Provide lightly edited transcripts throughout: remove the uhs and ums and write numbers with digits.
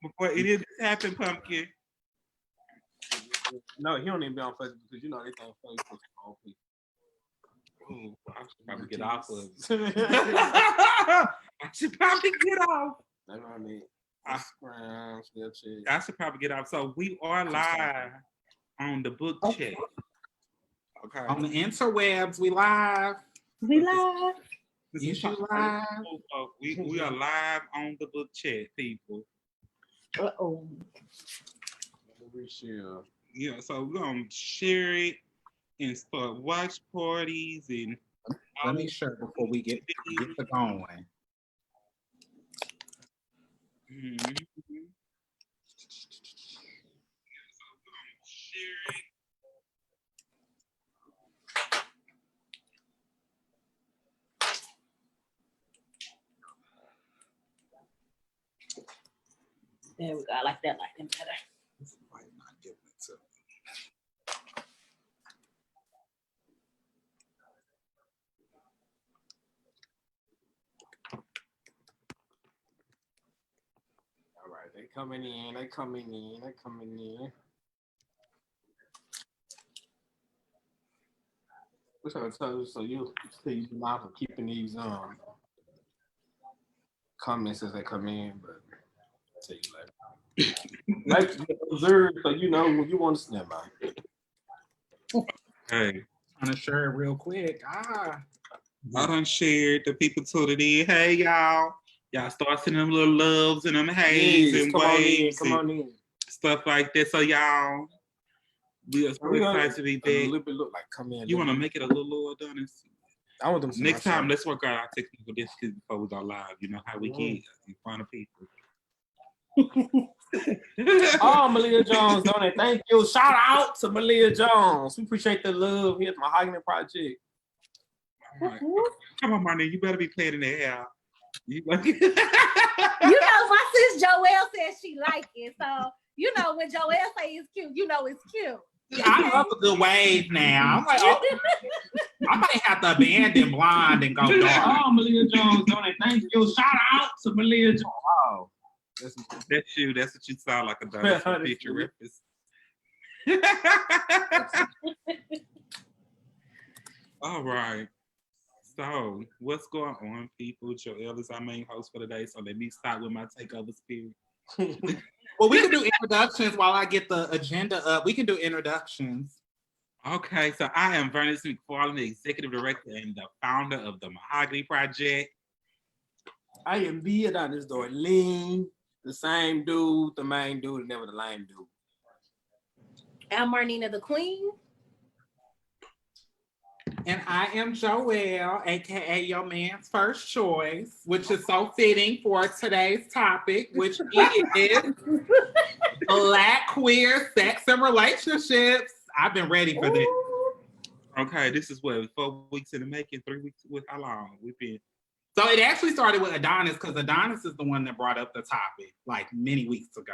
before any of this happened, Pumpkin. No, he don't even be on Facebook because you know they think Facebook for old people. Ooh, I should probably get off of it. I should probably get off. That's what I mean. Instagram, Snapchat. I should probably get off. So we are live on the book chat. Okay. On the interwebs, we live. We live. You live. We are live on the book chat, people. Uh-oh. Reshare. Yeah, so we're gonna share it and start watch parties and Let me share before we get to going. Mm-hmm. So we're gonna share it. There we go. I like that better. This might not give it to me. All right, they coming in. We're trying to tell you so you be mindful of keeping these comments as they come in, but I'll tell you later. Like observe so you know when you want to stand by. Hey, Trying to share it real quick. I done shared the people tuning in. Hey y'all. Y'all start sending them little loves and them haze and waves and stuff like that. So y'all, we are so excited to be back. A little bit look like come in. You want to make it a little lower done? I want them next time. Let's work out our technical difficulties before we go live. You know how we get in front of people. Oh, Malia Jones, don't it? Thank you. Shout out to Malia Jones. We appreciate the love here at my Mahogany Project. Right. Come on, Marnie. You better be playing in the air. You know, my sis Joelle says she like it. So, you know, when Joelle say it's cute, you know it's cute. Yeah, I love a good wave now. I'm like, oh, I might have to abandon blonde and go dark. Oh, Malia Jones, don't it? Thank you. Shout out to Malia Jones. Oh. That's you. That's what you sound like a dinosaur feature reference. All right. So, what's going on, people? Joelle is our main host for today, so let me start with my takeover spirit. Well, we can do introductions while I get the agenda up. We can do introductions. Okay, so I am Vernon McFarland, the executive director and the founder of the Mahogany Project. I am Via down this door, lean. The same dude, the main dude, and never the lame dude. I'm Marnina the Queen. And I am Joelle, aka your man's first choice, which is so fitting for today's topic, which is Black queer sex and relationships. I've been ready for this. Okay, this is what 4 weeks in the making, 3 weeks. With how long we've been? So it actually started with Adonis because Adonis is the one that brought up the topic like many weeks ago.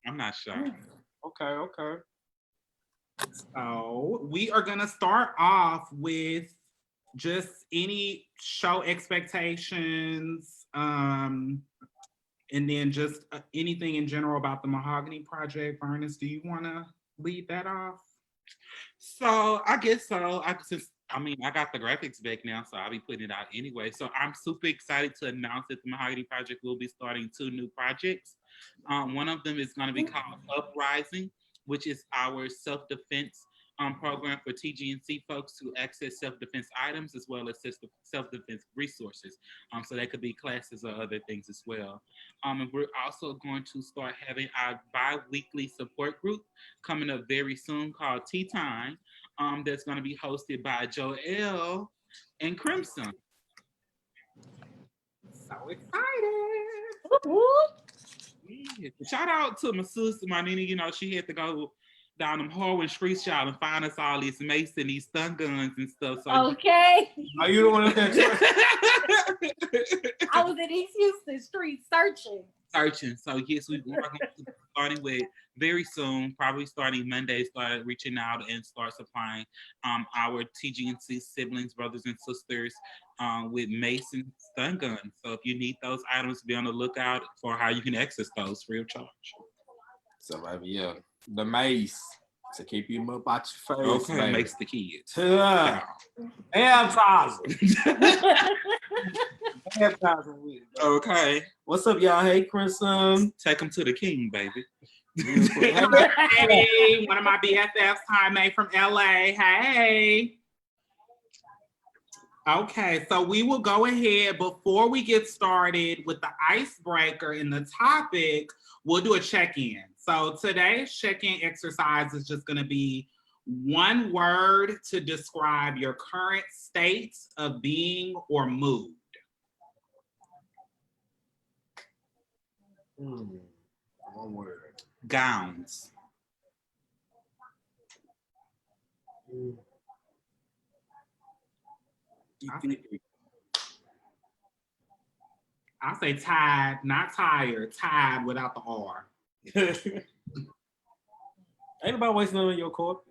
I'm not sure. Okay. So we are gonna start off with just any show expectations, and then just anything in general about the Mahogany Project. Ernest, do you want to lead that off? So I guess so. I got the graphics back now, so I'll be putting it out anyway. So I'm super excited to announce that the Mahogany Project will be starting 2 new projects. One of them is going to be called Uprising, which is our self-defense program for TGNC folks to access self-defense items as well as self-defense resources. So that could be classes or other things as well. And we're also going to start having our bi-weekly support group coming up very soon called Tea Time. That's going to be hosted by Joelle and Crimson. So excited. Yeah. Shout out to my sister, my Nina. You know, she had to go down them Harwin streets, y'all, and find us all these mace and these stun guns and stuff. So okay. Are you the one that I was in East Houston streets searching. So yes, we are going to starting with very soon, probably starting Monday, start reaching out and start supplying our TGNC siblings, brothers and sisters with mace and stun guns. So if you need those items, be on the lookout for how you can access those free of charge. So, baby, yeah, the mace to keep him up out your face. Okay, baby. makes the kids. Yeah. Advertising. Advertising with it. Okay. What's up, y'all? Hey, Crimson. Take them to the king, baby. Hey, one of my BFFs, Jaime from LA. Hey. Okay, so we will go ahead before we get started with the icebreaker and the topic. We'll do a check-in. So today's check-in exercise is just going to be one word to describe your current state of being or mood. One word. Gowns. I'll say tired, not tired, tired without the R. Ain't nobody wasting on your carpet.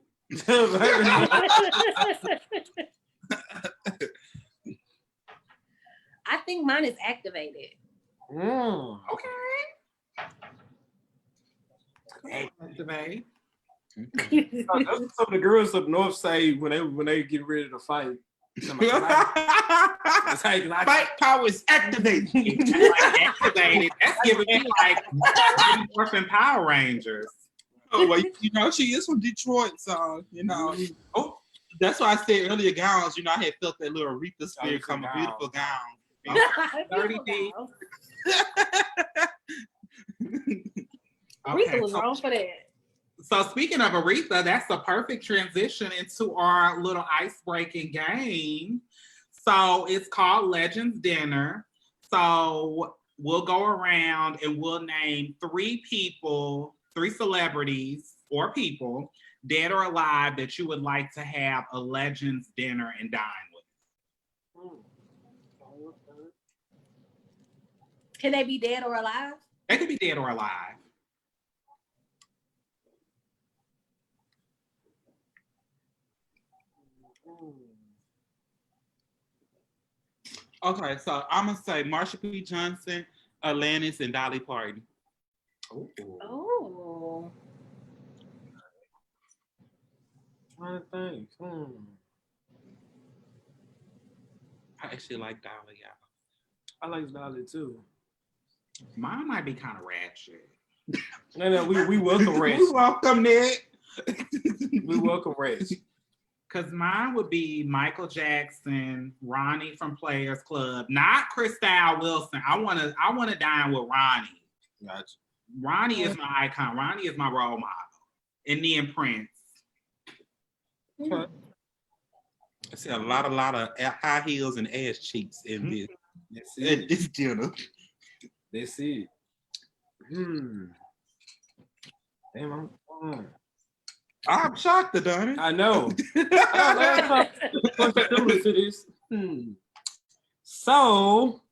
I think mine is activated. Okay. Activate. That's what some of the girls up north say when they get ready to fight. Fight power is activated. Activated. That's giving me like Morphin Power Rangers. Oh, well, you know, she is from Detroit, so, you know. Oh, that's why I said earlier gowns. You know, I had felt that little Aretha spirit come, a beautiful gown. 30 feet. Aretha was wrong for that. So speaking of Aretha, that's a perfect transition into our little ice-breaking game. So it's called Legends Dinner. So we'll go around and we'll name three people, three celebrities or people, dead or alive, that you would like to have a Legends Dinner and dine with. Can they be dead or alive? They could be dead or alive. Okay, so I'm going to say Marsha P. Johnson, Alanis, and Dolly Parton. Oh. I think. I actually like Dolly, y'all. I like Dolly too. Mine might be kind of ratchet. No, we welcome Rich. We welcome Ned. We welcome Rich. Because mine would be Michael Jackson, Ronnie from Players Club, not Crystal Wilson. I wanna dine with Ronnie. Gotcha. Ronnie is my icon. Ronnie is my role model. And then Prince. Okay. I see a lot of high heels and ass cheeks in this. That's At it. this dinner. That's it. Damn, I'm shocked, Adonis. I know. So,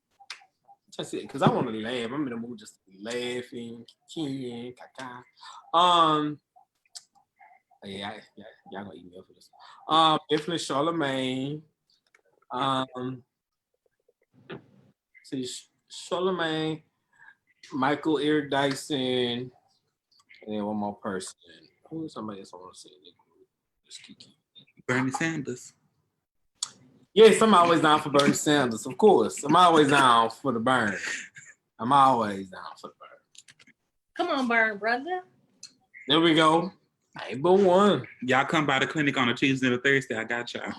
that's it. Because I want to laugh. I'm in the mood just to be laughing, kicking, caca. Yeah, y'all gonna eat me up for this. Definitely Charlemagne. See, Charlemagne, Michael Eric Dyson, and then one more person. Who's somebody else I want to say? Just Kiki. Bernie Sanders. Yes, I'm always down for Bernie Sanders, of course. I'm always down for the burn. I'm always down for the burn. Come on, Burn, brother. There we go. Ain't but one. Y'all come by the clinic on a Tuesday and a Thursday. I got y'all.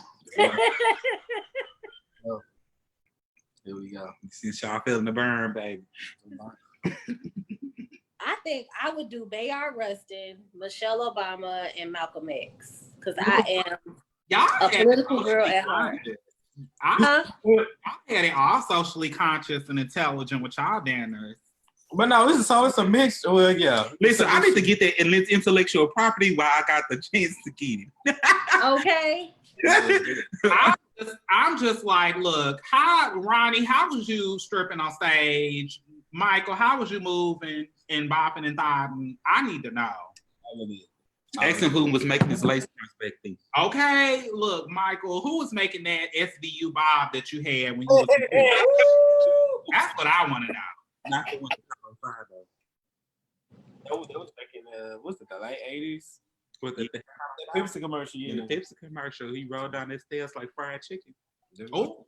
Here we go. Since y'all feeling the burn, baby. I think I would do Bayard Rustin, Michelle Obama, and Malcolm X. Because I am Y'all a political girl at heart. I had it all socially conscious and intelligent with y'all danners. But no, it's a mix. Well, yeah. Listen, I need to get that intellectual property while I got the chance to get it. Okay. I'm just like, look, Ronnie, how was you stripping on stage, Michael, how was you moving and bopping and thotting? I need to know. Ask him who was making his lace fronts back then. Okay, look, Michael, who was making that SVU bob that you had when you was That's what I want to know. Not the one from Colorz, though. That was back in what's it, the late 80s? With the Pepsi commercial, in the Pepsi commercial, he rolled down his stairs like fried chicken. Oh.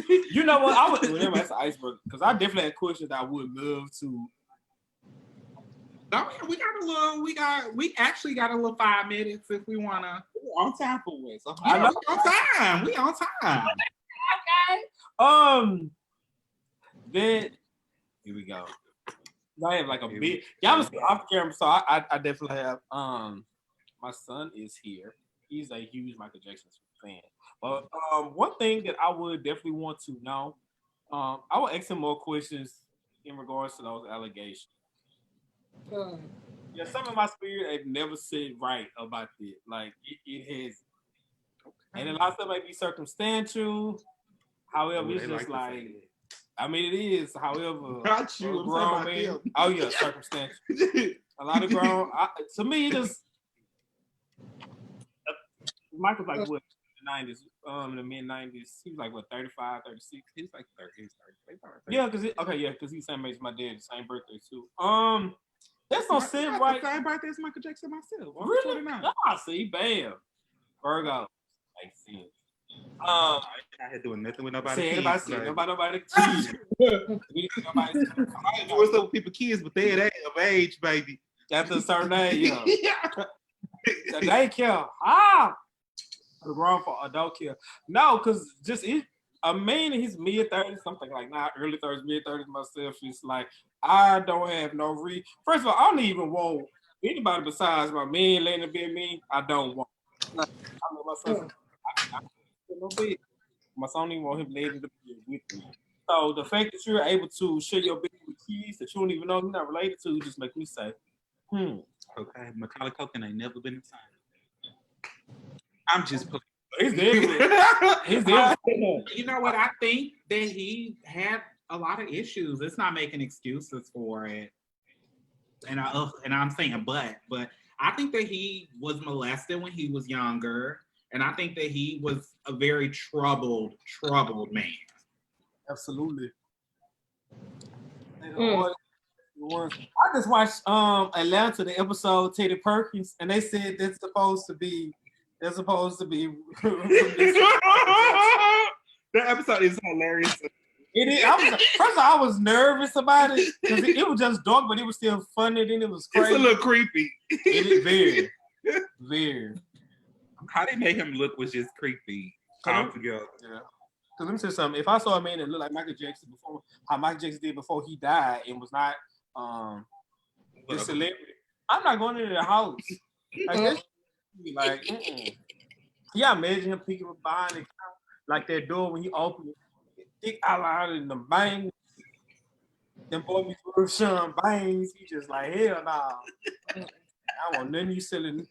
You know what? I would remember that's an iceberg because I definitely had questions I would love to. We actually got a little 5 minutes if we wanna. We're on time for what? So I know. We on time. Okay. Then here we go. I have like a big. Y'all was off camera, so I definitely have. My son is here. He's a huge Michael Jackson fan. But one thing that I would definitely want to know, I will ask him more questions in regards to those allegations. Yeah, some of my spirit have never said right about it. Like it has, and a lot of stuff might be circumstantial. However, it's just like, I mean, it is. However, Not you, I'm grown talking man. about Oh yeah, circumstantial. A lot of grown. To me, it just Michael's like what in the 90s, in the mid 90s. He was like what 35, 36. He was like 30. Yeah, because he's same age as my dad, same birthday too. That's no sin, right? Same birthday as Michael Jackson myself. Really? Nah, see, bam, Virgo. Makes sense. I had doing nothing with nobody. Nobody. Kids. I ain't doing stuff with people kids, but they're that of age, baby. After a certain age, Yeah. So they care. The grown for adult care. No, because just it. I mean, he's mid-30s, something like not early 30s, mid-30s myself. It's like I don't have no First of all, I don't even want anybody besides my man letting it be me. I don't want. I know myself. My son even want him letting it be with me. So the fact that you're able to share your business with kids that you don't even know you're not related to just make me say, Okay, Macaulay Culkin ain't never been the same. I'm just playing. He's there. You know what? I think that he had a lot of issues. It's not making excuses for it. And I'm saying but I think that he was molested when he was younger. And I think that he was a very troubled man. Absolutely. I just watched Atlanta, the episode Teddy Perkins, and they said they're supposed to be That episode is hilarious. It is. First of all, I was nervous about it because it was just dark, but it was still funny. Then it was crazy. It's a little creepy. It is very, very. How they made him look was just creepy. Altogether. Yeah. Because let me say something. If I saw a man that looked like Michael Jackson before, how Michael Jackson did before he died, and was not a celebrity, I'm not going into the house. Like that's like, yeah, imagine him picking up behind it, like that door when he opened it, thick eyeliner and the bangs. Them boy be through some bangs. He just like, hell nah. I want nothing you selling.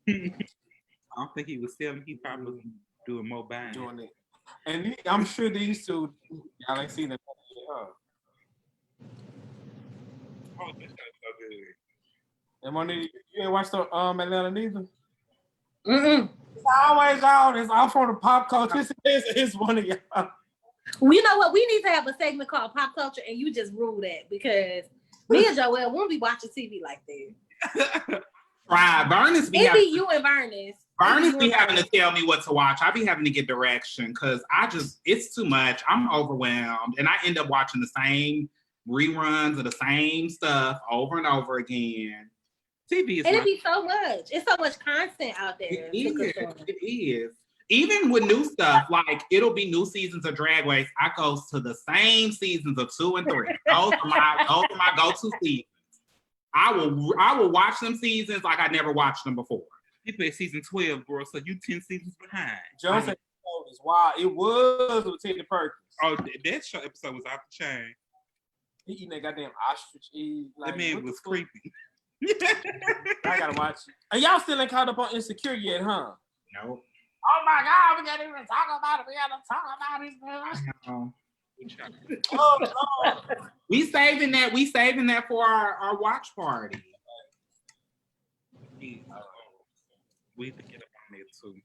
I don't think he was selling. He probably was doing more buying. Doing it. And I'm sure these two, y'all ain't seen it. Oh, this is so good. And Monique, you ain't watched the Atlanta neither? It's always on. It's all from the pop culture. It's one of y'all. Well, you know what? We need to have a segment called Pop Culture, and you just rule that because me and Joelle won't be watching TV like that. Right, Bernice be it be you and Bernice. Bernice be having to tell me what to watch. I be having to get direction because it's too much. I'm overwhelmed, and I end up watching the same reruns of the same stuff over and over again. TV is. And it be so much. It's so much content out there. It is. Even with new stuff, like it'll be new seasons of Drag Race. I go to the same seasons of 2 and 3. Those are my go-to seasons. I will watch them seasons like I never watched them before. You play season 12, bro, so you 10 seasons behind. Joe said is wild. It was with Teddy Perkins. Oh, that show episode was off the chain. He eating that goddamn ostrich egg. Like, that man was creepy. I gotta watch it. And y'all still ain't caught up on Insecure yet, huh? No. Oh my God, we can't even talk about it. We gotta talk about it. Oh, no. We saving that. We saving that for our watch party. We to get up on it too.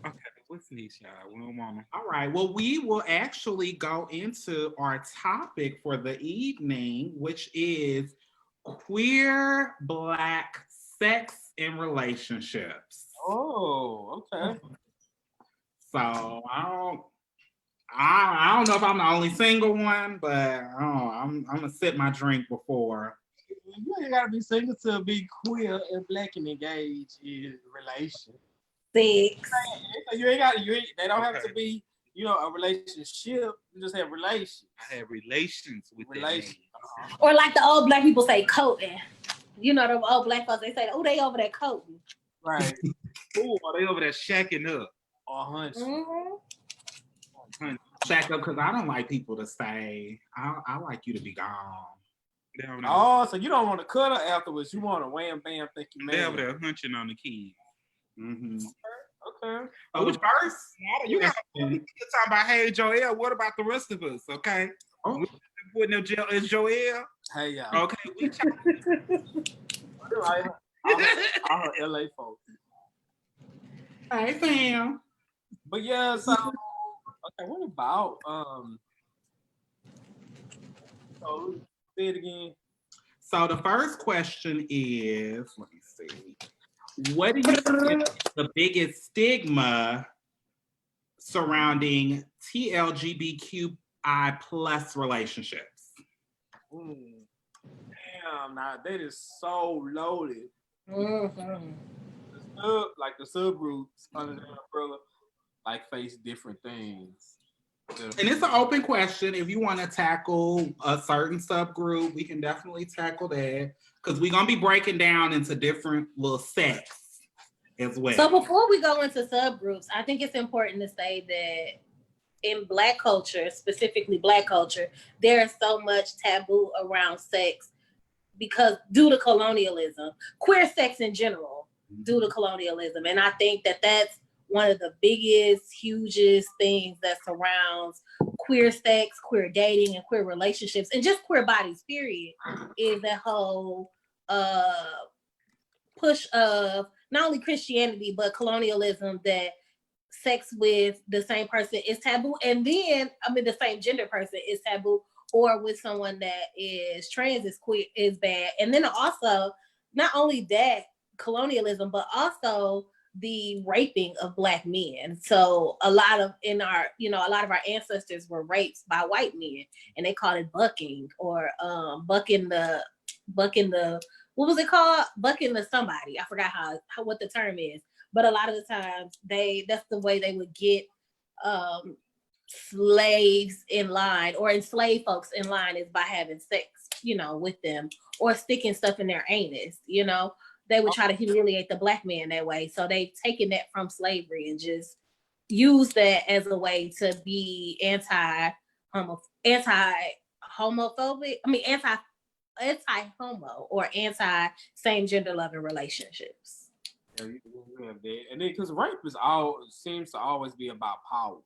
Okay, what's next, y'all? We don't wanna. All right. Well, we will actually go into our topic for the evening, which is queer Black sex and relationships. Oh, okay. So I don't know if I'm the only single one, but I'm gonna sip my drink before. You ain't gotta be single to be queer and Black and engaged in relation. 6. You ain't got. They don't have to be. A relationship. You just have relations. I have relations with Relations. Or like the old Black people say, coating. You know, the old Black folks, they say, oh, they over there coating. Right. Ooh, are they over there shacking up? Or hunch. Mm-hmm. Shack up because I don't like people to stay. I like you to be gone. Oh, so you don't want to cut her afterwards. You want to wham bam, think you They man. over there hunching on the keys. Mm-hmm. Okay. Oh, the first, You got talking about, hey Joel, what about the rest of us? Okay. Oh. Putting them is Joel. Hey y'all. Okay, we All her LA folks. Hey fam. But yeah, so okay, what about so say it again. So the first question is, let me see. What do you think is the biggest stigma surrounding TLGBTQI plus relationships? Damn, now that is so loaded. Mm-hmm. The subgroups under the umbrella face different things. And it's an open question. If you want to tackle a certain subgroup, we can definitely tackle that because we're gonna be breaking down into different little sects as well. So before we go into subgroups, I think it's important to say that in Black culture, specifically Black culture, there's so much taboo around sex because due to colonialism, queer sex in general, due to colonialism. And I think that that's one of the biggest, hugest things that surrounds queer sex, queer dating, and queer relationships, and just queer bodies, period, is that whole push of not only Christianity, but colonialism, that sex with the same person is taboo. And then, the same gender person is taboo, or with someone that is trans is queer is bad. And then also, not only that, colonialism, but also the raping of Black men. So a lot of our ancestors were raped by white men, and they called it bucking, or bucking the what was it called? Bucking the somebody. I forgot how what the term is. But a lot of the times that's the way they would get slaves in line, or enslaved folks in line, is by having sex, with them, or sticking stuff in their anus, They would try to humiliate the Black man that way. So they've taken that from slavery and just used that as a way to be anti-homo, or anti-same gender loving relationships. Yeah, you have that. And then because rape seems to always be about power.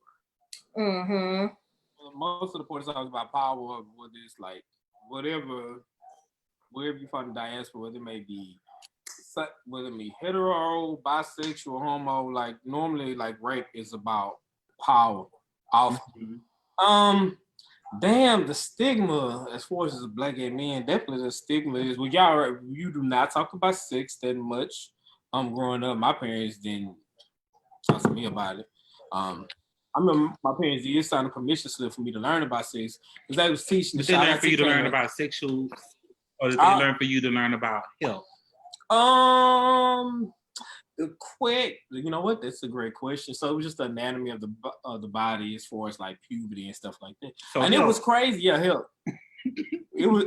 Mm-hmm. Most of the point is always about power, whether it's wherever you find the diaspora, whether it be hetero, bisexual, homo, normally rape is about power. Mm-hmm. Damn, the stigma as far as Black gay men, definitely the stigma is you do not talk about sex that much. Growing up, my parents didn't talk to me about it. I remember my parents did sign a permission slip for me to learn about sex because they was teaching. Did they learn for you to learn about sexual, or did they learn for you to learn about health? You know what? That's a great question. So it was just the anatomy of the body as far as puberty and stuff like that. So and it was crazy. Yeah, hell. It was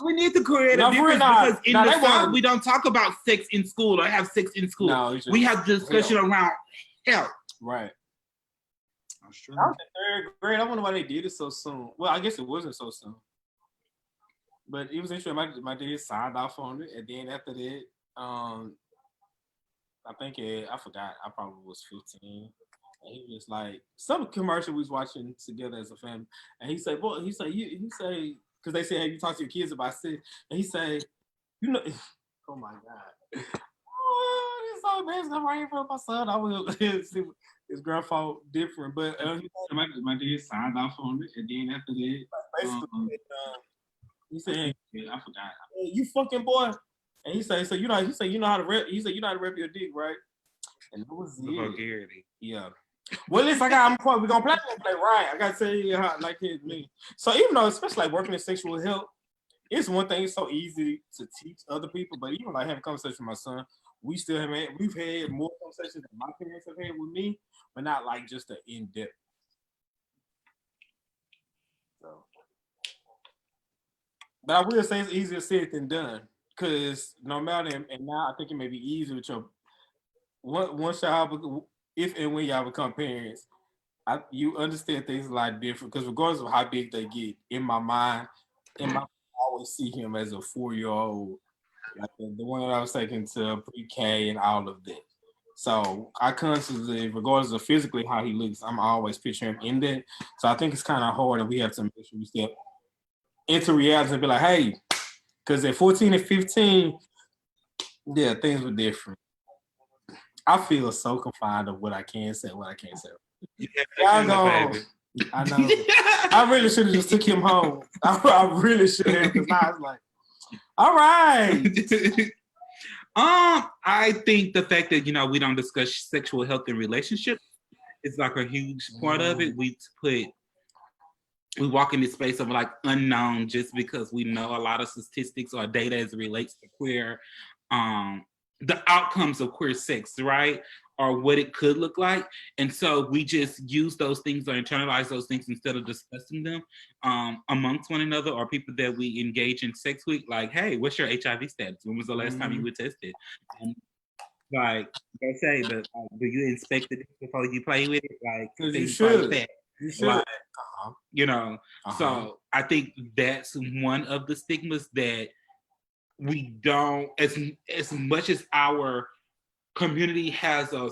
we need to create a difference because in the South we don't talk about sex in school or have sex in school. No, we have discussion around health. Right. That's true. I was in 3rd grade. I wonder why they did it so soon. Well, I guess it wasn't so soon. But it was interesting. My dad signed off on it, and then after that, I think I forgot. I probably was 15. And he was like, some commercial we was watching together as a family, and he said, "Boy," he say, because they said, "Have you talked to your kids about sex?" And he said, "You know, oh my god, oh, this so bad. I'm right here for my son. I will see his grandfather different, but my dad signed off on it, and then after that, basically, he said, I forgot. hey, you fucking boy." And he said, "So you know," he said, "You know how to rep." He said, "You know how to rep your dick, right?" And that was The it. vulgarity. Yeah. Well, at least I got. We're gonna play right. I gotta tell you how like it me. So even though, especially like working in sexual health, it's one thing. It's so easy to teach other people, but even like having a conversation with my son, we've had more conversations than my parents have had with me, but not like just an in depth. So, but I will say it's easier said than done, because no matter, and now I think it may be easier with your once y'all, if and when y'all become parents, you understand things a lot different, because regardless of how big they get, in my mind, I always see him as a 4-year-old, like the one that I was taking to pre-K and all of that. So I constantly, regardless of physically how he looks, I'm always picturing him in that. So I think it's kind of hard, and we have to make sure we step into reality and be like, hey, because at 14 and 15, yeah, things were different. I feel so confined of what I can say, what I can't say. Y'all go. I know. I really should have just took him home. I really should have, because now it's like, all right. I think the fact that we don't discuss sexual health and relationships is like a huge part of it. We walk in this space of like unknown, just because we know a lot of statistics or data as it relates to queer, the outcomes of queer sex, right? Or what it could look like. And so we just use those things or internalize those things instead of discussing them amongst one another, or people that we engage in sex with. Like, hey, what's your HIV status? When was the last time you were tested? Like they say, but do you inspect it before you play with it? Like, you should. Like that. You should. Like, so I think that's one of the stigmas that we don't, as much as our community has a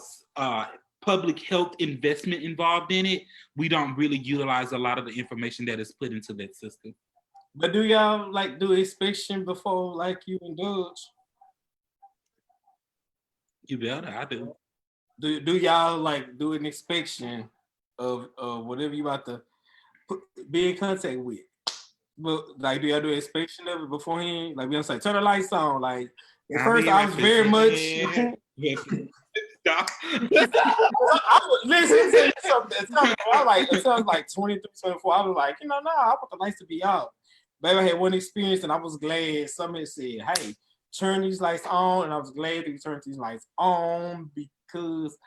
public health investment involved in it, we don't really utilize a lot of the information that is put into that system. But do y'all like do inspection before like you indulge? You better, I do. Do y'all like do an inspection of whatever you about to be in contact with? But like, do y'all do an inspection of it beforehand? Like, we don't say turn the lights on. Like, at first I was very much. Stop. Listen, I like it sounds like 23, 24. I was like, I want the lights to be out. Baby, I had one experience, and I was glad somebody said, "Hey, turn these lights on," and I was glad that you turned these lights on, because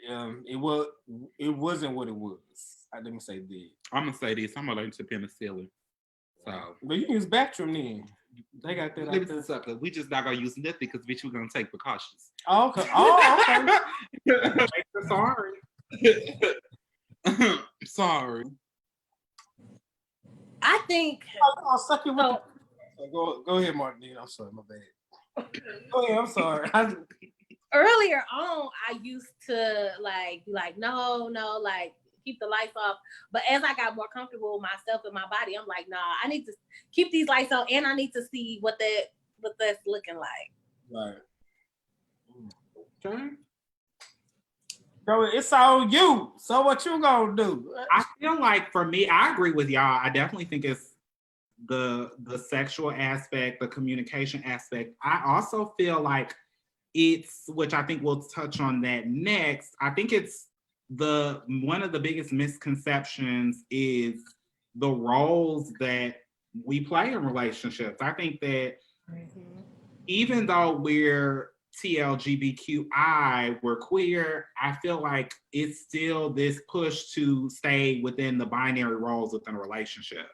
it wasn't what it was. I didn't say that. I'm gonna say this. I'm gonna learn to penicillin. So, but you can use Bactrim then. They got that. Sucker. We just not gonna use nothing because bitch, we're gonna take precautions. Oh, okay. Oh, okay. Sorry. Sorry. I think. I'll suck you with. Go ahead, Martin. I'm sorry, my bad. Go ahead. I'm sorry. Earlier on, I used to be like, no, like keep the lights off. But as I got more comfortable with myself and my body, I'm like, nah, I need to keep these lights on, and I need to see what that's looking like. Right. Okay. So it's all you. So what you gonna do? I feel like for me, I agree with y'all. I definitely think it's the sexual aspect, the communication aspect. I also feel like it's, which I think we'll touch on that next. I think it's one of the biggest misconceptions is the roles that we play in relationships. I think that even though we're TLGBTQI, we're queer, I feel like it's still this push to stay within the binary roles within a relationship.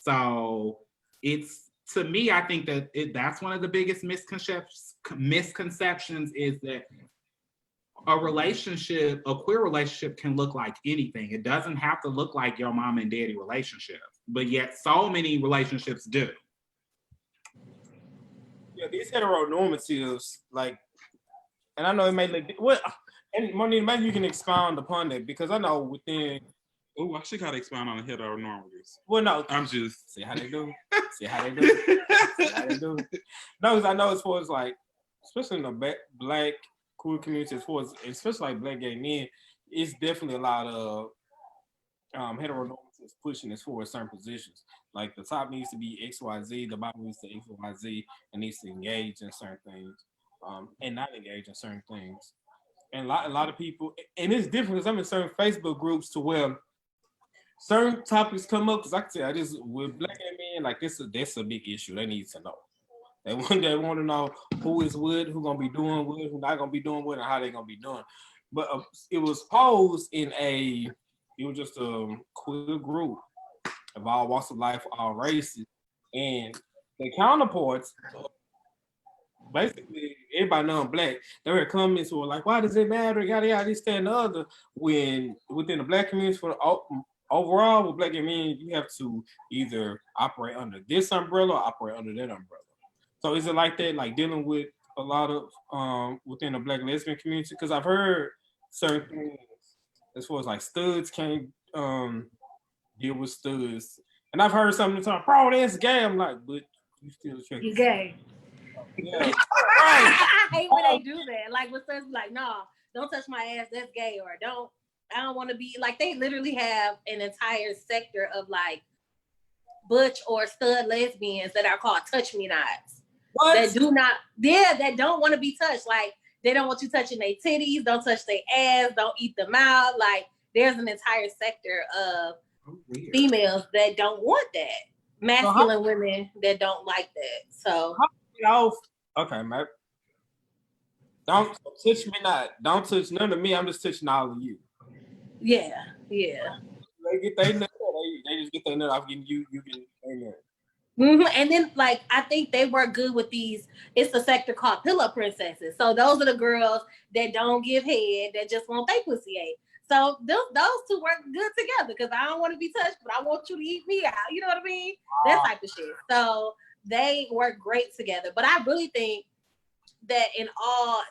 So it's, to me, I think that that's one of the biggest misconceptions is that a relationship, a queer relationship, can look like anything. It doesn't have to look like your mom and daddy relationship, but yet so many relationships do. Yeah, these heteronormatives, like, and I know it may look well, And Monique, maybe you can expound upon that because I know within. Oh, I should gotta expound on heteronormatives. Well, no, I'm just see how they do. See how they do. See how they do. No, because I know as far as like, especially in the black queer community, as far as especially like black gay men, it's definitely a lot of heteronormatives pushing as far as certain positions. Like the top needs to be XYZ, the bottom needs to XYZ, and needs to engage in certain things, and not engage in certain things. And a lot of people, and it's different because I'm in certain Facebook groups to where certain topics come up because I can tell you, this with black men, like that's a big issue. They need to know. They want to know who is what, who gonna be doing what, who not gonna be doing what, and how they gonna be doing. But it was posed in it was just a queer group of all walks of life, all races, and the counterparts. Basically, everybody non-black, there were comments who were like, "Why does it matter? Yada yada, this, that, and the other." When within the black community, for overall, with black men, you have to either operate under this umbrella or operate under that umbrella. So is it like that, like dealing with a lot of within the black lesbian community? Because I've heard certain things as far as like studs can't deal with studs, and I've heard something talk, bro, that's gay. I'm like, but you still check. You gay. Yeah. Right. I hate when they do that. Like with us, like, nah, don't touch my ass, that's gay, or I don't want to be like. They literally have an entire sector of like butch or stud lesbians that are called touch me nots. What? That don't want to be touched. Like they don't want you touching their titties, don't touch their ass, don't eat them out. Like there's an entire sector of females that don't want that. Masculine women that don't like that. So. Okay, man. Don't touch me not. Don't touch none of me. I'm just touching all of you. Yeah. They get their nut. They just get their nut off getting you get their nut. Mm-hmm. And then, like, I think they work good with these. It's a sector called pillow princesses. So those are the girls that don't give head, that just want their pussy ate. So those two work good together because I don't want to be touched, but I want you to eat me out. You know what I mean? That type of shit. So they work great together. But I really think that in all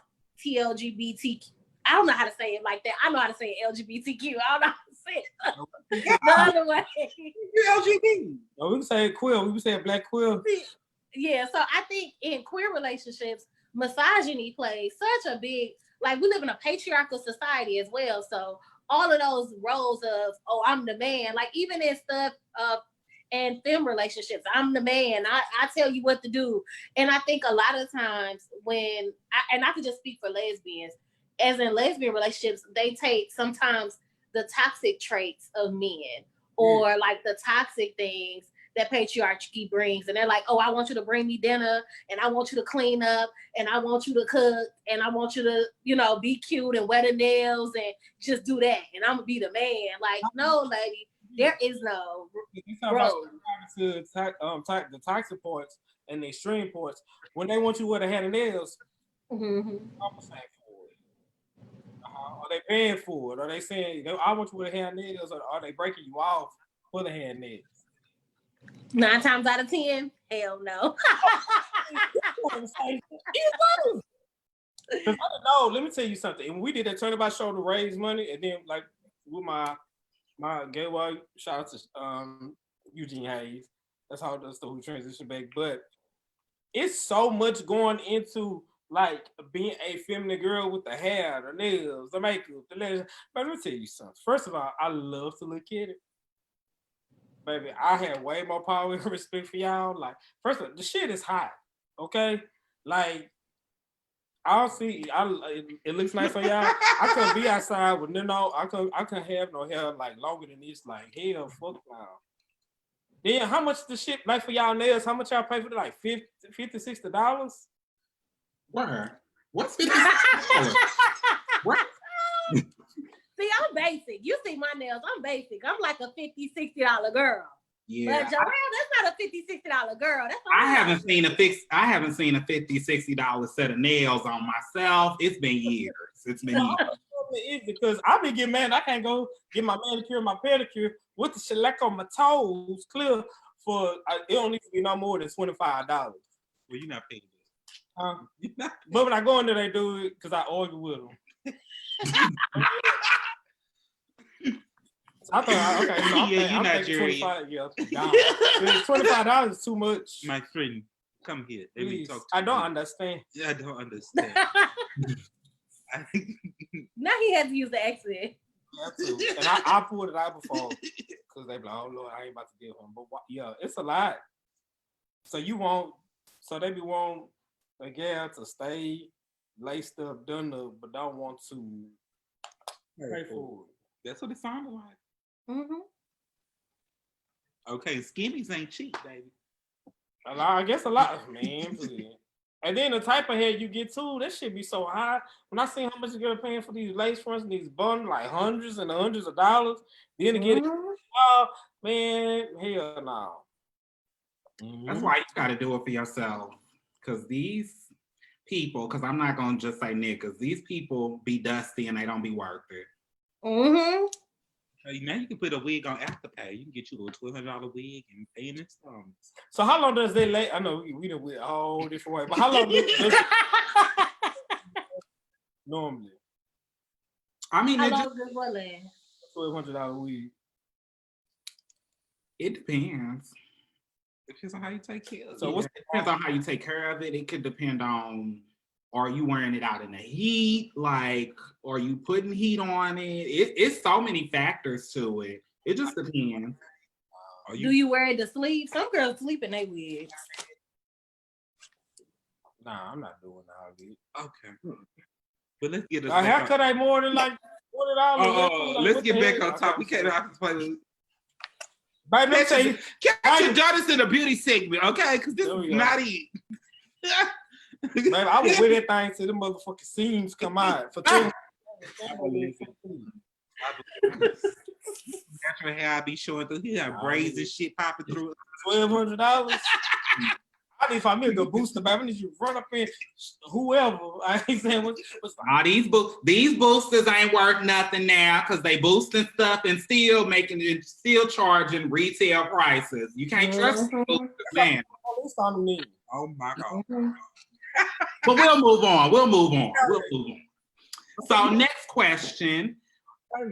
TLGBTQ, I don't know how to say it like that. I know how to say LGBTQ. I don't know how to say it the other way. You're LGBT. No, we can say queer. We can say black queer. Yeah, so I think in queer relationships, misogyny plays such a big, like we live in a patriarchal society as well. So all of those roles of, oh, I'm the man, like even in stuff and femme relationships, I'm the man, I tell you what to do. And I think a lot of times when, I could just speak for lesbians, as in lesbian relationships, they take sometimes the toxic traits of men or like the toxic things that patriarchy brings. And they're like, oh, I want you to bring me dinner and I want you to clean up and I want you to cook and I want you to, be cute and wear the nails and just do that. And I'm gonna be the man. Like, no, lady, there is no role. To the toxic parts and the extreme parts, when they want you to wear the hand and nails, compensate for it. Are they paying for it? Are they saying, I want you to wear the hand and nails, or are they breaking you off for the hand nails? 9 times out of 10, hell no. No, let me tell you something. And we did a turnabout show to raise money, and then like with my gay wife, shout out to Eugene Hayes. That's who transitioned back. But it's so much going into like being a feminine girl with the hair, the nails, the makeup, the legs. But let me tell you something. First of all, I love to look at it. Baby, I have way more power and respect for y'all. Like, first of all, the shit is hot, okay? Like, it looks nice on y'all. I couldn't be outside with I couldn't have no hair like longer than this. Like, hell, fuck y'all. Then how much the shit like for y'all nails? How much y'all pay for it? Like $50, $60? Where? What's $50? What? See, I'm basic. You see my nails, I'm basic. I'm like a $50, $60 girl. Yeah. But Joelle, that's not a $50, $60 girl. That's I haven't seen a $50, $60 set of nails on myself. It's been years. It's been years. Because I've been getting mad. I can't go get my manicure and my pedicure with the shellac on my toes clear for it don't need to be no more than $25. Well, you're not paying this. But when I go in there, they do it because I argue with them. I thought, okay, no, Yeah, I'm you thinking Nigerian. 25. Yeah, $25 is too much. My friend, come here. Let me Please, talk to I you. don't understand. I don't understand. Now he has to use the accent. And I pulled it out before because they be like, oh Lord, I ain't about to deal with him. But yeah, it's a lot. So they be want a girl to stay laced up, done up, but don't want to pay for it. That's what it sounded like. Mm-hmm. Okay, skinnies ain't cheap, baby. I guess a lot, man. Please. And then the type of head you get too, that shit be so high. When I see how much you're paying for these lace fronts and these buns, like hundreds and hundreds of dollars, then to get it, oh man, hell no. That's why you got to do it for yourself. Because these people, because I'm not going to just say niggas, these people be dusty and they don't be worth it. Mm-hmm. Now you can put a wig on Afterpay. You can get you a $1,200 wig and pay in installments. So how long does they lay? I know we done went a whole different way, but how long does it normally? I mean, How long does what last? $1,200 week. It depends. Depends on how you take care of it. So what's Depends on how you take care of it. It could depend on, are you wearing it out in the heat? Like, are you putting heat on it? It's so many factors to it. It just depends. Do you wear it to sleep? Some girls sleep in their wigs. Nah, I'm not doing all this. Okay. But let's get us How back could I more than like $40? Oh, let's get back on top. We can't have to play with. Baby, let me tell you, Catch your daughters in the beauty segment, okay? Because this There is we go. not it. baby, I would wear that thing till the motherfucking seams come out for two. Natural hair I be showing through here, braids and shit popping through. $1,200. I need to find me a good booster, baby. I need you to run up in whoever. I ain't saying what's These boosters ain't worth nothing now because they boosting stuff and still charging retail prices. You can't trust boosters, man. Oh my God. But we'll move on. So next question.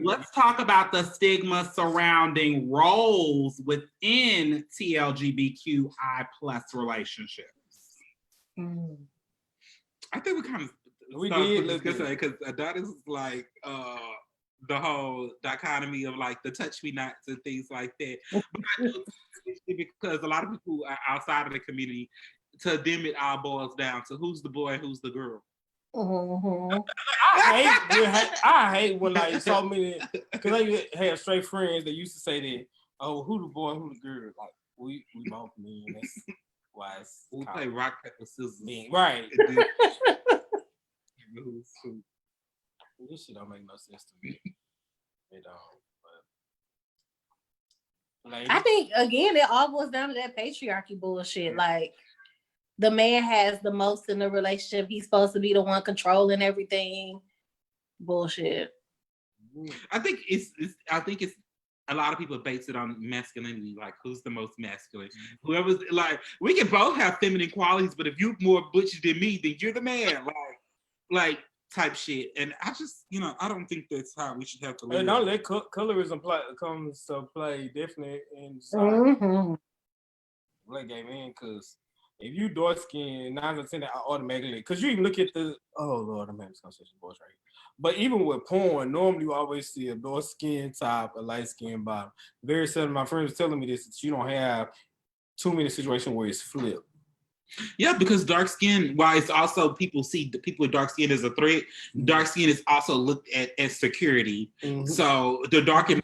Let's talk about the stigma surrounding roles within TLGBTQI+ relationships. I think we kind of discussing it because that is like the whole dichotomy of like the touch me nots and things like that. Because a lot of people are outside of the community, to them it all boils down to who's the boy and who's the girl. I hate when like so many, because I had straight friends that used to say that, oh, who the boy, who the girl? Like we both mean. That's why we play rock paper scissors. Right. Who's who? This shit don't make no sense to me. It don't. But I think again it all boils down to that patriarchy bullshit. Like the man has the most in the relationship. He's supposed to be the one controlling everything. Bullshit. I think it's a lot of people base it on masculinity, like who's the most masculine. Whoever's like, we can both have feminine qualities, but if you're more butch than me, then you're the man. Like type shit. And I just, I don't think that's how we should have to live. And don't let colorism comes to play definitely in black gay man, because if you dark skin, 9 out of 10 automatically, because you even look at the, oh Lord, I'm having this conversation with boys right here. But even with porn, normally you always see a dark skin top, a light skin bottom. Very seldom, my friends were telling me this, that you don't have too many situations where it's flipped. Yeah, because dark skin, while it's also people see the people with dark skin as a threat, dark skin is also looked at as security. So the darker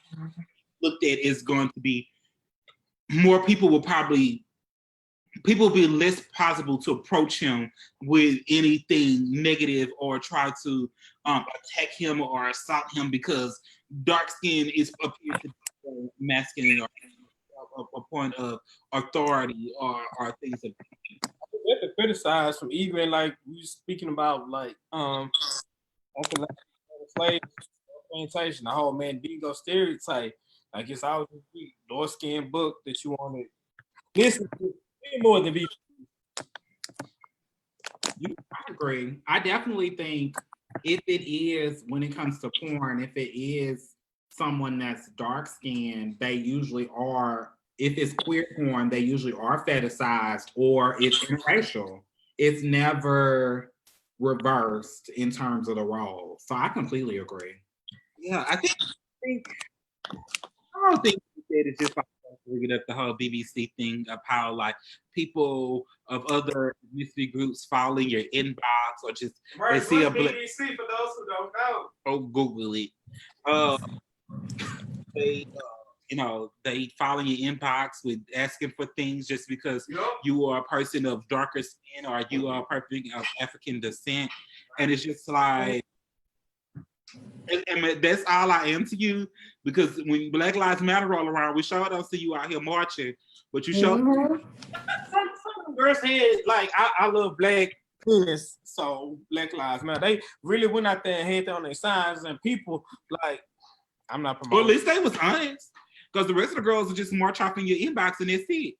looked at is going to be more people will be less possible to approach him with anything negative or try to attack him or assault him, because dark skin is appears to be masculine or a point of authority or things of You have to criticize from even like we speaking about like slave plantation, the whole Mandingo stereotype. Like it's always a dark skin book that you want to listen to more than be. I agree. I definitely think if it is, when it comes to porn, if it is someone that's dark skinned, they usually are, if it's queer porn, they usually are fetishized or it's interracial. It's never reversed in terms of the role. So I completely agree. Yeah, I don't think it's just like bringing up the whole BBC thing of how like people of other ethnicity groups fall in your inbox or just Right, they see a what's BBC for those who don't know? oh Google it. Uh, they they fall in your inbox with asking for things just because Yep. you are a person of darker skin or you are a person of African descent, and it's just like. And that's all I am to you because when Black Lives Matter roll around, we sure don't see you out here marching, but you show. Some girls had like I love black penis, so Black Lives Matter. They really went out there and had that on their signs, and people like I'm not Well, at promoting. least they was honest because the rest of the girls will just march off in your inbox and that's it.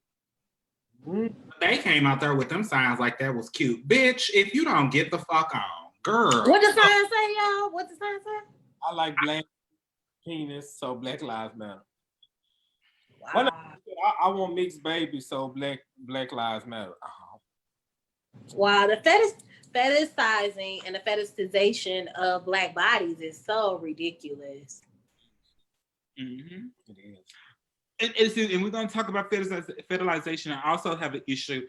They came out there with them signs like that was cute. Bitch, if you don't get the fuck on, girl. What the sign say, y'all? What the sign say? I like black penis, so Black Lives Matter. Wow. I want mixed babies, so Black Lives Matter. Oh. Wow, the fetishizing and the fetishization of Black bodies is so ridiculous. Mm-hmm. It is. And we're going to talk about fetishization. I also have an issue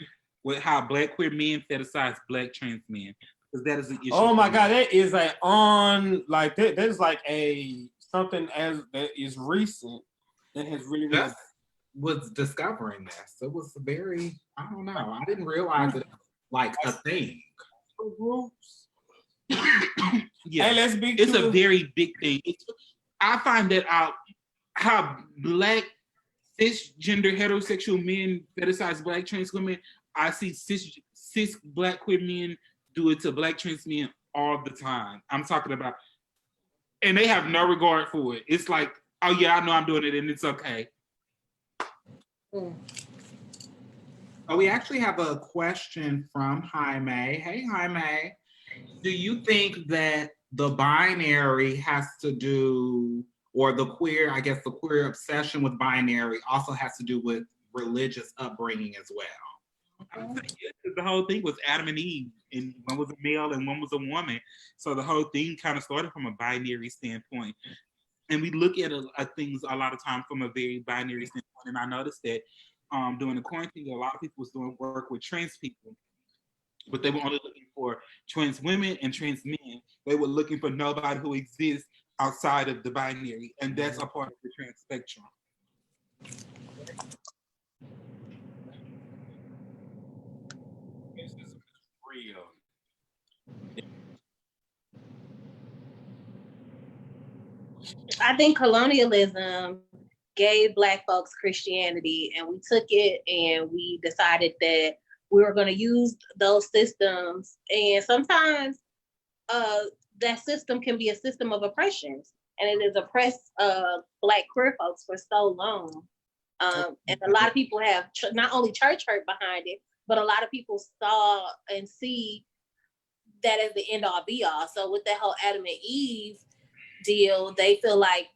with how Black queer men fetishize Black trans men because that is an issue. Oh my God, that is there's like a something as that is recent that has really Just was discovering this. It was very, I don't know. I didn't realize it like a thing. groups. Yeah, Hey, let's be. it's a very big thing. I find that out how Black cisgender heterosexual men fetishize Black trans women. I see cis Black queer men do it to Black trans men all the time. I'm talking about, and they have no regard for it. It's like, oh yeah, I know I'm doing it, and it's okay. Oh, we actually have a question from Jaime. Hey, Jaime. Do you think that the binary has to do, or the queer obsession with binary also has to do with religious upbringing as well? I would say yes, 'cause the whole thing was Adam and Eve, and one was a male and one was a woman. So the whole thing kind of started from a binary standpoint. And we look at things a lot of times from a very binary standpoint. And I noticed that during the quarantine, a lot of people was doing work with trans people, but they were only looking for trans women and trans men. They were looking for nobody who exists outside of the binary, and that's a part of the trans spectrum. This is real. I think colonialism gave Black folks Christianity, and we took it and we decided that we were going to use those systems. And sometimes that system can be a system of oppression, and it has oppressed Black queer folks for so long. And a lot of people have not only church hurt behind it, but a lot of people saw and see that as the end all be all. So with that whole Adam and Eve deal, they feel like,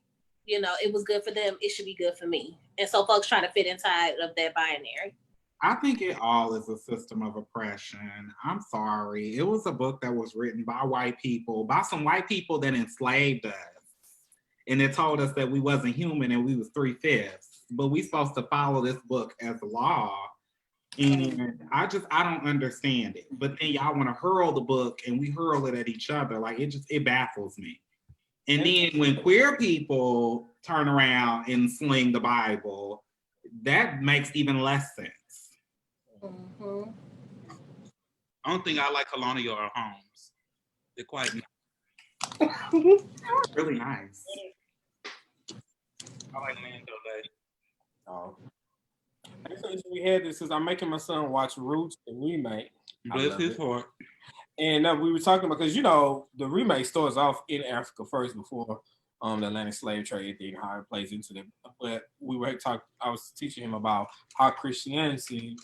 you know, it was good for them, it should be good for me. And so folks try to fit inside of that binary. I think it all is a system of oppression. I'm sorry. It was a book that was written by white people, by some white people that enslaved us. And it told us that we wasn't human and we was 3/5. But we supposed to follow this book as law. And I don't understand it. But then y'all want to hurl the book and we hurl it at each other. Like it baffles me. And then when queer people turn around and sling the Bible, that makes even less sense. Mm-hmm. I don't think I like Colonial or Holmes. They're quite Really nice. I like Lando Day. Oh. Actually, we had this because I'm making my son watch Roots, the remake. Bless his heart. And we were talking about, because, you know, the remake starts off in Africa first before the Atlantic slave trade thing, how it plays into them. But I was teaching him about how Christianity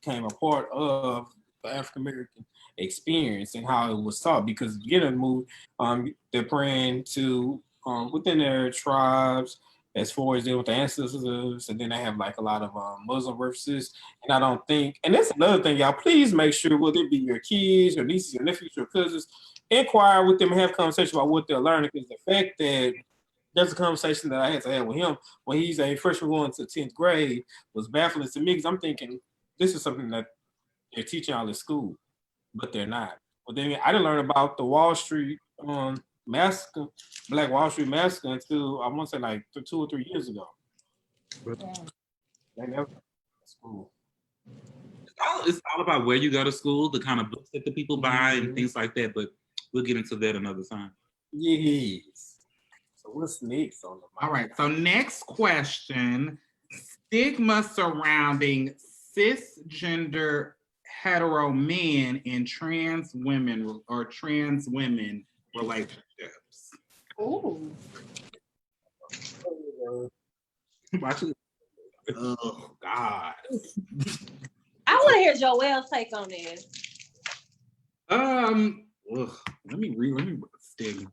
became a part of African American experience and how it was taught. Because beginning of the movie, they're praying to within their tribes as far as dealing with the ancestors, and then they have like a lot of Muslim references. And I don't think, and that's another thing, y'all. Please make sure whether it be your kids, your nieces, your nephews, your cousins, inquire with them and have conversation about what they're learning. Because the fact that there's a conversation that I had to have with him when he's a freshman going to 10th grade was baffling to me because I'm thinking this is something that they're teaching all in school, but they're not. But then I didn't learn about the Wall Street massacre, Black Wall Street massacre until I want to say like 2 or 3 years ago. That's cool. It's all about where you go to school, the kind of books that the people buy, and things like that. But we'll get into that another time. Yes. So what's next on the All right. So next question: stigma surrounding cisgender hetero men and trans women or trans women relationships. Ooh. Watch it. Oh God. I want to hear Joelle's take on this. Let me stigma.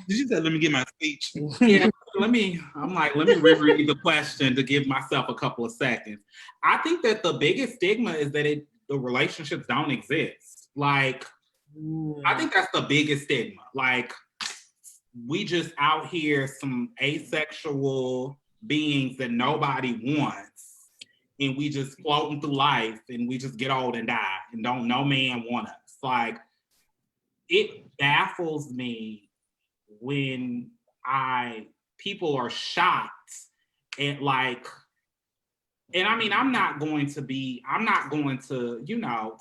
Did you say let me get my speech? Yeah, let me reread the question to give myself a couple of seconds. I think that the biggest stigma is that the relationships don't exist. Like, I think that's the biggest stigma. Like, we just out here some asexual beings that nobody wants, and we just floating through life, and we just get old and die, and don't no man want us. Like, it baffles me when people are shocked at like, and I mean, I'm not going to,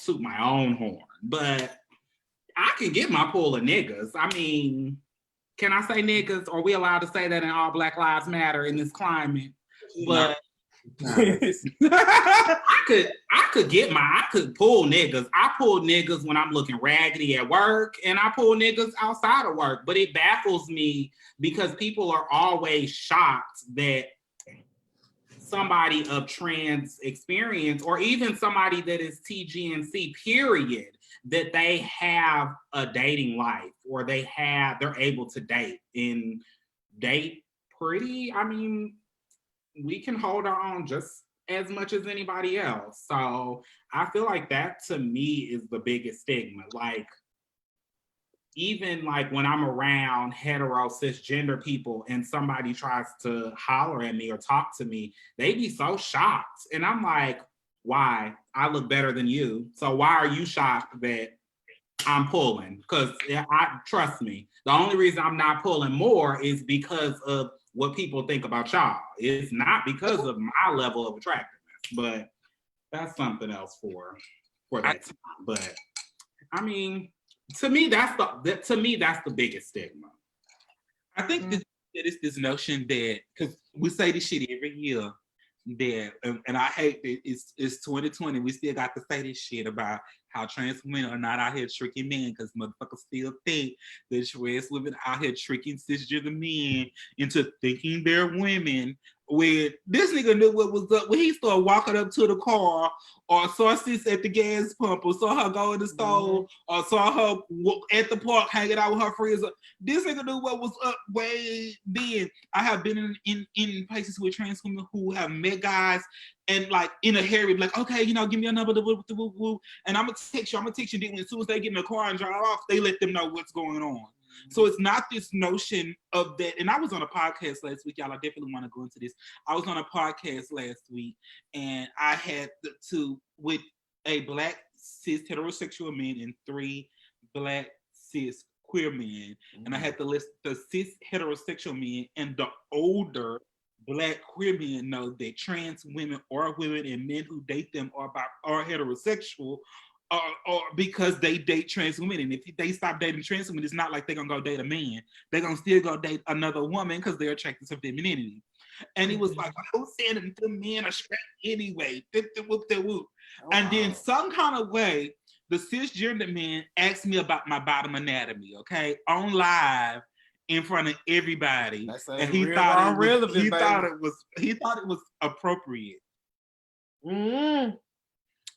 toot my own horn, but I can get my pull of niggas. I mean, can I say niggas? Are we allowed to say that in all Black Lives Matter in this climate? But I could pull niggas. I pull niggas when I'm looking raggedy at work, and I pull niggas outside of work. But it baffles me because people are always shocked that somebody of trans experience, or even somebody that is TGNC, period, that they have a dating life, or they're able to date and date pretty. I mean, we can hold our own just as much as anybody else. So I feel like that to me is the biggest stigma. Like, even like when I'm around hetero cisgender people and somebody tries to holler at me or talk to me, they be so shocked. And I'm like, why? I look better than you. So why are you shocked that I'm pulling? Because trust me, the only reason I'm not pulling more is because of what people think about y'all. It's not because of my level of attractiveness, but that's something else for that time. But I mean, to me, that's the biggest stigma. I think that it's this notion that, because we say this shit every year, that, and I hate that it's 2020, we still got to say this shit about how trans women are not out here tricking men, because motherfuckers still think that trans women out here tricking cisgender men into thinking they're women. When this nigga knew what was up, when he started walking up to the car, or saw sis at the gas pump, or saw her go in the store, or saw her at the park hanging out with her friends, this nigga knew what was up way then. I have been in places with trans women who have met guys and like in a hurry, like, okay, give me a number, and I'm gonna text you. Then as soon as they get in the car and drive off, they let them know what's going on. So it's not this notion of that. And I was on a podcast last week, y'all. I definitely want to go into this. I was on a podcast last week, and I had with a Black cis heterosexual man and 3 Black cis queer men. And I had to list the cis heterosexual men and the older Black queer men know that trans women or women and men who date them are heterosexual, or because they date trans women. And if they stop dating trans women, it's not like they're gonna go date a man. They're gonna still go date another woman because they're attracted to femininity. And he was like, who's saying that the men are straight anyway? And then some kind of way, the cisgender man asked me about my bottom anatomy, okay, on live in front of everybody. And he thought it was appropriate.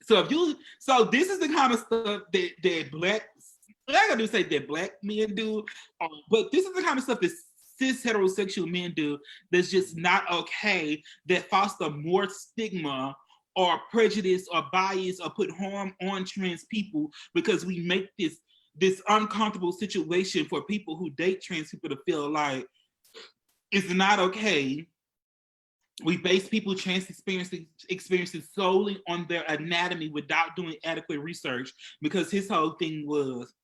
So this is the kind of stuff that black, I'm not gonna say that black men do, but this is the kind of stuff that cis heterosexual men do that's just not okay, that foster more stigma or prejudice or bias or put harm on trans people, because we make this uncomfortable situation for people who date trans people to feel like it's not okay. We base people trans experiences solely on their anatomy without doing adequate research, because his whole thing was,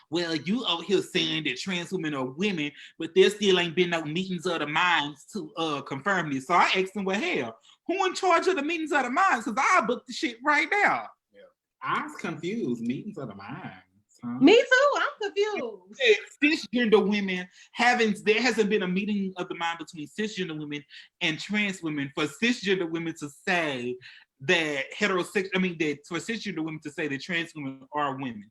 well, you over here saying that trans women are women, but there still ain't been no meetings of the minds to confirm this. So I asked him, well, hell, who in charge of the meetings of the minds? Because I'll book the shit right now. Yeah. I was confused. Meetings of the minds. Huh? Me too. I'm confused. Cisgender women there hasn't been a meeting of the mind between cisgender women and trans women for cisgender women to say that that for cisgender women to say that trans women are women.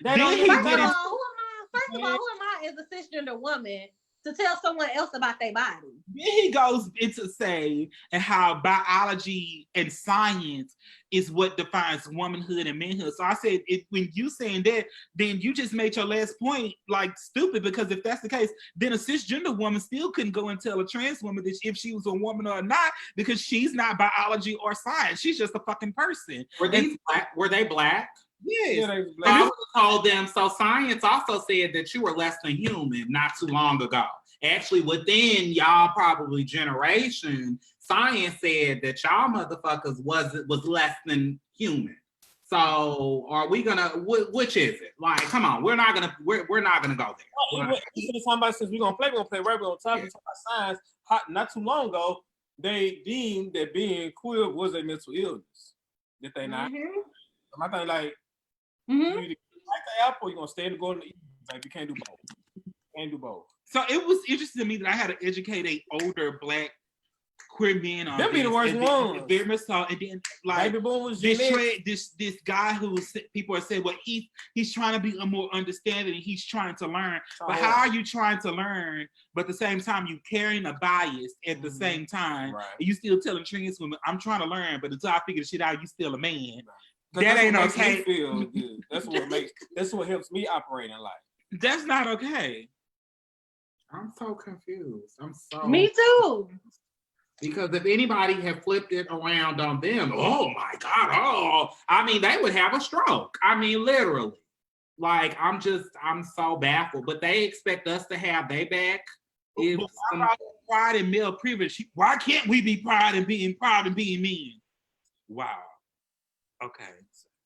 First of all, who am I as a cisgender woman to tell someone else about their body? Then he goes into say and how biology and science is what defines womanhood and manhood. So I said, when you saying that, then you just made your last point like stupid, because if that's the case, then a cisgender woman still couldn't go and tell a trans woman that if she was a woman or not, because she's not biology or science. She's just a fucking person. Were they black? Yes. So I would have told them, so science also said that you were less than human not too long ago. Actually, within y'all probably generation, science said that y'all motherfuckers was less than human. So are we gonna, which is it? Like, come on, we're not gonna go there. Since we're gonna play right, we're gonna talk about science. Not too long ago, they deemed that being queer was a mental illness. Did they not? Mm-hmm. My thing, like, you either like the apple, you're gonna stay in the golden. Like, you can't do both. So it was interesting to me that I had to educate a older black queer men on them be the worst ones. Very much so. And then like this guy who people are saying, well, he's trying to be a more understanding and he's trying to learn. But how are you trying to learn? But at the same time, you carrying a bias at the same time. Right. And you still telling trans women, I'm trying to learn, but until I figure the shit out, you still a man. Right. That ain't okay. Feel good. That's what helps me operate in life. That's not okay. I'm so confused. Me too. Because if anybody had flipped it around on them, oh my God, I mean, they would have a stroke. I mean, literally. Like, I'm so baffled. But they expect us to have their back. Pride in male privilege. Why can't we be proud and being men? Wow. Okay.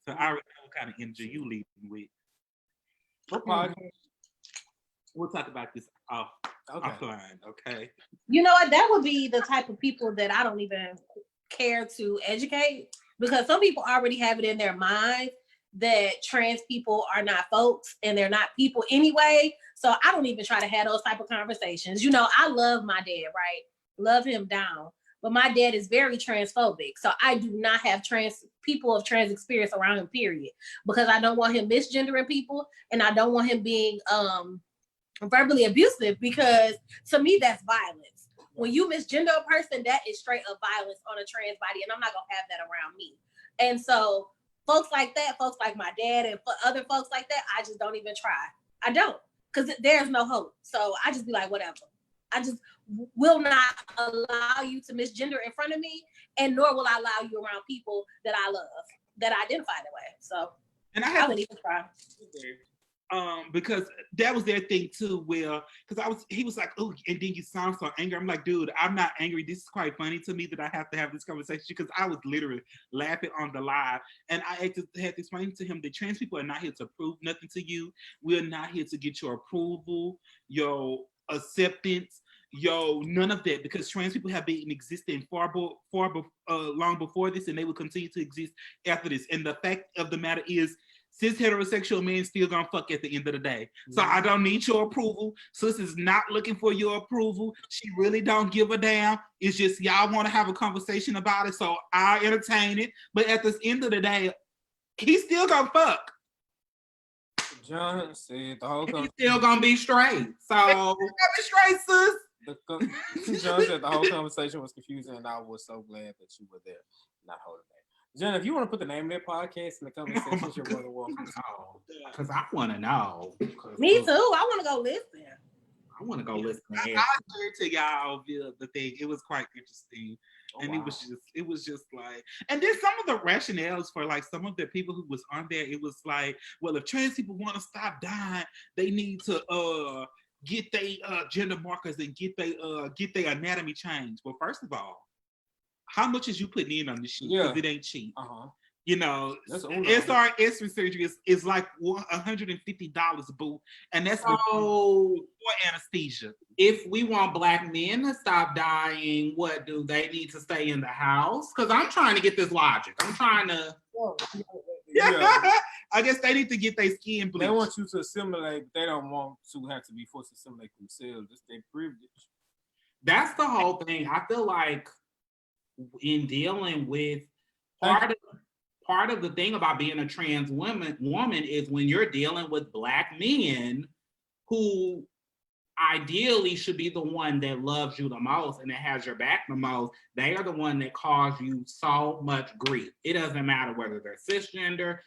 So I already know what kind of energy you leaving with. We'll talk about this offline, okay? You know what? That would be the type of people that I don't even care to educate, because some people already have it in their minds that trans people are not folks and they're not people anyway. So I don't even try to have those type of conversations. You know, I love my dad, right? Love him down. But my dad is very transphobic. So I do not have people of trans experience around him, period. Because I don't want him misgendering people and I don't want him being verbally abusive, because to me that's violence. When you misgender a person, that is straight up violence on a trans body, and I'm not gonna have that around me. And so folks like that, folks like my dad and other folks like that, I just don't even try. I don't, because there's no hope. So I just be like, whatever. I just will not allow you to misgender in front of me, and nor will I allow you around people that I love, that identify that way. So and I wouldn't even try. Because that was their thing too, because he was like, oh, and then you sound so angry. I'm like, dude, I'm not angry. This is quite funny to me that I have to have this conversation, because I was literally laughing on the live. And I had to explain to him that trans people are not here to prove nothing to you. We're not here to get your approval, your acceptance, none of that, because trans people have been existing long before this, and they will continue to exist after this. And the fact of the matter is, cis heterosexual men still gonna fuck at the end of the day. So I don't need your approval. Sis is not looking for your approval. She really don't give a damn. It's just y'all want to have a conversation about it, so I'll entertain it. But at the end of the day, he's still gonna fuck. John said the whole he's still gonna be straight. So he's gonna be straight, sis. John said the whole conversation was confusing, and I was so glad that you were there, not holding back. Jen, if you want to put the name of that podcast in the comment section, you're more than welcome. Because I want to know. Me too. I want to go listen. I want to go listen. I shared to y'all the thing. It was quite interesting. And wow. it was just like, and then some of the rationales for like some of the people who was on there, it was like, well, if trans people want to stop dying, they need to get their gender markers and get their anatomy changed. Well, first of all, how much is you putting in on this shit? Because it ain't cheap. You know, SRS surgery is like $150, boo, and that's for anesthesia. If we want Black men to stop dying, what do they need to stay in the house? Because I'm trying to get this logic. I'm trying to. Yeah. I guess they need to get their skin bleached. They want you to assimilate, but they don't want to have to be forced to assimilate themselves. It's their privilege. That's the whole thing. I feel like in dealing with part of the thing about being a trans woman is when you're dealing with Black men who ideally should be the one that loves you the most and that has your back the most, they are the one that cause you so much grief. It doesn't matter whether they're cisgender,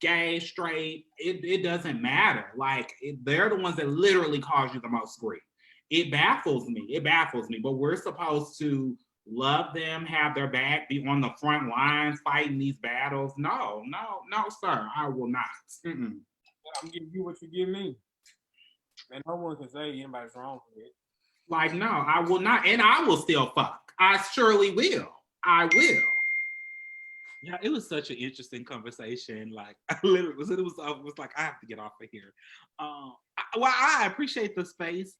gay, straight, it doesn't matter. Like, they're the ones that literally cause you the most grief. It baffles me, but we're supposed to love them, have their back, be on the front lines fighting these battles. No, sir, I will not. I'm giving you what you give me. And no one can say anybody's wrong with it. Like, no, I will not, and I will still fuck. I surely will. I will. Yeah, it was such an interesting conversation. Like, I literally was like, I have to get off of here. I appreciate the space.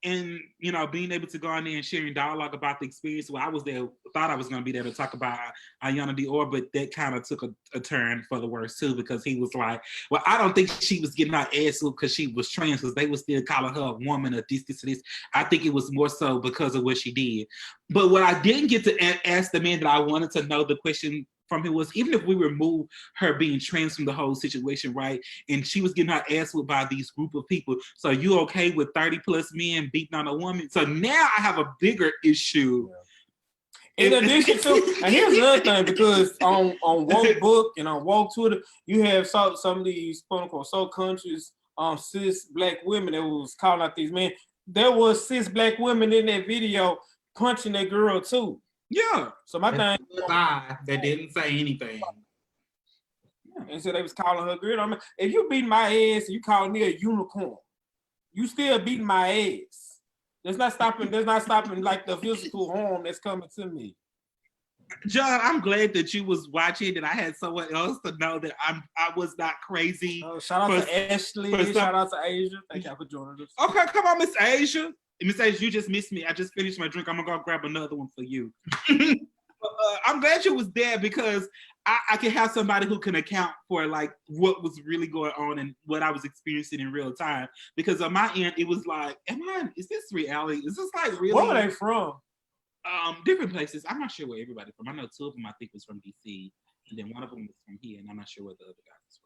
And you know, being able to go in there and sharing dialogue about the experience. Well, I was there, thought I was going to be there to talk about Ayana Dior, but that kind of took a turn for the worse too, because he was like, well, I don't think she was getting her ass whooped because she was trans, because they were still calling her a woman or this. I think it was more so because of what she did. But what I didn't get to ask the man that I wanted to know the question from him was, even if we remove her being trans from the whole situation, right? And she was getting her ass whipped by these group of people. So you okay with 30 plus men beating on a woman? So now I have a bigger issue. Yeah. In addition to, and here's another thing, because on Woke Book and on Woke Twitter, you have some of these quote unquote so conscious cis Black women that was calling out these men. There was cis Black women in that video punching that girl too. Yeah. So my thing, they didn't say anything. And so they was calling her girl. I mean, if you beat my ass and you calling me a unicorn, you still beating my ass. That's not stopping like the physical harm that's coming to me. John, I'm glad that you was watching and I had someone else to know that I was not crazy. Shout out to Ashley. Shout out to Asia. Thank y'all for joining us. Okay, come on, Miss Asia. Miss Asia, you just missed me. I just finished my drink. I'm gonna go grab another one for you. I'm glad you was there, because I can have somebody who can account for like what was really going on and what I was experiencing in real time. Because on my end, it was like, is this reality? Is this like really? Where are they from? Different places. I'm not sure where everybody's from. I know two of them I think was from DC, and then one of them was from here, and I'm not sure where the other guy was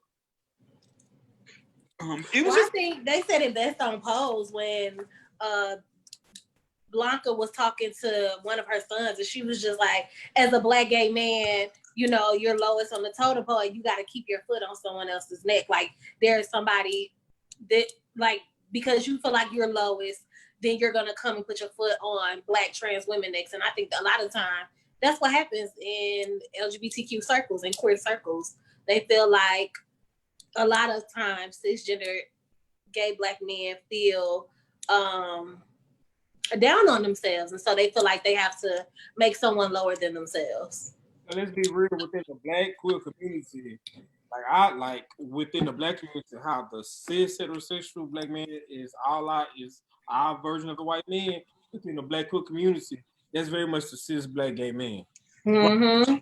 from. It was I think they said it best on Pose when Blanca was talking to one of her sons, and she was just like, as a Black gay man, you know, you're lowest on the totem pole, you got to keep your foot on someone else's neck. Like, there's somebody that, like, because you feel like you're lowest, then you're gonna come and put your foot on Black trans women necks. And I think a lot of time that's what happens in LGBTQ circles and queer circles. They feel like a lot of times cisgender gay Black men feel down on themselves, and so they feel like they have to make someone lower than themselves. So let's be real, within the Black queer community, like within the Black community, how the cis heterosexual Black man is our version of the white man. Within the Black queer community, that's very much the cis Black gay man. Mm-hmm.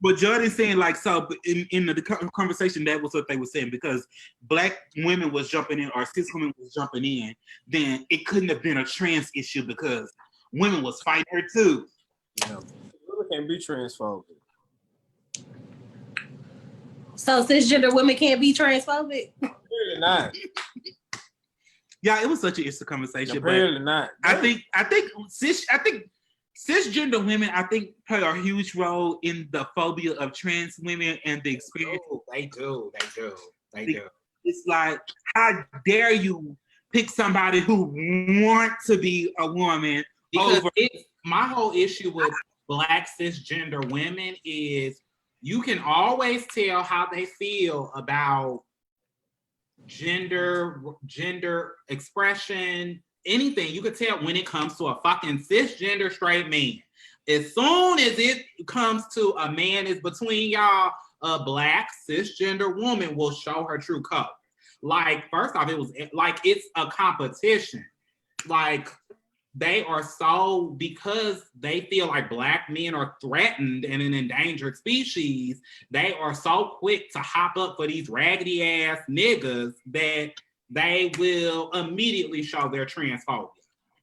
But Jordan's saying, like, so in the conversation, that was what they were saying, because Black women was jumping in, or cis women was jumping in, then it couldn't have been a trans issue because women was fighting her too. Yeah. Women can't be transphobic. So cisgender women can't be transphobic? Apparently not. Yeah, it was such an interesting conversation. Apparently not. I think cisgender women, I think, play a huge role in the phobia of trans women and the experience. They do. It's like, how dare you pick somebody who wants to be a woman? Because my whole issue with Black cisgender women is you can always tell how they feel about gender expression, anything. You could tell when it comes to a fucking cisgender straight man. As soon as it comes to a man is between y'all, a Black cisgender woman will show her true color. Like, first off, it was like it's a competition. Like, they are so, because they feel like Black men are threatened and an endangered species, they are so quick to hop up for these raggedy ass niggas that they will immediately show their transphobia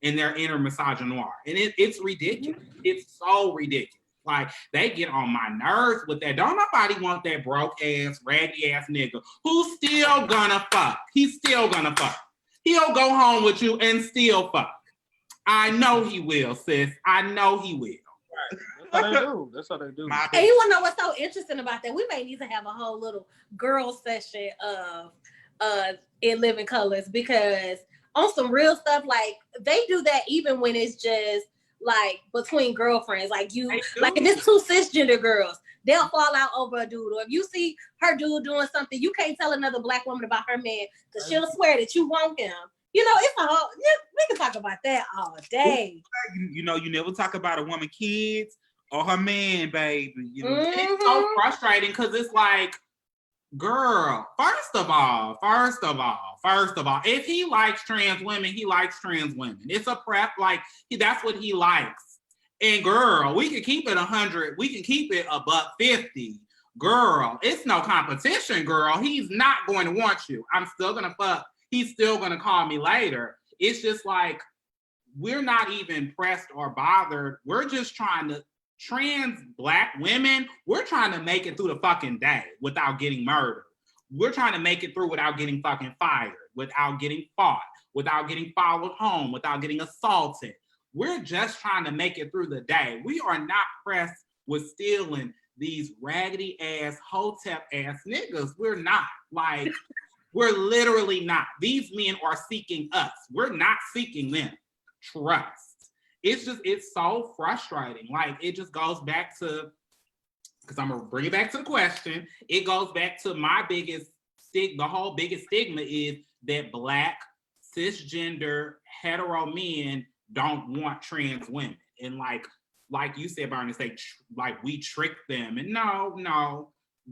and their inner misogynoir. And it's ridiculous. It's so ridiculous. Like, they get on my nerves with that. Don't nobody want that broke ass, raggedy ass nigga who's still gonna fuck. He's still gonna fuck. He'll go home with you and still fuck. I know he will, sis. I know he will. That's how they do. That's how they do. And you wanna know what's so interesting about that? We may need to have a whole little girl session of in Living Colors, because on some real stuff, like, they do that even when it's just like between girlfriends. Like, like if it's two cisgender girls, they'll fall out over a dude. Or if you see her dude doing something, you can't tell another Black woman about her man because she'll swear that you want him. You know, it's a whole, we can talk about that all day. You know, you never talk about a woman kids or her man, baby. You know? Mm-hmm. It's so frustrating because it's like, girl, first of all, if he likes trans women, he likes trans women. It's a prep, like, that's what he likes. And girl, we can keep it 100, we can keep it $150. Girl, it's no competition, girl. He's not going to want you. I'm still gonna fuck. He's still gonna call me later. It's just like, we're not even pressed or bothered. We're just trying to, trans Black women, we're trying to make it through the fucking day without getting murdered. We're trying to make it through without getting fucking fired, without getting fought, without getting followed home, without getting assaulted. We're just trying to make it through the day. We are not pressed with stealing these raggedy ass, hotep ass niggas. We're not. Like, we're literally not. These men are seeking us. We're not seeking them. Trust. It's so frustrating. Like, it just goes back to, because I'm gonna bring it back to the question. It goes back to my biggest the whole biggest stigma is that Black cisgender hetero men don't want trans women. And like you said, Bernie, say like we trick them. And no.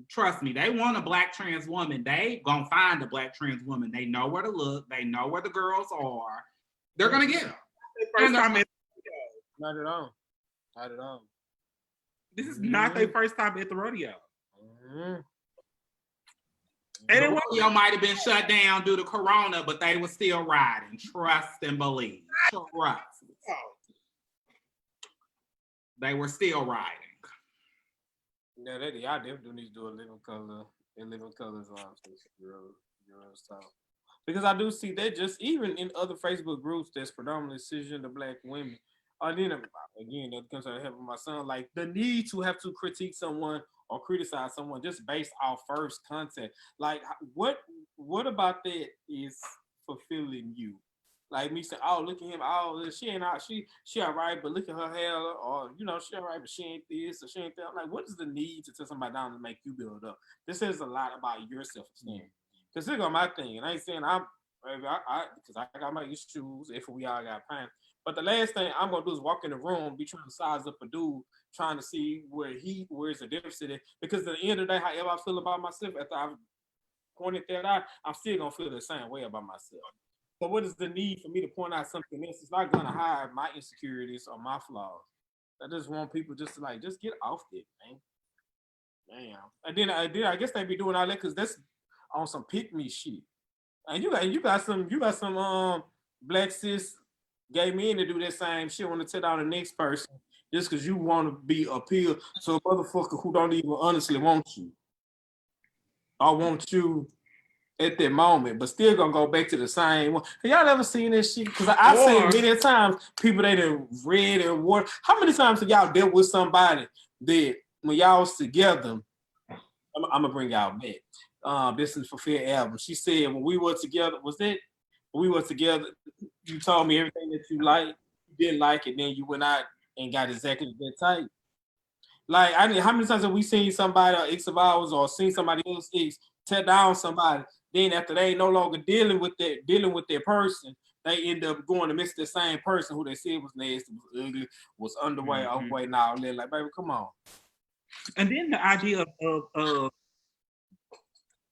Trust me, they want a Black trans woman. They gonna find a Black trans woman. They know where to look. They know where the girls are. They're gonna get them. Not at all. Not at all. This is not their first time at the rodeo. Mm-hmm. And the rodeo might have been shut down due to Corona, but they were still riding. Trust and believe. Trust. They were still riding. Yeah, y'all definitely need to do a Living Colors stuff. Because I do see that just even in other Facebook groups that's predominantly cisgender Black women. And then again, that comes out of helping my son, like the need to have to critique someone or criticize someone just based off first content. Like, what about that is fulfilling you? Like me saying, oh, look at him, oh, she ain't out, she all right, but look at her hair, or she all right, but she ain't this or she ain't that. I'm like, what is the need to tell somebody down to make you build up? This says a lot about your self-esteem. Because here go my thing, and I ain't saying because I got my issues, if we all got pain. But the last thing I'm gonna do is walk in the room, be trying to size up a dude, trying to see where's the deficit at. Because at the end of the day, however I feel about myself, after I've pointed that out, I'm still gonna feel the same way about myself. So what is the need for me to point out something else? It's not gonna hide my insecurities or my flaws. I just want people just to just get off it, man. Damn. And then I guess they be doing all that because that's on some pick me shit. And you got some Black cis gay men to do that same shit, want to tell down the next person just because you want to be appeal to a motherfucker who don't even honestly want you. Or want you at that moment, but still gonna go back to the same one. Have y'all ever seen this shit? Because I've seen many times people they done read and what. How many times have y'all dealt with somebody that when y'all was together? I'm gonna bring y'all back. This is for Fair Album. She said when we were together, was it? When we were together, you told me everything that you liked, you didn't like it, then you went out and got exactly that type. Like, I mean, how many times have we seen somebody or ex of ours or seen somebody else ex tear down somebody? Then after they no longer dealing with that person, they end up going to miss the same person who they said was nasty, was ugly, was underway, overweight, and all that. Like, baby, come on. And then the idea of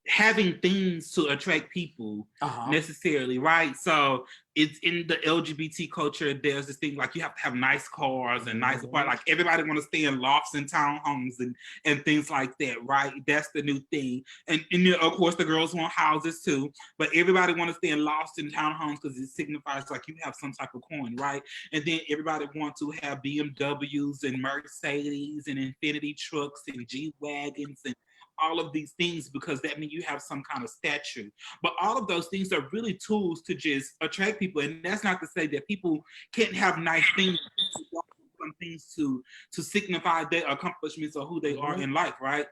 having things to attract people necessarily, right? So it's in the LGBT culture, there's this thing like you have to have nice cars and nice apartments. Like everybody want to stay in lofts and townhomes and things like that, right? That's the new thing. And of course the girls want houses too, but everybody want to stay in lofts and townhomes because it signifies like you have some type of coin, right? And then everybody want to have BMWs and Mercedes and Infinity trucks and G-Wagons and all of these things because that means you have some kind of stature. But all of those things are really tools to just attract people. And that's not to say that people can't have nice things, some things to signify their accomplishments or who they are in life, right?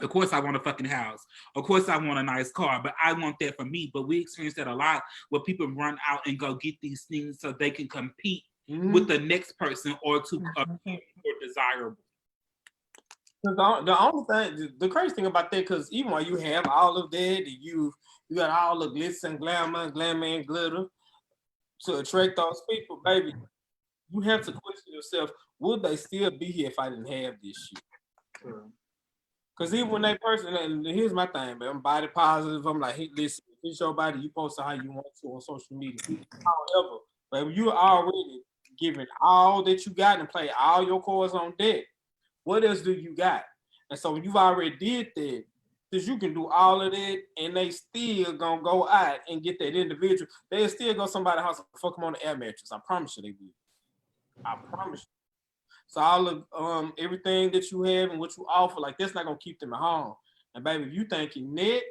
Of course, I want a fucking house. Of course, I want a nice car, but I want that for me. But we experience that a lot where people run out and go get these things so they can compete with the next person or to appear more desirable. The only thing, the crazy thing about that, because even while you have all of that, you got all the glitz and glamour and glitter to attract those people, baby, you have to question yourself, would they still be here if I didn't have this shit? Because even when they person, and here's my thing, man, I'm body positive. I'm like, hey, listen, if it's your body, you post it how you want to on social media. However, baby, you already giving all that you got and play all your cards on deck. What else do you got? And so when you've already did that, because you can do all of that, and they still gonna go out and get that individual. They'll still go somebody's house and fuck them on the air mattress. I promise you they will. I promise you. So all of everything that you have and what you offer, like that's not gonna keep them at home. And baby, if you thinking net,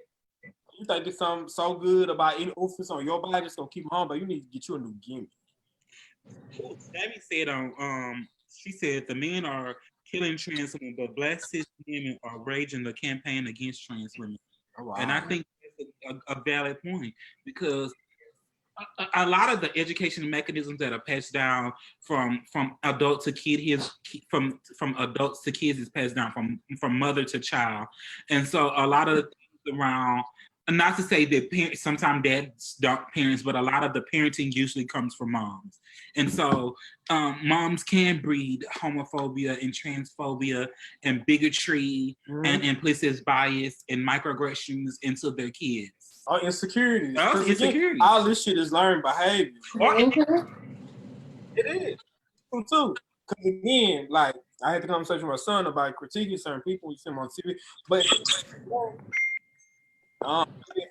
you think it's something so good about any office on your body that's gonna keep them home, but you need to get you a new gimmick. Debbie said she said the men are killing trans women, but Black cis women are raging the campaign against trans women. Oh, wow. And I think that's a valid point because a lot of the education mechanisms that are passed down from adult to kid from adults to kids is passed down from mother to child, and so a lot of the things around. Not to say that parents, sometimes dads don't parents, but a lot of the parenting usually comes from moms. And so moms can breed homophobia and transphobia and bigotry and implicit bias and microaggressions into their kids. Oh, insecurities. Oh, insecurities. Again, all this shit is learned behavior. It is. True too. Because again, like I had the conversation with my son about critiquing certain people. We see them on TV, but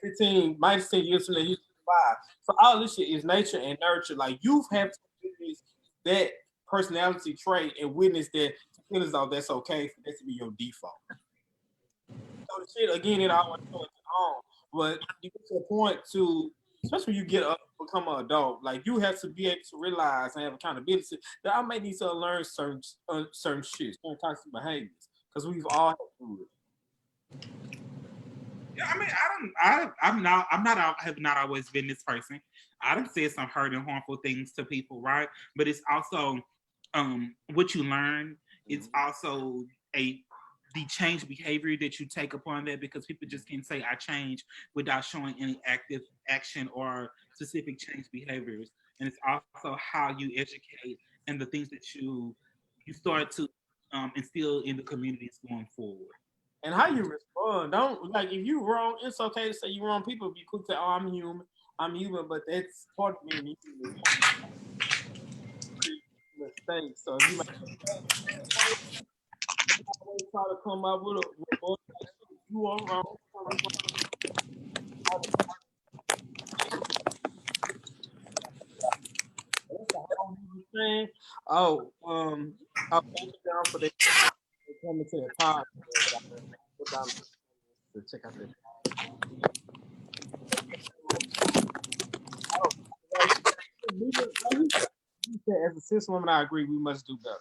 15, minus 10 years from now, he's 5. So all this shit is nature and nurture. Like you have to witness that personality trait and witness that to feel as though that's okay for that to be your default. So the shit again, it always goes on. But you get to a point to, especially when you get up, become an adult, like you have to be able to realize and have accountability that I may need to learn certain shit, certain types of behaviors, because we've all had to do it. Yeah, I mean, I have not always been this person. I done said some hurt and harmful things to people, right? But it's also what you learn. It's also the change behavior that you take upon that, because people just can't say I change without showing any active action or specific change behaviors. And it's also how you educate and the things that you start to instill in the communities going forward. And how you respond. Don't, like, if you wrong, it's okay to say you wrong. People be quick to say, oh, I'm human, but that's part of me. Mistakes. So if you might try to come up with a you are wrong. Oh, I'll thank you down for the coming to the pod. Check out this. As a cis woman, I agree. We must do better.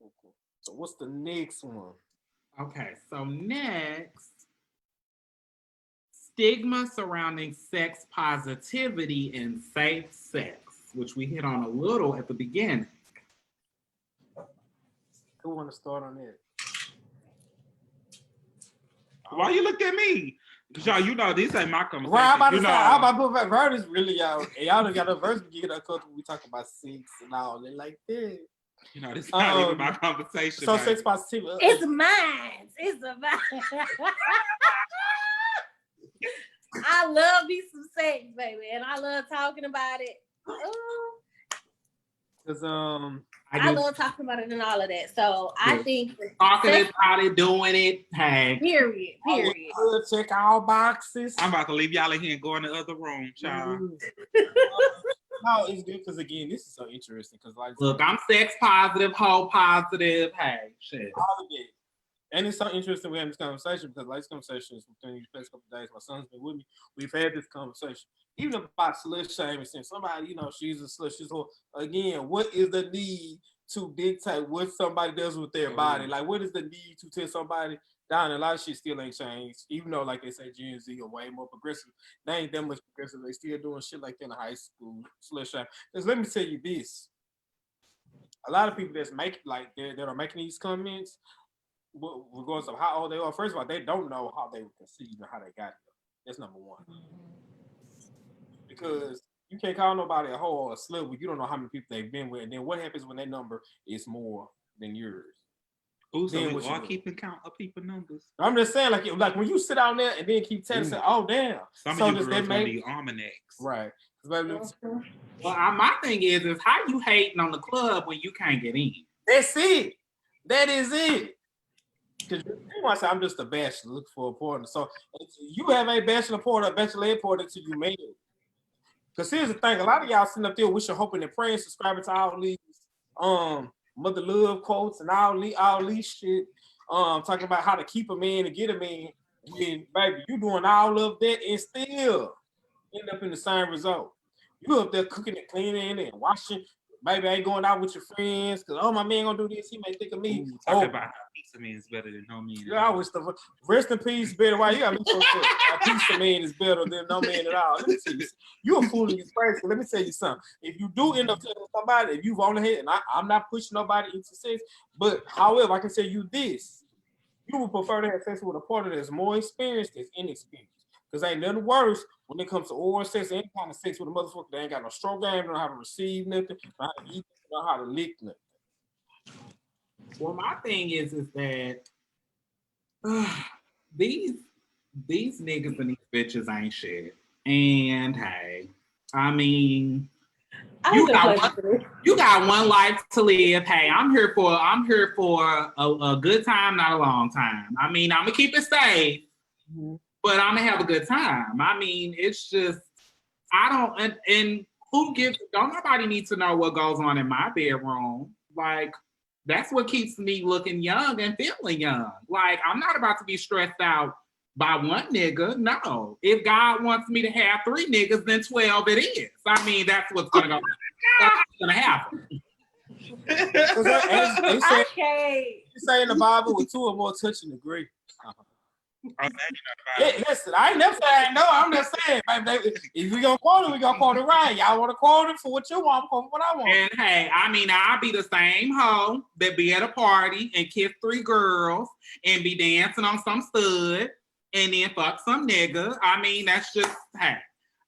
Okay. So what's the next one? Okay, so next, stigma surrounding sex positivity and safe sex, which we hit on a little at the beginning. Who want to start on that? Why you look at me? Cause y'all, you know, this ain't my conversation. Right, I'm about to you say, know, I'm about to put back. Vert is really out. And y'all done got a verse we get uncomfortable. We talk about sex and all that like that. you know, this is not even my conversation. So baby. sex positivity. It's mine. It's mine. I love me some sex, baby, and I love talking about it. Ooh. Cause I love talking about it and all of that. So I think talking about it, doing it, hey. Period. Check all boxes. I'm about to leave y'all in here and go in the other room, child. No, it's good because again, this is so interesting. Cause like, look, I'm sex positive, whole positive. Hey, shit. All of it. And it's so interesting we have this conversation because like this conversation is within these past couple of days. My son's been with me. We've had this conversation. Even about slut shaming, since somebody, you know, she's a slut, she's a, again, what is the need to dictate what somebody does with their body? Like, what is the need to tell somebody down? A lot of shit still ain't changed, even though, like they say, Gen Z are way more progressive. They ain't that much progressive. They still doing shit like that in high school, slut shaming. Because let me tell you this: a lot of people that's making like that are making these comments, regardless of how old they are. First of all, they don't know how they were conceived and how they got there. That's number one. Because you can't call nobody a hoe or a slut when you don't know how many people they've been with. And then what happens when that number is more than yours? Ooh, so we all keeping count of people numbers. I'm just saying, like when you sit down there and then keep telling, say, "Oh damn!" Some of you girls gonna be almanacs, right? Well, my thing is how you hating on the club when you can't get in? That's it. That is it. Because you want to say, I'm just a bachelor looking for a partner. So you have a bachelor partner, a bachelor partner until you made it. Because here's the thing, a lot of y'all sitting up there wishing, hoping, and praying, subscribing to all these mother love quotes and all these shit, talking about how to keep a man and get a man. When, baby, you doing all of that and still end up in the same result. You up there cooking and cleaning and washing. Baby, I ain't going out with your friends because, oh, my man gonna do this. He may think of me. Talking about how pizza man is better than no man. Yeah, I wish the rest in peace better. Why you got me so sick? A piece of man is better than no man at all. Let me tell you, you're a fool in this place. Let me tell you something. If you do end up telling somebody, if you've only had, and I'm not pushing nobody into sex, but however, I can tell you this: you would prefer to have sex with a partner that's more experienced than inexperienced. Because ain't nothing worse when it comes to oral sex, any kind of sex with a motherfucker that ain't got no stroke game, don't know how to receive nothing, know how to eat, know how to lick nothing. Well, my thing is that these niggas and these bitches ain't shit. And hey, I mean, you got one life to live. Hey, I'm here for a good time, not a long time. I mean, I'm gonna keep it safe. Mm-hmm. But I'm gonna have a good time. I mean, it's just and who gives? Don't nobody need to know what goes on in my bedroom. Like that's what keeps me looking young and feeling young. Like I'm not about to be stressed out by one nigga. No, if God wants me to have 3 niggas, then 12 it is. I mean, that's what's gonna go. That's what's gonna happen. They say in the Bible, with 2 or more touching agree. Listen, I ain't never saying no. I'm just saying, baby, if we gonna quote it, we gonna quote it right. Y'all want to quote it for what you want, quote what I want. And hey, I mean, I'll be the same hoe that be at a party and kiss 3 girls and be dancing on some stud and then fuck some nigga. I mean, that's just hey.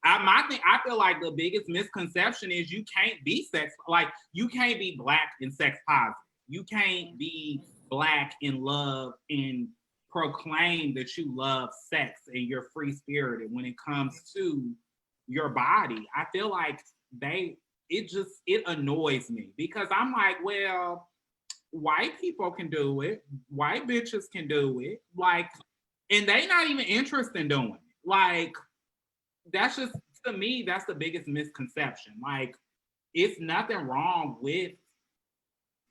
I feel like the biggest misconception is you can't be you can't be black and sex positive. You can't be black in love and proclaim that you love sex and you're free spirited when it comes to your body. I feel like it annoys me because I'm like, well, white people can do it, white bitches can do it, like, and they not even interested in doing it. Like, that's just, to me, that's the biggest misconception. Like, it's nothing wrong with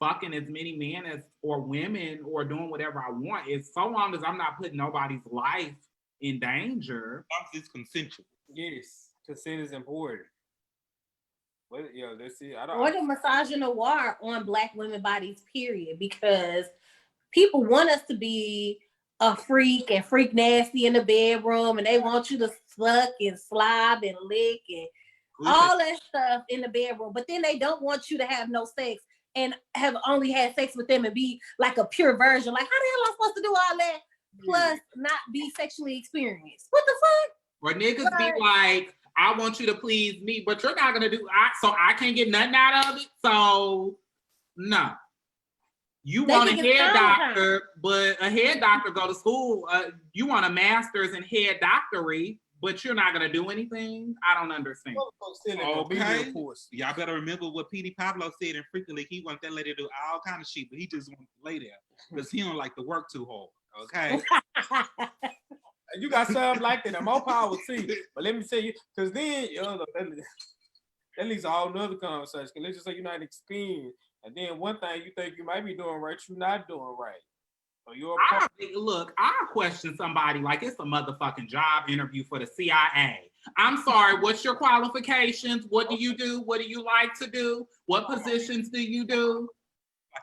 fucking as many men as or women or doing whatever I want. It's so long as I'm not putting nobody's life in danger. It's consensual. Yes, consent is important. But yeah, that's it. Or the misogynoir on Black women bodies, period, because people want us to be a freak and freak nasty in the bedroom, and they want you to suck and slob and lick and all that stuff in the bedroom, but then they don't want you to have no sex and have only had sex with them and be like a pure virgin. Like, how the hell am I supposed to do all that plus not be sexually experienced? What the fuck? Or niggas be like, I want you to please me, but you're not gonna do so I can't get nothing out of it. So no. You want a head doctor, but a head doctor go to school. You want a master's in head doctory, but you're not gonna do anything. I don't understand. Okay. Y'all better remember what P.D. Pablo said in Freakily. He want that lady to do all kind of shit, but he just want to lay there because he don't like to work too hard. Okay. You got something like that, more power to you. But let me tell you, because then that leads to a whole nother conversation. Let's just say you're not experienced, and then one thing you think you might be doing right, you're not doing right. So I'll question somebody like it's a motherfucking job interview for the CIA. I'm sorry, what's your qualifications? What do you do? What do you like to do? What positions do you do?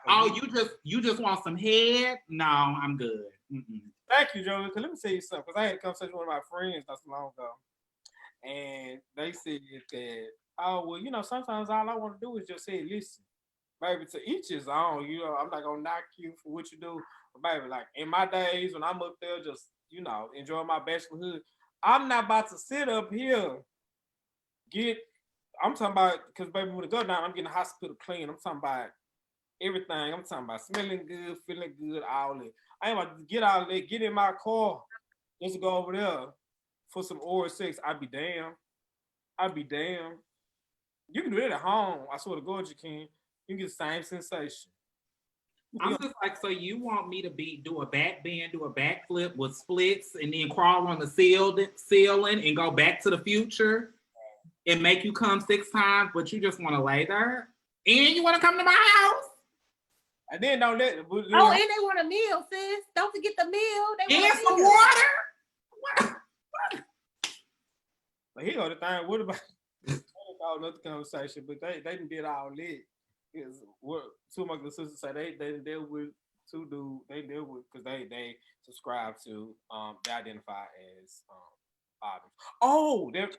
Oh, you just want some head? No, I'm good. Mm-mm. Thank you, Joe. Let me tell you something, because I had a conversation with one of my friends not so long ago, and they said that, oh, well, sometimes all I want to do is just say, listen, baby, to each his own. I'm not gonna knock you for what you do, but baby, like in my days when I'm up there, just enjoying my bachelorhood, I'm not about to sit up here. I'm talking about, because baby, when it go down, I'm getting the hospital clean. I'm talking about everything. I'm talking about smelling good, feeling good, all that. I ain't about to get out of there, get in my car, just to go over there for some oral sex. I'd be damn. You can do that at home. I swear to God, you can. You get the same sensation. I'm just like, so you want me to do a back bend, do a backflip with splits, and then crawl on the ceiling and go back to the future and make you come 6 times, but you just want to lay there? And you want to come to my house? And then don't let. And they want a meal, sis. Don't forget the meal. And some water. But here go the thing. What about another conversation? But they did all that. Is what two of my sisters say they deal with two dudes. They deal with because they subscribe to they identify as fathers. Oh, that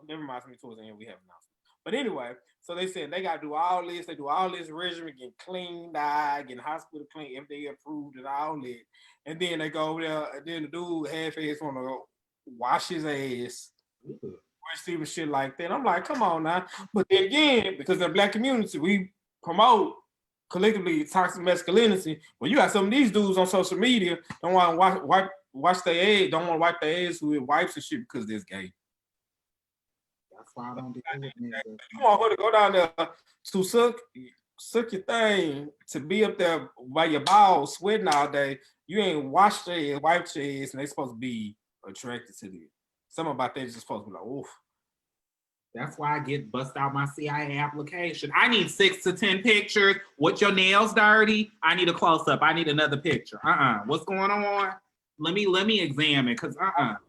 reminds me towards the end we have announced. But anyway, so they said they gotta do all this. They do all this regimen, getting clean, getting hospital clean, FDA approved, and all that. And then they go over there, and then the dude half-ass want to go wash his ass, receive shit like that. I'm like, come on now. But then again, because in the Black community, we promote collectively toxic masculinity. When you got some of these dudes on social media don't want to wash their ass, don't want to wipe their ass with wipes and shit because they're gay. That's why I don't do it. You want her to go down there to suck your thing, to be up there by your balls sweating all day. You ain't washed your ass, wiped your ass, and they supposed to be attracted to you. Something about that is just supposed to be like, oof. That's why I get bust out my CIA application. I need 6 to 10 pictures. What your nails dirty? I need a close up. I need another picture. What's going on? Let me examine because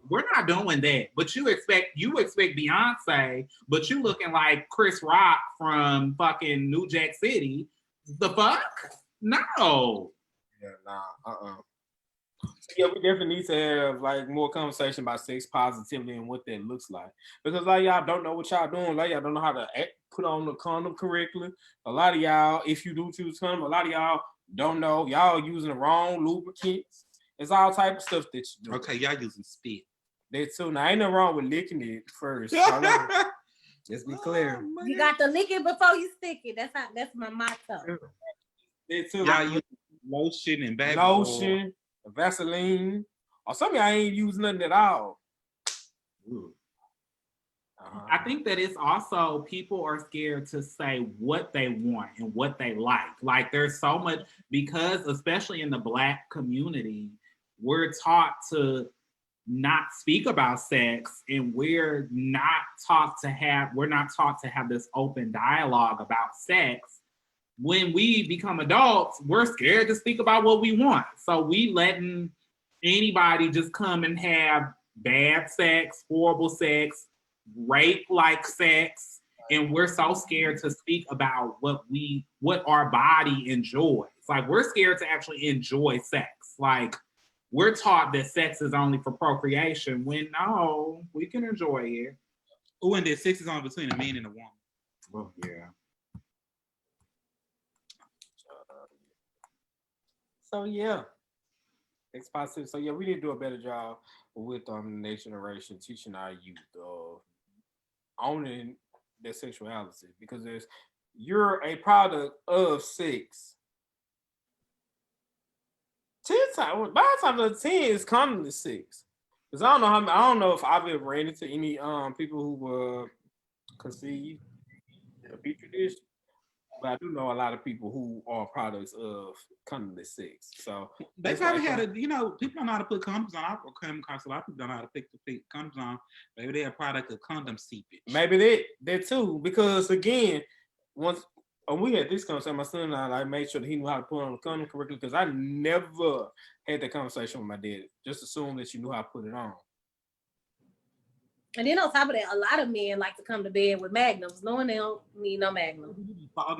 we're not doing that. But you expect Beyonce, but you looking like Chris Rock from fucking New Jack City. The fuck? No. Yeah, nah. Yeah, we definitely need to have like more conversation about sex positivity and what that looks like. Because like y'all don't know what y'all doing. Like y'all don't know how to put on the condom correctly. A lot of y'all, if you do choose condom, a lot of y'all don't know. Y'all using the wrong lubricants. It's all type of stuff that you do. Okay, y'all using spit. That too. Now ain't nothing wrong with licking it first. Let's be clear. You got to lick it before you stick it. That's my motto. That too. Y'all use lotion and baby lotion. Vaseline, or some of y'all ain't using nothing at all. I think that it's also people are scared to say what they want and what they like. Like there's so much, because especially in the Black community, we're taught to not speak about sex, and we're not taught to have this open dialogue about sex when we become adults, we're scared to speak about what we want. So we letting anybody just come and have bad sex, horrible sex, rape-like sex, and we're so scared to speak about what our body enjoys. Like, we're scared to actually enjoy sex. Like, we're taught that sex is only for procreation, when no, we can enjoy it. Oh, and that sex is only between a man and a woman. Oh, yeah. So yeah, expositive. So yeah, we need to do a better job with the next generation teaching our youth owning their sexuality, because you're a product of sex. 10 times, by the time of 10 is coming to 6. Because I don't know if I've ever ran into any people who were conceived in a petri dish. But I do know a lot of people who are products of condom 6. So they probably had people don't know how to put condoms on. I've come across a lot of people don't know how to put condoms on. Maybe they're a product of condom seepage. Maybe that too, because again, once we had this conversation, my son and I made sure that he knew how to put on the condom correctly, because I never had that conversation with my dad. Just assume that you knew how to put it on. And then on top of that, a lot of men like to come to bed with magnums, knowing they don't need no magnum.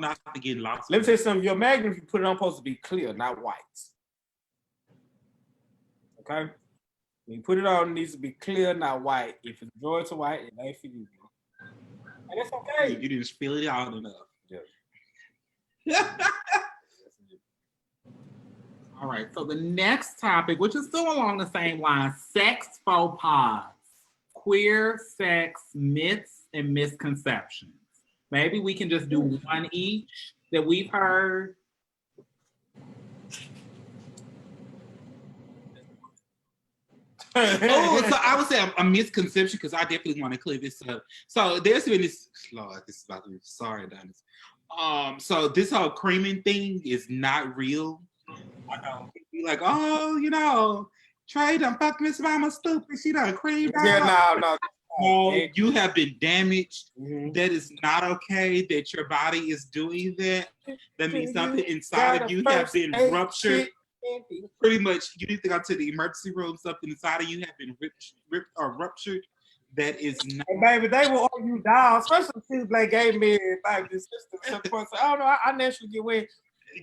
Not to get lost. Let me tell you something. Your magnum, if you put it on, supposed to be clear, not white. Okay? When you put it on, it needs to be clear, not white. If it's drawn to white, it ain't for you. And that's okay. You didn't spill it out enough. Yeah. All right. So the next topic, which is still along the same line, sex faux pas. Queer sex myths and misconceptions. Maybe we can just do one each that we've heard. Oh, so I would say a misconception, because I definitely want to clear this up. So there's been this, Lord, this is about to be sorry, Adonis. So this whole creaming thing is not real. I know people be like, oh, Trey done fucked Miss Mama stupid. She done creamed out. Yeah, no. No, you have been damaged. Mm-hmm. That is not okay that your body is doing that. That means something inside of you have been ruptured. Pretty much, you need to go to the emergency room. Something inside of you have been ripped or ruptured. That is not. And baby, they will hold you down, especially since black gay men. Like this system, I don't know. I naturally get wet.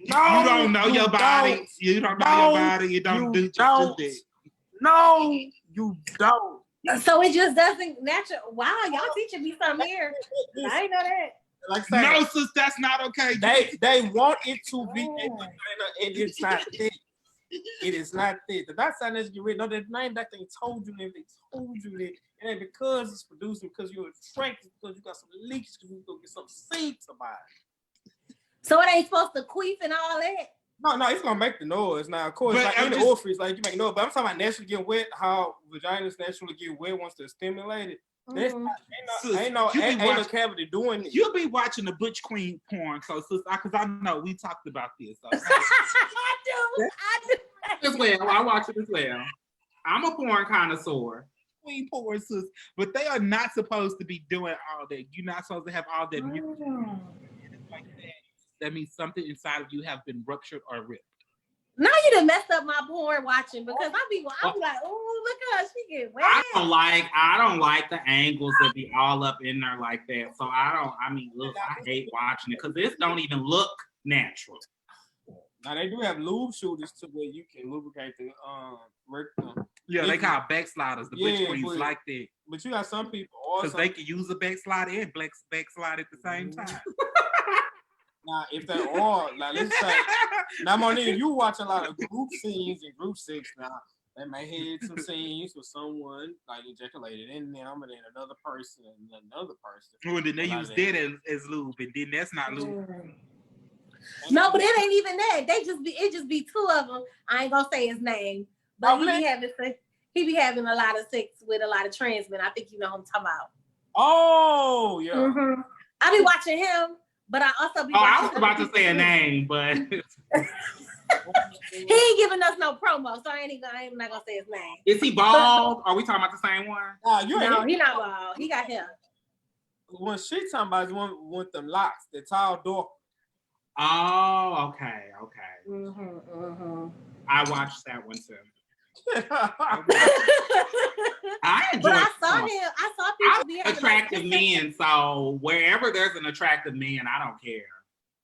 No, you don't know your body. You don't know your body. You don't do that. No, you don't. So it just doesn't natural. Wow, y'all teaching me something here. I didn't know that. Like I said, no, sis, that's not okay. They want it to be, and it's not thick. It is not thick. The doctor said you read. No, that name that they told you that. They told you that. It ain't because it's producing, because you're attracted, because you got some leaks, because you go get some seeds about it. So it ain't supposed to queef and all that. No, it's gonna make the noise. Now, of course, but like in the orifice, like you make noise. But I'm talking about naturally getting wet. How vaginas naturally get wet once they're stimulated. Mm-hmm. Ain't no cavity doing it. You'll be watching the Butch Queen porn, so because I know we talked about this. So. I do. As well, I watch it as well. I'm a porn connoisseur. Queen porn, sis, but they are not supposed to be doing all that. You're not supposed to have all that. Like that. That means something inside of you have been ruptured or ripped. Now you done messed up my porn watching, because I'm like, oh, look at her, she get wet. I don't like the angles that be all up in there like that. So I hate watching it because this don't even look natural. Now they do have lube shooters to where you can lubricate the rectum. Yeah, they call backsliders. The Butch Queens like that. But you got some people because they can use a backslide and backslide at the same time. Now, if they are, like, let's say, now, Monique, you watch a lot of group scenes and group sex now. They may have some scenes with someone like ejaculated in them, and then another person and another person. Oh, and then they use that as lube, and then that's not lube. No, but it ain't even that. It just be two of them. I ain't gonna say his name, but he be having a lot of sex with a lot of trans men. I think you know who I'm talking about. Oh, yeah. Mm-hmm. I be watching him. But I also be. I was about to say a name, but he ain't giving us no promo, so I'm not gonna say his name. Is he bald? Are we talking about the same one? No, he not bald. He got hair. When she talking about is one with them locks, the tall, dark. Oh, okay. I watched that one too. I enjoyed But I saw it. him. I saw people be having Attractive men, so wherever there's an attractive man, I don't care.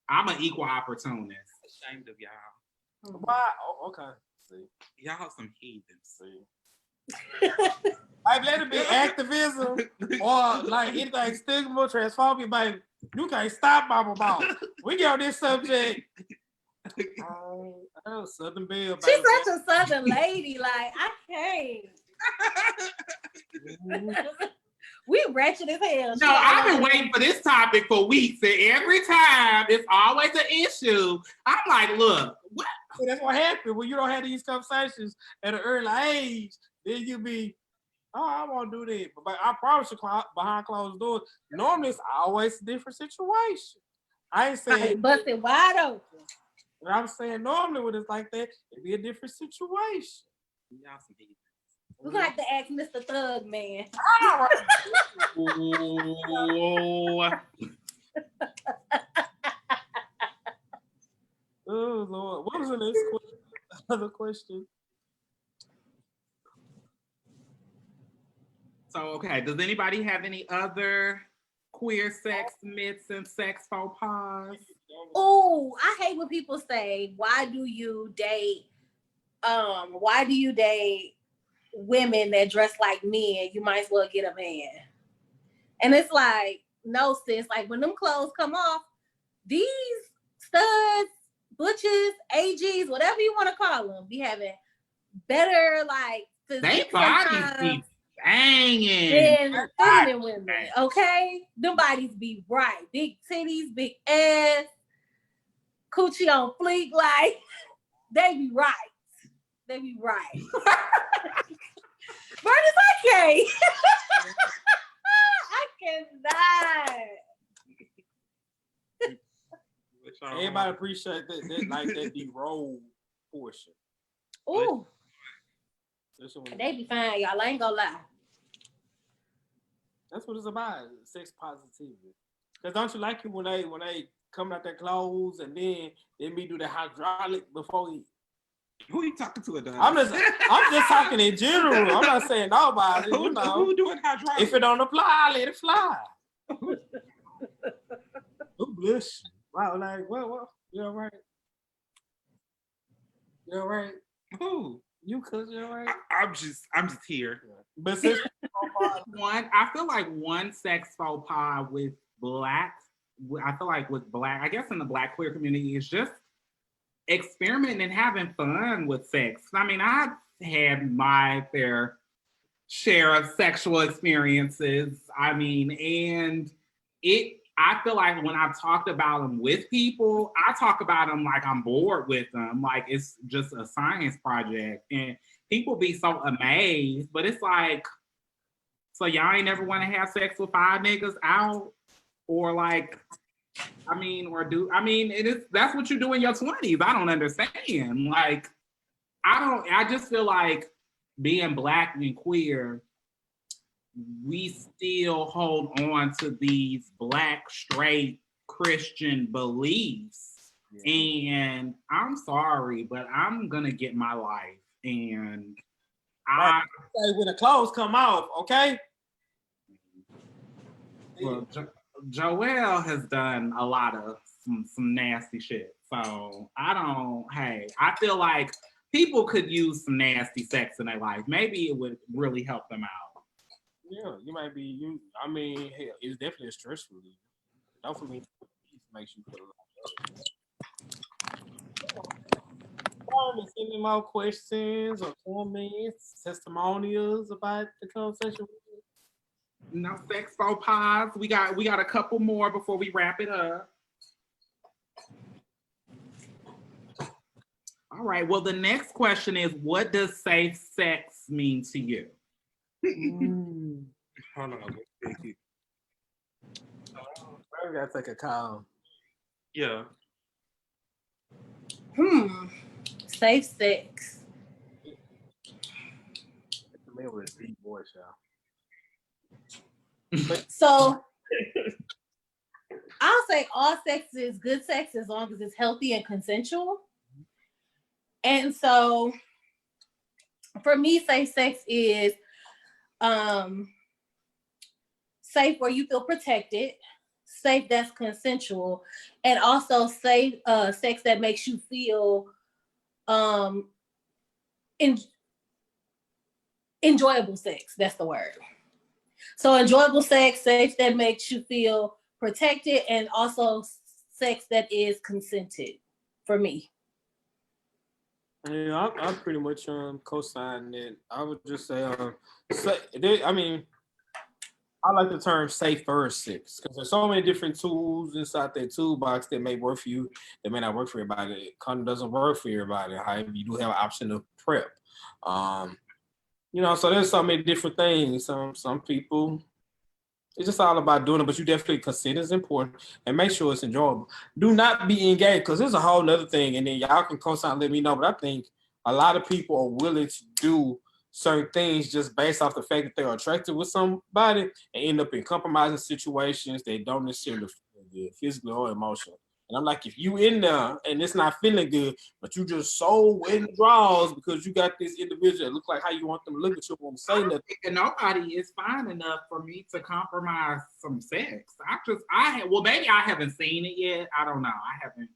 I'm an equal opportunist. Ashamed of y'all. Why? Oh, okay. See. Y'all some heathens. See. Like, let it be activism or like anything stigma, transphobia, baby. You can't stop Mama Boss. We get on this subject. Oh, Southern Belle, baby. She's such a Southern lady. Like, I can't. We ratchet as hell. No, I've been waiting for this topic for weeks, and every time it's always an issue. I'm like, look, what? See, that's what happens when you don't have these conversations at an early age. Then you be, oh, I won't do that. But I promise you, behind closed doors, normally it's always a different situation. I ain't saying busted wide open. But I'm saying normally when it's like that, it'd be a different situation. Y'all some heathens. We're gonna have to ask Mr. Thug Man. Oh Lord, what was the next question? Other question. So, okay, does anybody have any other queer sex myths and sex faux pas? Oh, I hate when people say, why do you date women that dress like men? You might as well get a man. And it's like, no, sis, like when them clothes come off, these studs, butches, AGs, whatever you want to call them, be having better like They bodies be banging than feminine women, okay? Them bodies be right. Big titties, big ass, coochie on fleek, like they be right. They be right. Bernice, I can't. I cannot. Everybody appreciate that like that D-roll portion. Ooh. They be fine, y'all. I ain't gonna lie. That's what it's about, sex positivity. Cause don't you like it when they come out their clothes and then they me do the hydraulic before he. Who are you talking to? I'm just talking in general. I'm not saying nobody. You know, who doing hydraulic? If it don't apply, let it fly. Who blush? Wow, like what? You all right? You all right? Who? You cuz you all right? I'm just here. But since I feel like one sex faux pas with black, I feel like with black, I guess in the black queer community is just experimenting and having fun with sex. I mean, I've had my fair share of sexual experiences. I mean, and I feel like when I've talked about them with people, I talk about them like I'm bored with them, like it's just a science project. And people be so amazed, but it's like, so y'all ain't never want to have sex with 5 niggas out? Or like, that's what you do in your 20s. I don't understand. Like, I just feel like being black and queer, we still hold on to these black, straight Christian beliefs. Yeah. And I'm sorry, but I'm gonna get my life. And when the clothes come off, okay? Well, Joelle has done a lot of some nasty shit. So I feel like people could use some nasty sex in their life. Maybe it would really help them out. Yeah, you might be hell, it's definitely a stress relief. Don't for me, it makes you feel like send me more questions or comments, testimonials about the conversation. No sex faux pas. We got a couple more before we wrap it up. All right. Well, the next question is, what does safe sex mean to you? Hold on. I gotta take a call. Yeah. Safe sex. Man with a deep voice, y'all. So I'll say all sex is good sex as long as it's healthy and consensual. And so for me, safe sex is safe where you feel protected, safe that's consensual, and also safe sex that makes you feel enjoyable sex. That's the word. So enjoyable sex, sex that makes you feel protected, and also sex that is consented for me. Yeah, I pretty much co-sign that. I would just say I like the term safer sex because there's so many different tools inside that toolbox that may work for you, that may not work for everybody. Condom doesn't work for everybody. However, you do have an option of PrEP. So there's so many different things. Some people, it's just all about doing it, but you definitely consent is important and make sure it's enjoyable. Do not be engaged because there's a whole nother thing, and then y'all can co-sign, let me know. But I think a lot of people are willing to do certain things just based off the fact that they're attracted with somebody and end up in compromising situations they don't necessarily feel good, physically or emotionally. And I'm like, if you in there and it's not feeling good, but you just so in the draws because you got this individual that look like how you want them to look, but you won't say nothing. Nobody is fine enough for me to compromise some sex. Maybe I haven't seen it yet. I don't know. I haven't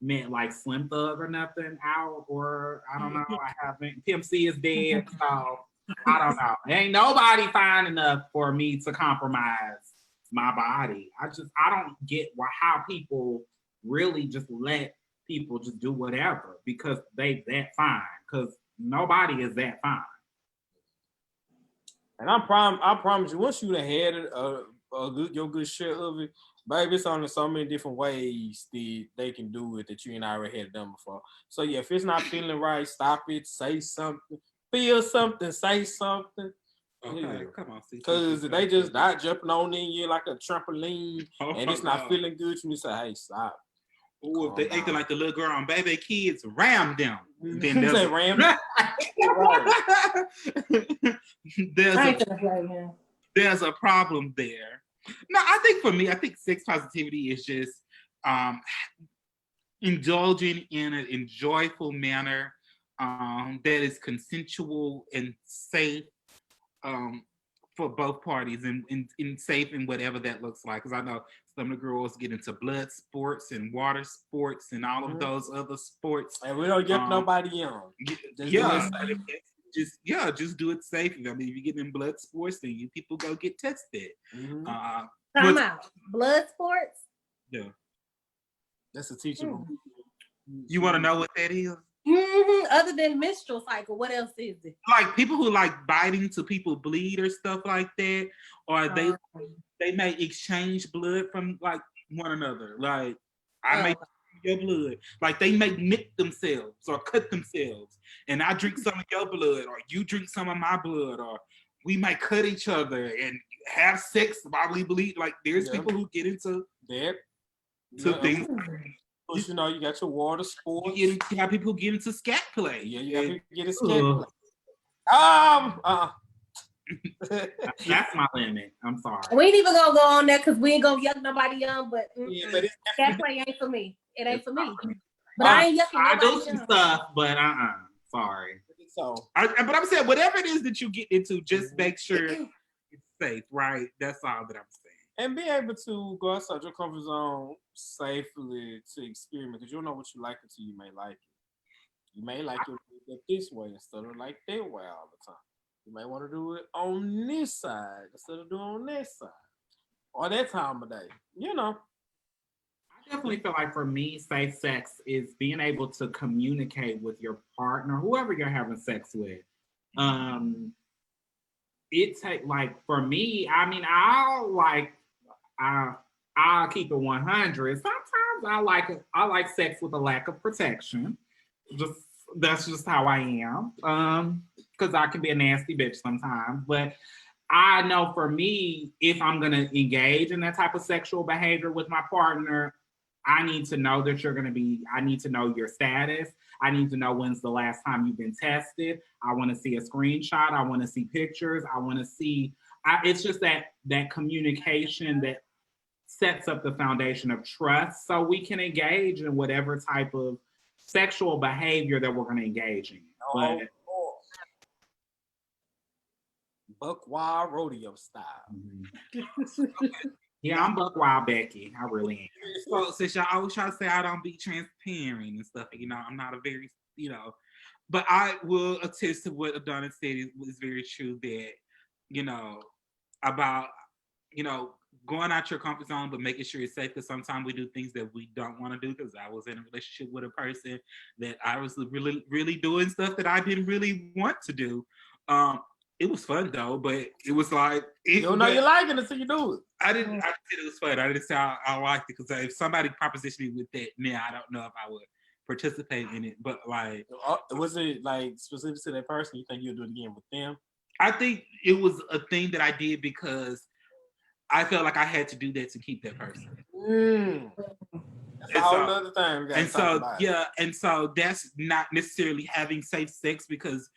met like Slim Thug or nothing out, or I don't know. I haven't. Pimp C is dead, so I don't know. Ain't nobody fine enough for me to compromise my body. I don't get how people really just let people just do whatever because they that fine. Because nobody is that fine. And I promise you, once you had your good share of it, baby, it's only so many different ways that they can do it that you ain't already had done before. So yeah, if it's not feeling right, stop it, say something, feel something, say something. Okay, yeah. Come on, because they just not jumping on in you like a trampoline, and it's not feeling good. You need to say, "Hey, stop." Or if they acting like the little girl on Baby Kids, ram them. Then there's ram. There's a problem there. No, I think for me, I think sex positivity is just indulging in an enjoyable manner that is consensual and safe for both parties and safe in whatever that looks like. Because I know some of the girls get into blood sports and water sports and all of those other sports. And we don't get nobody young. Just do it safe. I mean, if you get in blood sports, then you people go get tested. Time out. Blood sports? Yeah. That's a teachable. You want to know what that is? Other than menstrual cycle, what else is it? Like people who like biting till people bleed or stuff like that, or they may exchange blood from like one another. Like I may your blood, like they may nick themselves or cut themselves, and I drink some of your blood, or you drink some of my blood, or we might cut each other and have sex while we bleed. Like there's people who get into things. But you know, you got your water sports. You have people who get into scat play. Yeah, you got people who get into scat play. That's my limit. I'm sorry. We ain't even gonna go on that because we ain't gonna yuck nobody young. But scat play ain't for me. It ain't for me. But I ain't yucking nobody I do some stuff, but sorry. So, but I'm saying whatever it is that you get into, just make sure it's safe, right? That's all that I'm saying. And be able to go outside your comfort zone safely to experiment, because you don't know what you like until you may like it. You may like it this way instead of like that way all the time. You may want to do it on this side instead of doing on that side or that time of day. You know. I definitely feel like for me, safe sex is being able to communicate with your partner, whoever you're having sex with. It take like for me, I mean, I'll keep it 100. Sometimes I like sex with a lack of protection. That's just how I am. Because I can be a nasty bitch sometimes. But I know for me, if I'm gonna engage in that type of sexual behavior with my partner, I need to know that I need to know your status. I need to know when's the last time you've been tested. I want to see a screenshot. I want to see pictures. I want to see, it's just that communication, that sets up the foundation of trust so we can engage in whatever type of sexual behavior that we're going to engage in. But Buck Wild Rodeo style. yeah, I'm Buck Wild Becky. I really am. So since y'all always try to say I don't be transparent and stuff, I'm not a very, but I will attest to what Adonis said is very true that, about, going out your comfort zone, but making sure it's safe, because sometimes we do things that we don't want to do, because I was in a relationship with a person that I was really, really doing stuff that I didn't really want to do. It was fun though, but it was like you don't know you like it until you do it. I said it was fun. I didn't say I liked it, because if somebody propositioned me with that now, I don't know if I would participate in it. But like, was it like specific to that person? You think you'll do it again with them? I think it was a thing that I did because I felt like I had to do that to keep that person. That's a whole other thing. And so that's not necessarily having safe sex, because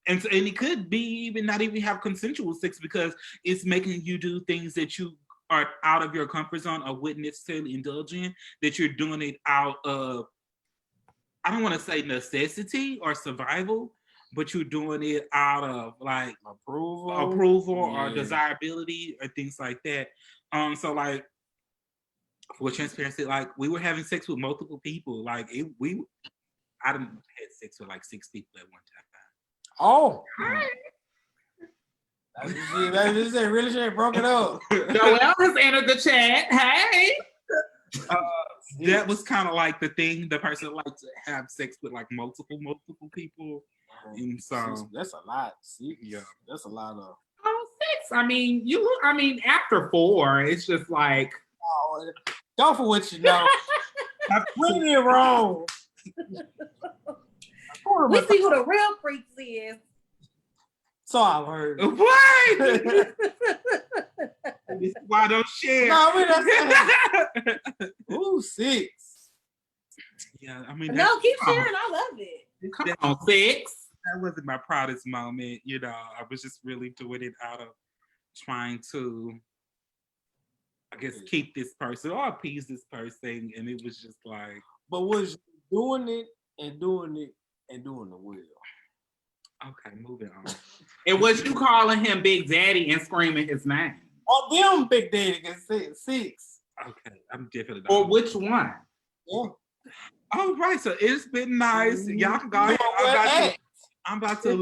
and it could be even not even have consensual sex, because it's making you do things that you are out of your comfort zone or wouldn't necessarily indulge in, that you're doing it out of, I don't want to say necessity or survival, but you're doing it out of like approval or desirability or things like that. So like, for transparency, like we were having sex with multiple people. Like I done had sex with like 6 people at one time. Oh, that's just it. Really should have broke it up. Joel has entered the chat. Hey. That was kind of like the thing. The person liked to have sex with like multiple people, and so that's a lot. Yeah, that's a lot of. Oh, 6. I mean, after 4, it's just like. Oh, go for what you know. I'm putting it wrong. We see who the real freaks is. So I've heard. What? This is why I don't share. No, ooh, 6. Yeah, I mean. No, keep sharing. I love it. Come on, 6. That wasn't my proudest moment. I was just really doing it out of trying to, I guess, keep this person or appease this person, and it was just like. But was you doing it and doing it and doing the will? Okay, moving on. It was you calling him Big Daddy and screaming his name. Oh, them Big Daddy can 6. Okay, I'm definitely. Or which one? Yeah. All right, so it's been nice. Y'all can go ahead. I'm about to.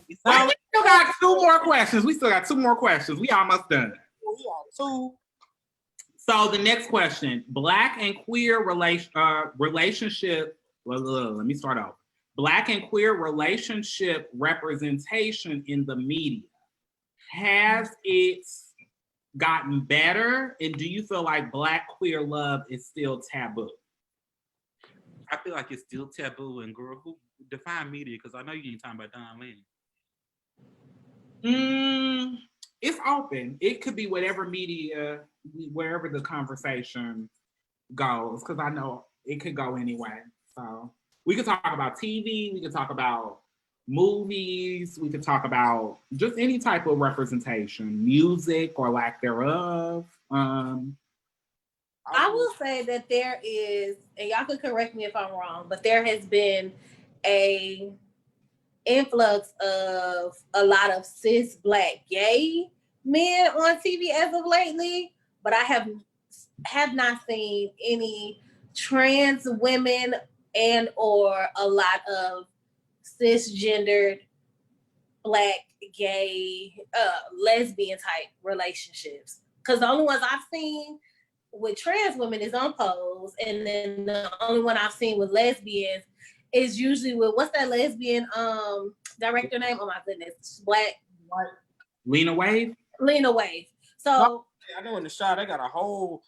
We still got 2 more questions. We almost done. We got 2. So the next question: Black and queer relationship. Let me start off. Black and queer relationship representation in the media. Has it gotten better? And do you feel like Black queer love is still taboo? I feel like it's still taboo. And girl, who define media? Because I know you ain't talking about Don Lynn. It's open. It could be whatever media, wherever the conversation goes. Because I know it could go anyway. So we could talk about TV. We could talk about movies. We could talk about just any type of representation, music or lack thereof. I will say that there is, and y'all could correct me if I'm wrong, but there has been a influx of a lot of cis Black gay men on TV as of lately, but I have not seen any trans women and or a lot of cisgendered Black gay lesbian type relationships. Because the only ones I've seen with trans women is on Pose, and then the only one I've seen with lesbians is usually with, what's that lesbian director name? Oh my goodness, Black. Lena Waithe. So I know in the show they got a whole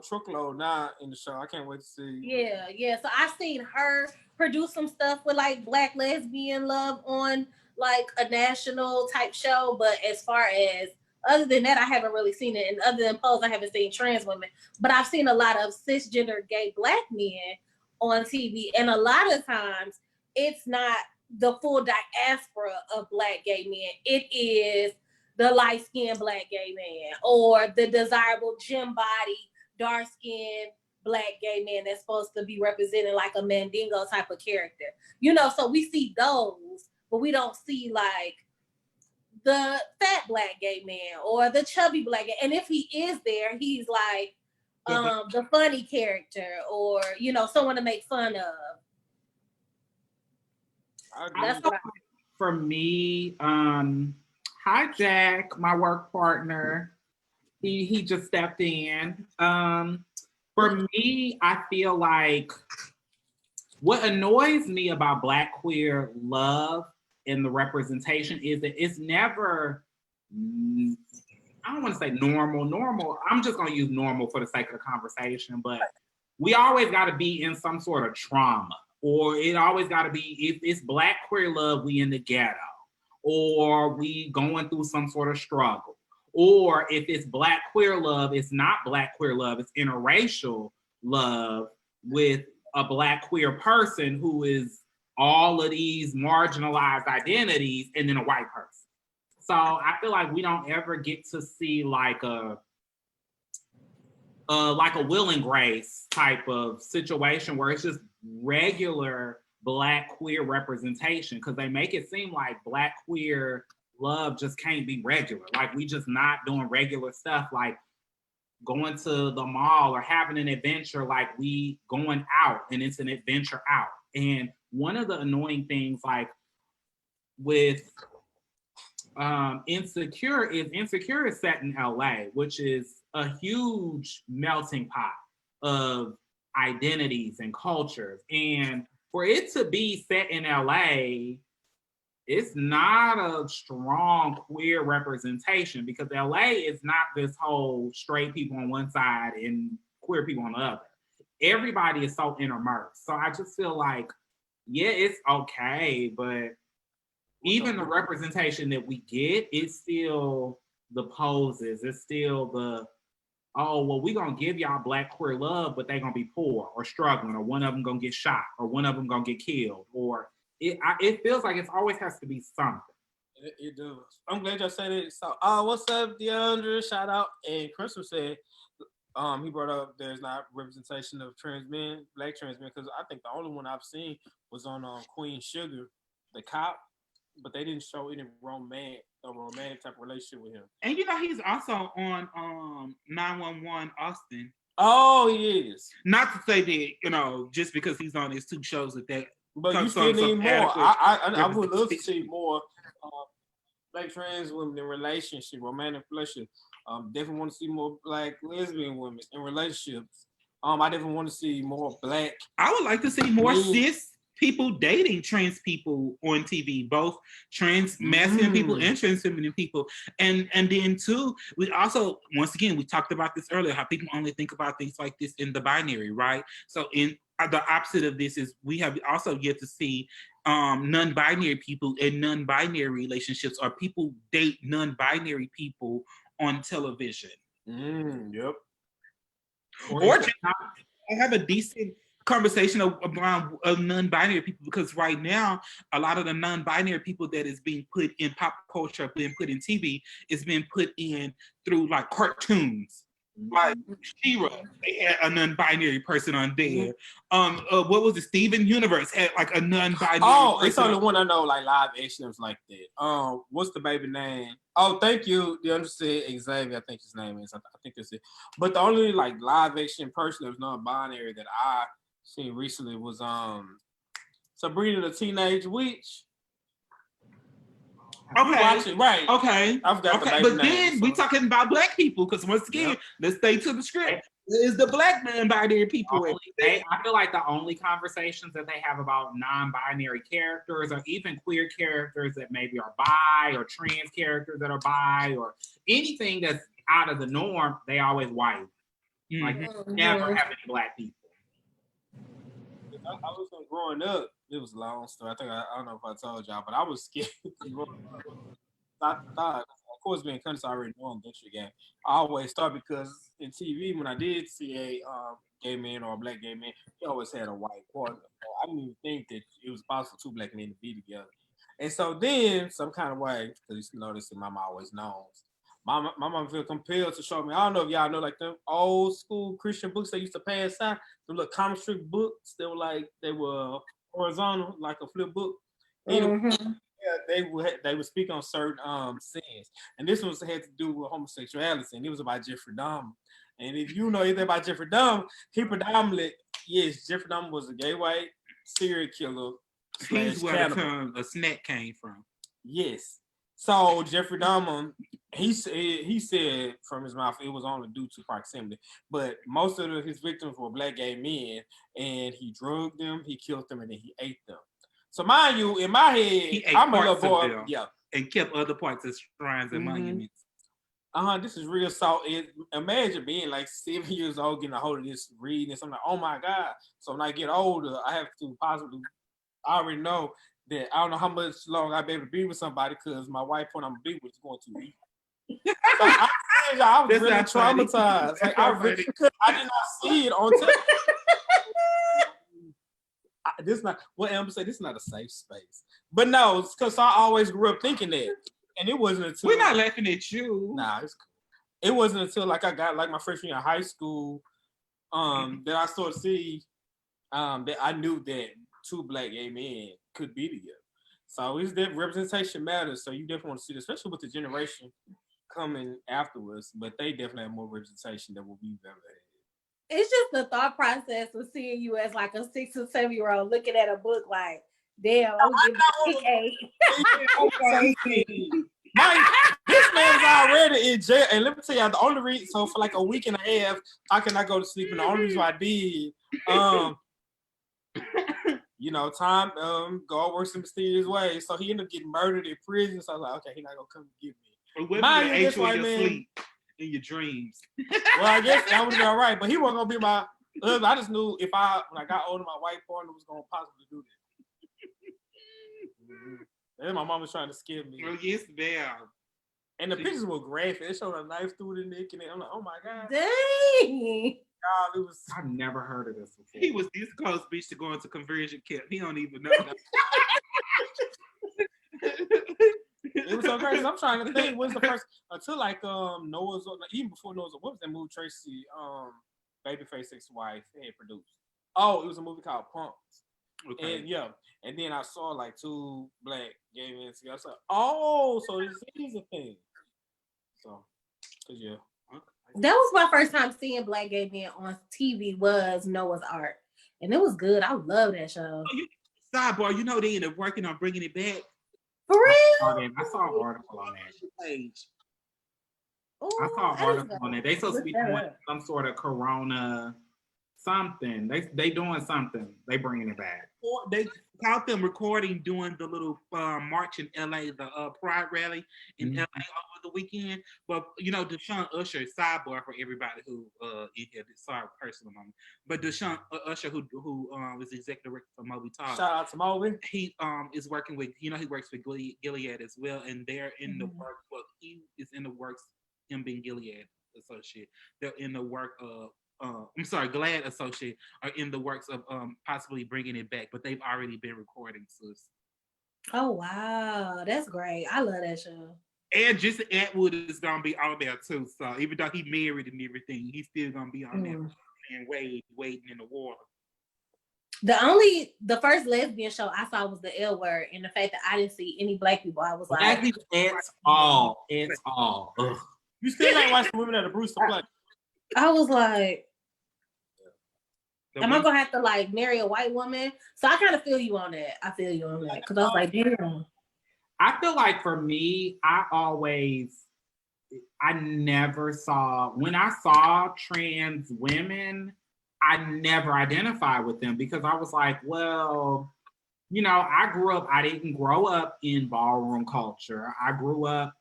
truckload now in the show. I can't wait to see. Yeah. So I've seen her produce some stuff with like Black lesbian love on like a national type show, but as far as other than that, I haven't really seen it. And other than Pose, I haven't seen trans women. But I've seen a lot of cisgender gay Black men on TV. And a lot of times, it's not the full diaspora of Black gay men. It is the light-skinned black gay man, or the desirable gym body, dark-skinned black gay man that's supposed to be representing like a Mandingo type of character. So we see those, but we don't see like the fat black gay man or the chubby black gay. And if he is there, he's like the funny character, or someone to make fun of. That's for me. Hi Jack, my work partner. He just stepped in. For me, I feel like what annoys me about Black queer love and the representation is that it's never, I don't want to say normal. I'm just going to use normal for the sake of the conversation, but we always got to be in some sort of trauma, or it always got to be, if it's Black queer love, we in the ghetto, or we going through some sort of struggle. Or if it's Black queer love, it's not Black queer love, it's interracial love with a Black queer person who is all of these marginalized identities, and then a white person. So I feel like we don't ever get to see like a Will and Grace type of situation where it's just regular Black queer representation, because they make it seem like Black queer love just can't be regular. Like we just not doing regular stuff, like going to the mall or having an adventure, like we going out and it's an adventure out. And one of the annoying things like with Insecure is set in LA, which is a huge melting pot of identities and cultures. And for it to be set in LA, it's not a strong queer representation, because LA is not this whole straight people on one side and queer people on the other. Everybody is so intermersed. So I just feel like, yeah, it's okay, but even the representation that we get, it's still the poses. It's still the, oh, well, we're going to give y'all Black queer love, but they're going to be poor or struggling, or one of them going to get shot, or one of them going to get killed, or it feels like it always has to be something. It does. I'm glad y'all said it. So, what's up, DeAndre? Shout out. And Crystal said, he brought up there's not representation of trans men, Black trans men, because I think the only one I've seen was on Queen Sugar, the cop, but they didn't show any romantic type of relationship with him. And he's also on 911 Austin. Oh, he is. Not to say that just because he's on his two shows that. But you still need more. I would love to see more Black trans women in relationship, romantic relationship. Definitely want to see more Black lesbian women in relationships. I definitely want to see more Black. I would like to see more cis people dating trans people on TV, both trans masculine people and trans feminine people. And then too, we also, once again, we talked about this earlier, how people only think about things like this in the binary, right? So in the opposite of this is we have also yet to see non-binary people in non-binary relationships, or people date non-binary people on television. Yep. Or just have a decent conversation around non-binary people, because right now a lot of the non-binary people that is being put in pop culture, being put in TV, is being put in through like cartoons. Like She-Ra, they had a non-binary person on there. What was it? Steven Universe had like a non-binary. Oh, it's only one I know, like live action was like that. What's the baby name? Oh, thank you. The understood Xavier, I think his name is. I think that's it. But the only like live action person that was non-binary that I seen recently was Sabrina the Teenage Witch. Okay. Right. Okay. I forgot the baby but name, then we talking about Black people, because once again, let's stay to the script. Is the Black non-binary people? I feel like the only conversations that they have about non-binary characters, or even queer characters that maybe are bi, or trans characters that are bi, or anything that's out of the norm, they always white. Like never have any Black people. I was growing up. It was a long story. I think I don't know if I told y'all, but I was scared. I thought, of course, being country, I already know I'm Dutcher game. I always thought, because in TV, when I did see a gay man or a Black gay man, he always had a white partner. I didn't even think that it was possible two Black men to be together. And so then, some kind of way, because you know this, my mom always knows. My mom feel compelled to show me. I don't know if y'all know, like the old school Christian books they used to pass out, the little comic strip books. They were horizontal, like a flip book. Anyway, they would speak on certain sins, and this one had to do with homosexuality, and it was about Jeffrey Dahmer. And if you know anything about Jeffrey Dahmer, Jeffrey Dahmer was a gay white serial killer. He's where the term a snack came from. Yes. So Jeffrey Dahmer, he said from his mouth it was only due to proximity, but most of his victims were black gay men, and he drugged them, he killed them, and then he ate them. So mind you, in my head, I'm a little boy, and kept other parts as shrines and monuments. This is real. So imagine being like 7 years old, getting a hold of this, reading this. I'm like, oh my God. So when I get older, I have to possibly, I already know that I don't know how much longer I'll be able to be with somebody because my wife, when I'm big with, is going to eat. So I was really traumatized. Like, I did not see it on television. This is not what Amber said. This is not a safe space. But no, it's because I always grew up thinking that, and it wasn't until we're not laughing at you. Nah, it's cool. It wasn't until like I got like my freshman year in high school, that I started to see, that I knew that two black gay men could be together. So it's that representation matters. So you definitely want to see it, especially with the generation coming afterwards. But they definitely have more representation than what we've ever had. It's just the thought process of seeing you as like a 6 or 7 year old looking at a book like, damn, I'm giving Mike, this man's already in jail. And let me tell you, the only reason, so for like a week and a half, I cannot go to sleep. And the only reason I did, you know, time, God works in mysterious ways. So he ended up getting murdered in prison. So I was like, okay, he's not going to come get me. Mind you, this white man. Sleep. In your dreams. Well, I guess that would be all right, but he wasn't gonna be my husband. I just knew when I got older, my white partner was gonna possibly do that. And my mom was trying to scare me. Oh, yes, ma'am. And the pictures were graphic. It showed a knife through the neck, and I'm like, oh my God. Dang. God, it was. I've never heard of this before. He was this close, bitch, to going to conversion camp. He don't even know. It was so crazy. I'm trying to think. When's the first until like Noah's even before Noah's what was that movie Tracy Babyface ex-wife had produced? Oh, it was a movie called Punks. Okay. And then I saw like two black gay men together. I was like, oh, so this is a thing. So, yeah. That was my first time seeing black gay men on TV was Noah's Ark, and it was good. I love that show. Sidebar, you know they ended up working on bringing it back. For real? I saw an article on that page. Ooh, I saw an article on that. They supposed to be doing some sort of corona something. They doing something. They bringing it back. They caught them recording doing the little march in LA, the Pride rally in LA over the weekend. But you know, Deshaun Usher, sidebar for everybody who sorry, personal moment. But Deshaun Usher, who is the executive director for Moby Talk. Shout out to Moby. He is working with, he works with Gilead as well, and they're in the work. Well, he is in the works. Him being Gilead associate, they're in the work of. Glad Associate are in the works of possibly bringing it back, but they've already been recording, sis. Oh wow, that's great! I love that show. And Jason Atwood is gonna be on there too. So even though he married and everything, he's still gonna be on there and wading in the water. The first lesbian show I saw was The L Word, and the fact that I didn't see any black people, I was like, it's all. Ugh. You still ain't watched the Women of the Brewster play. I was like, am I gonna have to like marry a white woman? So I kind of feel you on that. I feel you on that because I was like, damn. I feel like for me, I never saw, when I saw trans women, I never identified with them because I was like, well, I didn't grow up in ballroom culture. I grew up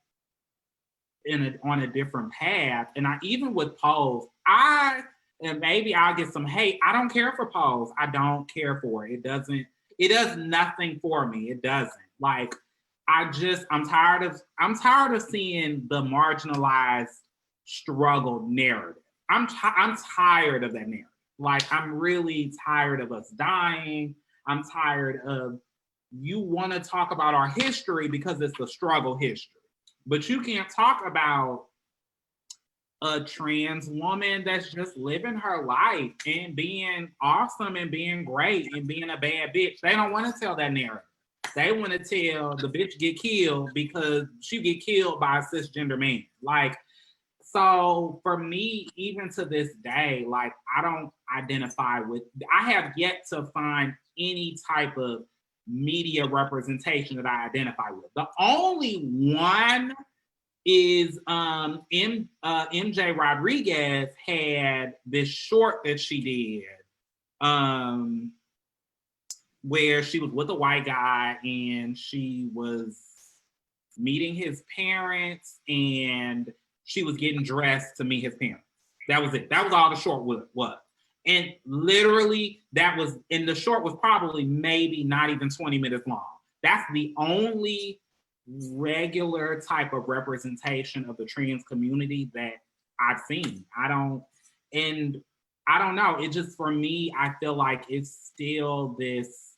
on a different path. And even with Pose, and maybe I'll get some hate. I don't care for Pose. I don't care for it. It does nothing for me. It doesn't. Like, I'm tired of seeing the marginalized struggle narrative. I'm tired of that narrative. Like, I'm really tired of us dying. I'm tired of you want to talk about our history because it's the struggle history. But you can't talk about a trans woman that's just living her life and being awesome and being great and being a bad bitch. They don't want to tell that narrative. They want to tell the bitch get killed because she get killed by a cisgender man. Like, so for me, even to this day, like, I don't identify with, I have yet to find any type of media representation that I identify with. The only one is MJ Rodriguez had this short that she did where she was with a white guy and she was meeting his parents and she was getting dressed to meet his parents. That was it. That was all the short was. And literally that was, and the short was probably maybe not even 20 minutes long. That's the only regular type of representation of the trans community that I've seen. I don't know. It just, for me, I feel like it's still this,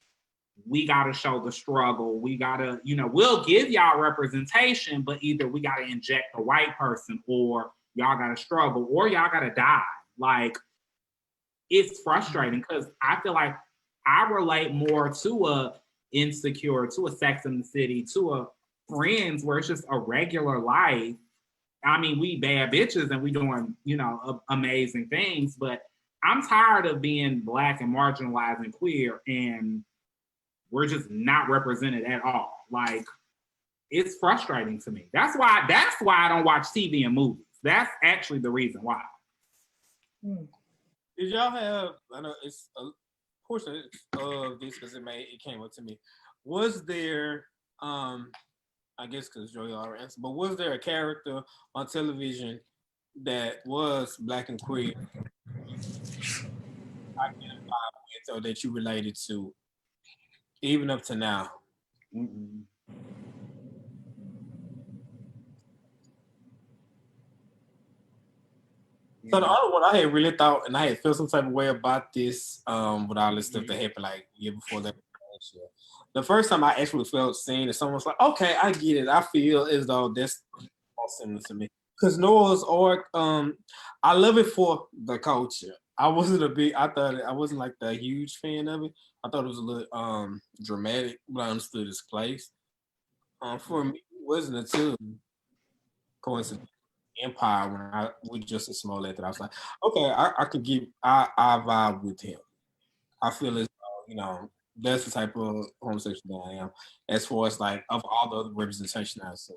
we got to show the struggle. We got to, we'll give y'all representation, but either we got to inject a white person or y'all got to struggle or y'all got to die. Like, it's frustrating because I feel like I relate more to a Insecure, to a Sex and the City, to a Friends, where it's just a regular life. I mean, we bad bitches and we doing, amazing things, but I'm tired of being Black and marginalized and queer and we're just not represented at all. Like, it's frustrating to me. That's why I don't watch TV and movies. That's actually the reason why. Did y'all have, I know it's a portion of this because it came up to me. Was there, I guess because Joey already answered, but was there a character on television that was Black and queer identified with or that you related to, even up to now? Mm-mm. So the other one I had really thought, and I had felt some type of way about this with all this stuff that happened like year before that. The first time I actually felt seen, and someone was like, "Okay, I get it. I feel as though that's all similar to me." Because Noah's Ark, I love it for the culture. I wasn't like the huge fan of it. I thought it was a little dramatic, but I understood its place. For me, it wasn't until coincidence. Empire when I with Justin Smollett that I was like, okay, I vibe with him. I feel as though, that's the type of homosexual that I am. As far as like of all the other representation I've seen.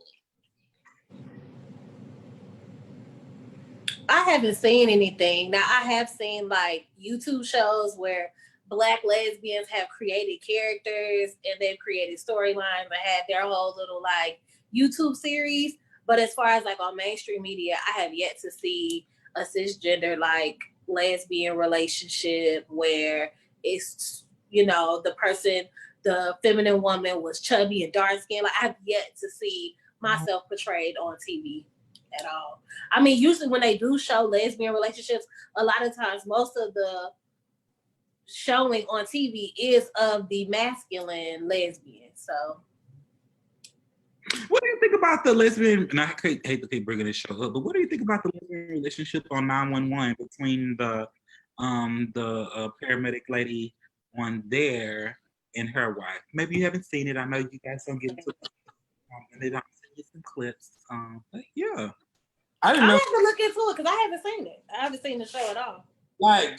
I haven't seen anything. Now I have seen like YouTube shows where Black lesbians have created characters and they've created storylines and had their whole little like YouTube series. But as far as like on mainstream media, I have yet to see a cisgender like lesbian relationship where it's, the feminine woman was chubby and dark skinned. Like, I've yet to see myself portrayed on TV at all. I mean, usually when they do show lesbian relationships, a lot of times most of the showing on TV is of the masculine lesbian. So what do you think about the lesbian, and I hate to keep bringing this show up, but what do you think about the lesbian relationship on 911 between the paramedic lady on there and her wife? Maybe you haven't seen it. I know you guys don't get into it. And they don't send you some clips. But yeah. I didn't know. I have to look into it because I haven't seen it. I haven't seen the show at all. Like,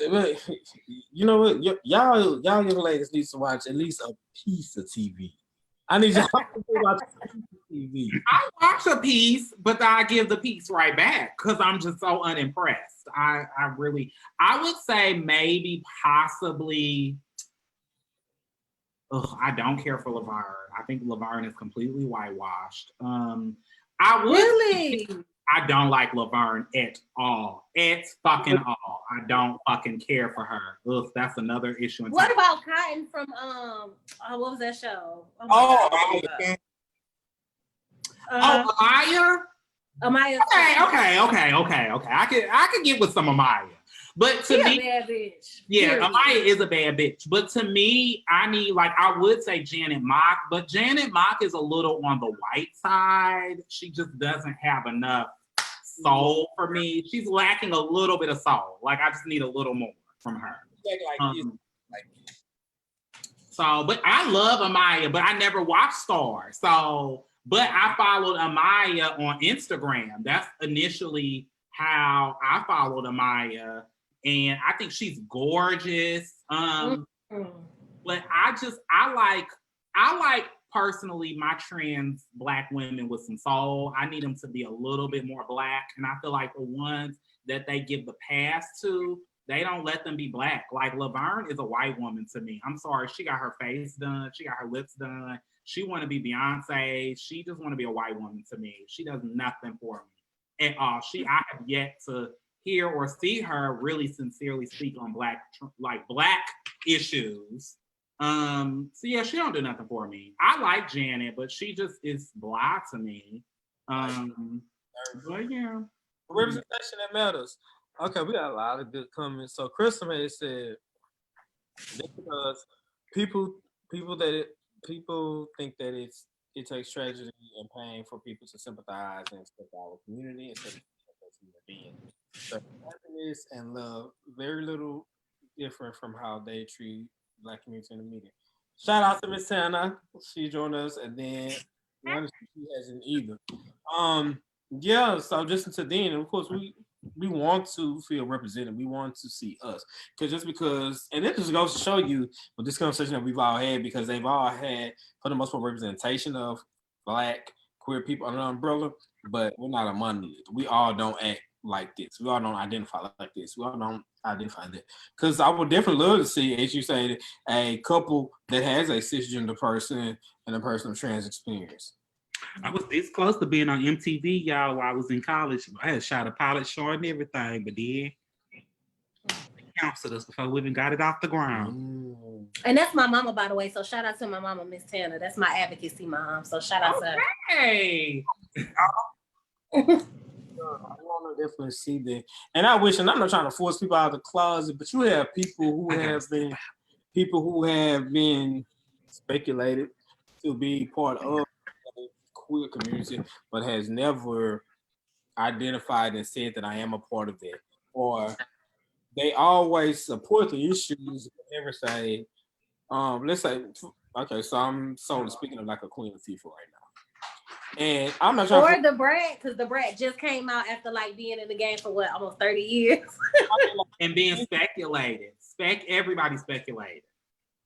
you know what? Y'all young ladies need to watch at least a piece of TV. I need y'all to watch a piece of TV. I watch a piece, but I give the piece right back because I'm just so unimpressed. I would say maybe possibly, I don't care for Laverne. I think Laverne is completely whitewashed. I don't like Laverne at all. At fucking all. I don't fucking care for her. Ugh, that's another issue. What about Cotton from what was that show? Liar. Amaya. I could get with some Amaya. But to me, a bad bitch. yeah, Period. Amaya is a bad bitch. But to me, I would say Janet Mock, but Janet Mock is a little on the white side. She just doesn't have enough soul for me. She's lacking a little bit of soul. Like, I just need a little more from her. So, but I love Amaya, but I never watched Star. So, but I followed Amaya on Instagram. That's initially how I followed Amaya. And I think she's gorgeous. But I like personally my trans Black women with some soul. I need them to be a little bit more Black. And I feel like the ones that they give the pass to, they don't let them be Black. Like Laverne is a white woman to me. I'm sorry, she got her face done, she got her lips done. She want to be Beyonce. She just want to be a white woman to me. She does nothing for me at all. I have yet to hear or see her really sincerely speak on Black issues. So yeah, she don't do nothing for me. I like Janet, but she just is blah to me. But yeah, representation that matters. Okay, we got a lot of good comments. So Crystal has said because people think that it takes tragedy and pain for people to sympathize and accept our community instead of human beings. So happiness and love very little different from how they treat Black community in the media. Shout out to Miss Tana. She joined us, and then she hasn't either. Yeah, so just until then, and of course we want to feel represented. We want to see us. Because and it just goes to show you with this conversation that we've all had, because they've all had for the most part representation of Black queer people under the umbrella, but we're not a monolith. We all don't act like this. We all don't identify like this. We all don't identify that. Because I would definitely love to see, as you say, a couple that has a cisgender person and a person of trans experience. I was this close to being on MTV, y'all, while I was in college. I had shot a pilot short and everything, but then they counseled us before we even got it off the ground. And that's my mama, by the way. So shout out to my mama, Miss Tanner. That's my advocacy mom. So shout out to her. Hey. I want to definitely see that. And I wish, and I'm not trying to force people out of the closet, but you have people who have been speculated to be part of queer community, but has never identified and said that I am a part of that. Or they always support the issues, but never say, let's say, okay, so I'm speaking of like a Queen Latifah right now. And I'm not trying the Brat, because the Brat just came out after like being in the game for what, almost 30 years. And being speculated. Everybody speculated.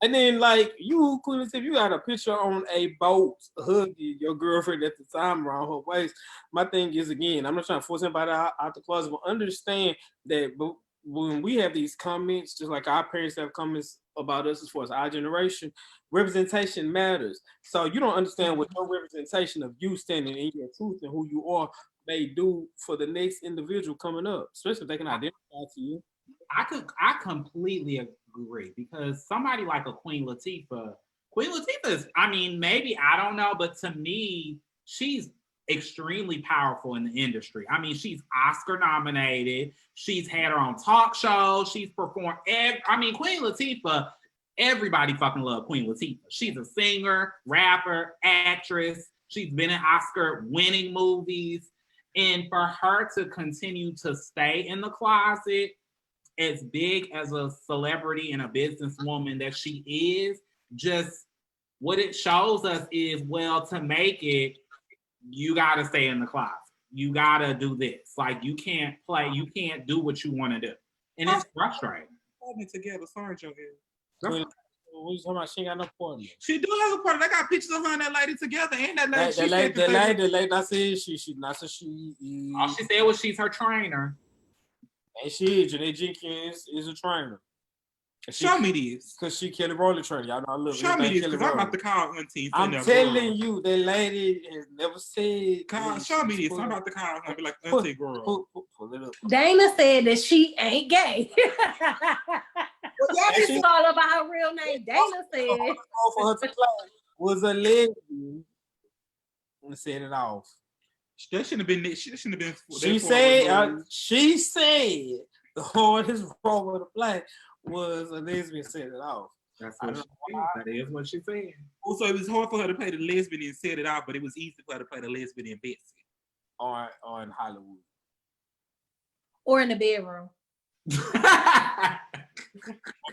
And then, like, you, Queen Latifah, you got a picture on a boat hugging your girlfriend at the time around her waist. My thing is, again, I'm not trying to force anybody out the closet, but understand that when we have these comments, just like our parents have comments about us as far as our generation, representation matters. So you don't understand what your representation of you standing in your truth and who you are may do for the next individual coming up, especially if they can identify to you. I completely agree, because somebody like a Queen Latifah is, I mean, maybe, I don't know, but to me, she's extremely powerful in the industry. I mean, she's Oscar nominated. She's had her own talk show. She's performed. Queen Latifah, everybody fucking love Queen Latifah. She's a singer, rapper, actress. She's been in Oscar winning movies. And for her to continue to stay in the closet, as big as a celebrity and a businesswoman that she is, just what it shows us is, well, to make it, you got to stay in the closet. You got to do this. Like, you can't do what you want to do. And it's frustrating. Together, sorry, Joe. What you talking about? She ain't got no partner. She do have a partner. They got pictures of her and that lady together, and that lady. The lady not saying she. All she said was she's her trainer. And she, Janae Jenkins, is a trainer. Show me this. Because she Kelly Rowland trainer. Y'all know I love Show me this, because I'm about to call Auntie. I'm telling you, that lady has never said. Show me this. I'm about to call her and be like, Auntie girl. Pull it up. Dana said that she ain't gay. This is all about her real name. Dana said. For her to play was a lesbian. I'm going to set it off. That shouldn't have been. She shouldn't have been. She said the hardest role of the play was a lesbian set it off. That's what she said. That is what she said. Also, it was hard for her to play the lesbian and set it off, but it was easy for her to play the lesbian in Betsy. Or in Hollywood. Or in the bedroom.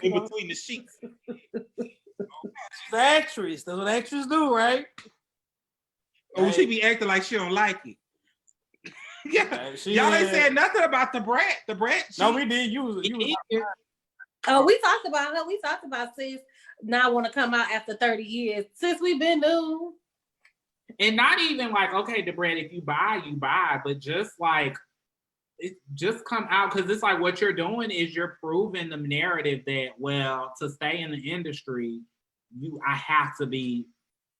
In between the sheets. She's an actress. That's what actors do, right? Oh, she be acting like she don't like it. Yeah, y'all ain't said nothing about the brat. The brat. No, we did. You was Oh, we talked about her. We talked about sis now want to come out after 30 years. Since we've been new. And not even like, okay, the bread, if you buy, but just like, it just come out because it's like what you're doing is you're proving the narrative that, well, to stay in the industry, I have to be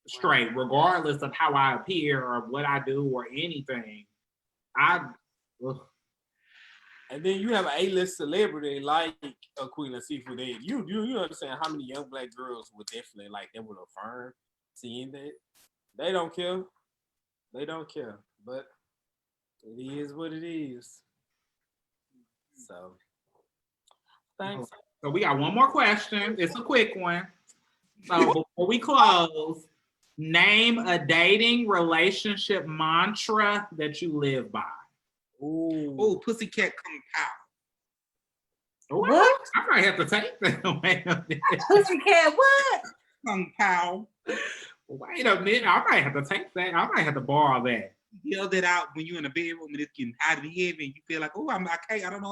straight, regardless of how I appear or what I do or anything. And then you have an A-list celebrity like a Queen of Seafood. You understand how many young black girls would definitely like they would affirm seeing that. They don't care. They don't care. But it is what it is. So thanks. So we got one more question. It's a quick one. So before we close, name a dating relationship mantra that you live by. Oh, pussycat come pow. What? I might have to take that. Pussycat what? Come pow. Wait a minute. I might have to take that. I might have to borrow that. Yell that out when you're in the bedroom and it's getting hot in here and you feel like, oh, I don't know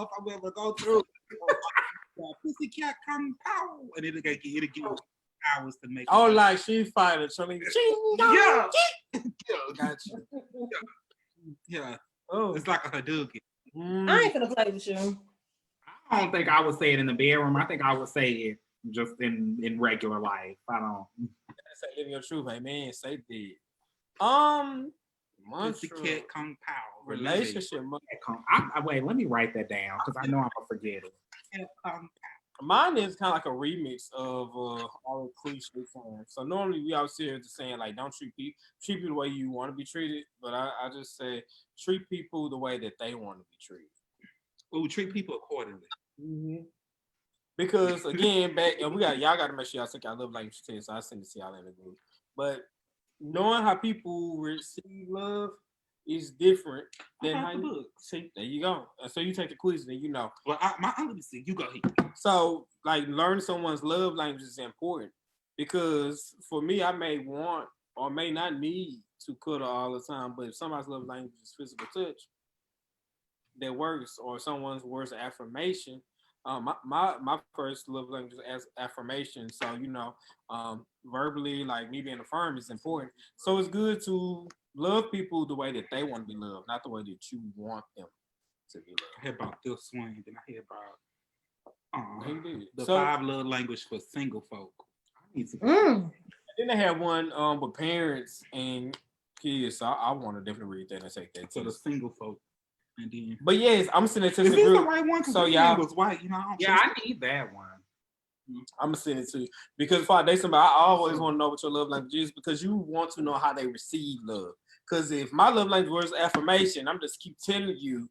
if I will ever go through. Pussycat come pow. And it'll give you hours to make it. Like she fighting. Yeah. Gotcha. Yeah. Oh. It's like a Hadouken. I ain't gonna play with you. I don't think I would say it in the bedroom. I think I would say it just in regular life. I don't. Say living your truth, hey man. Say that. Pussycat Kung Pao. Relationship. Wait, let me write that down because I know I'm gonna forget it. Mine is kind of like a remix of all the cliche forms. So normally we always here to saying like don't treat people the way you want to be treated, but I just say treat people the way that they want to be treated. Oh, treat people accordingly. Mm-hmm. Because again, y'all got to make sure y'all take y'all love language test. So I send it to y'all in the group. But knowing how people receive love is different than how you look. See, there you go. So you take the quiz, then you know. Well, my uncle said you go here. So like learning someone's love language is important because for me, I may want or may not need to cuddle all the time, but if somebody's love language is physical touch, that works. Or someone's words of affirmation. My first love language is affirmation. So verbally, like me being affirmed is important. So it's good to love people the way that they want to be loved, not the way that you want them to be loved. I heard about this swing, then I hear about the 5 love language for single folk. I need to go. Then they have one with parents and kids. So I want to definitely read that and take that. So the single folk. And then, but yes, I'm sending it to the group. The right one? So y'all was white, I need that one. I'm gonna send it to you because if I date somebody, I always want to know what your love language is because you want to know how they receive love. Because if my love language was affirmation, I'm just keep telling you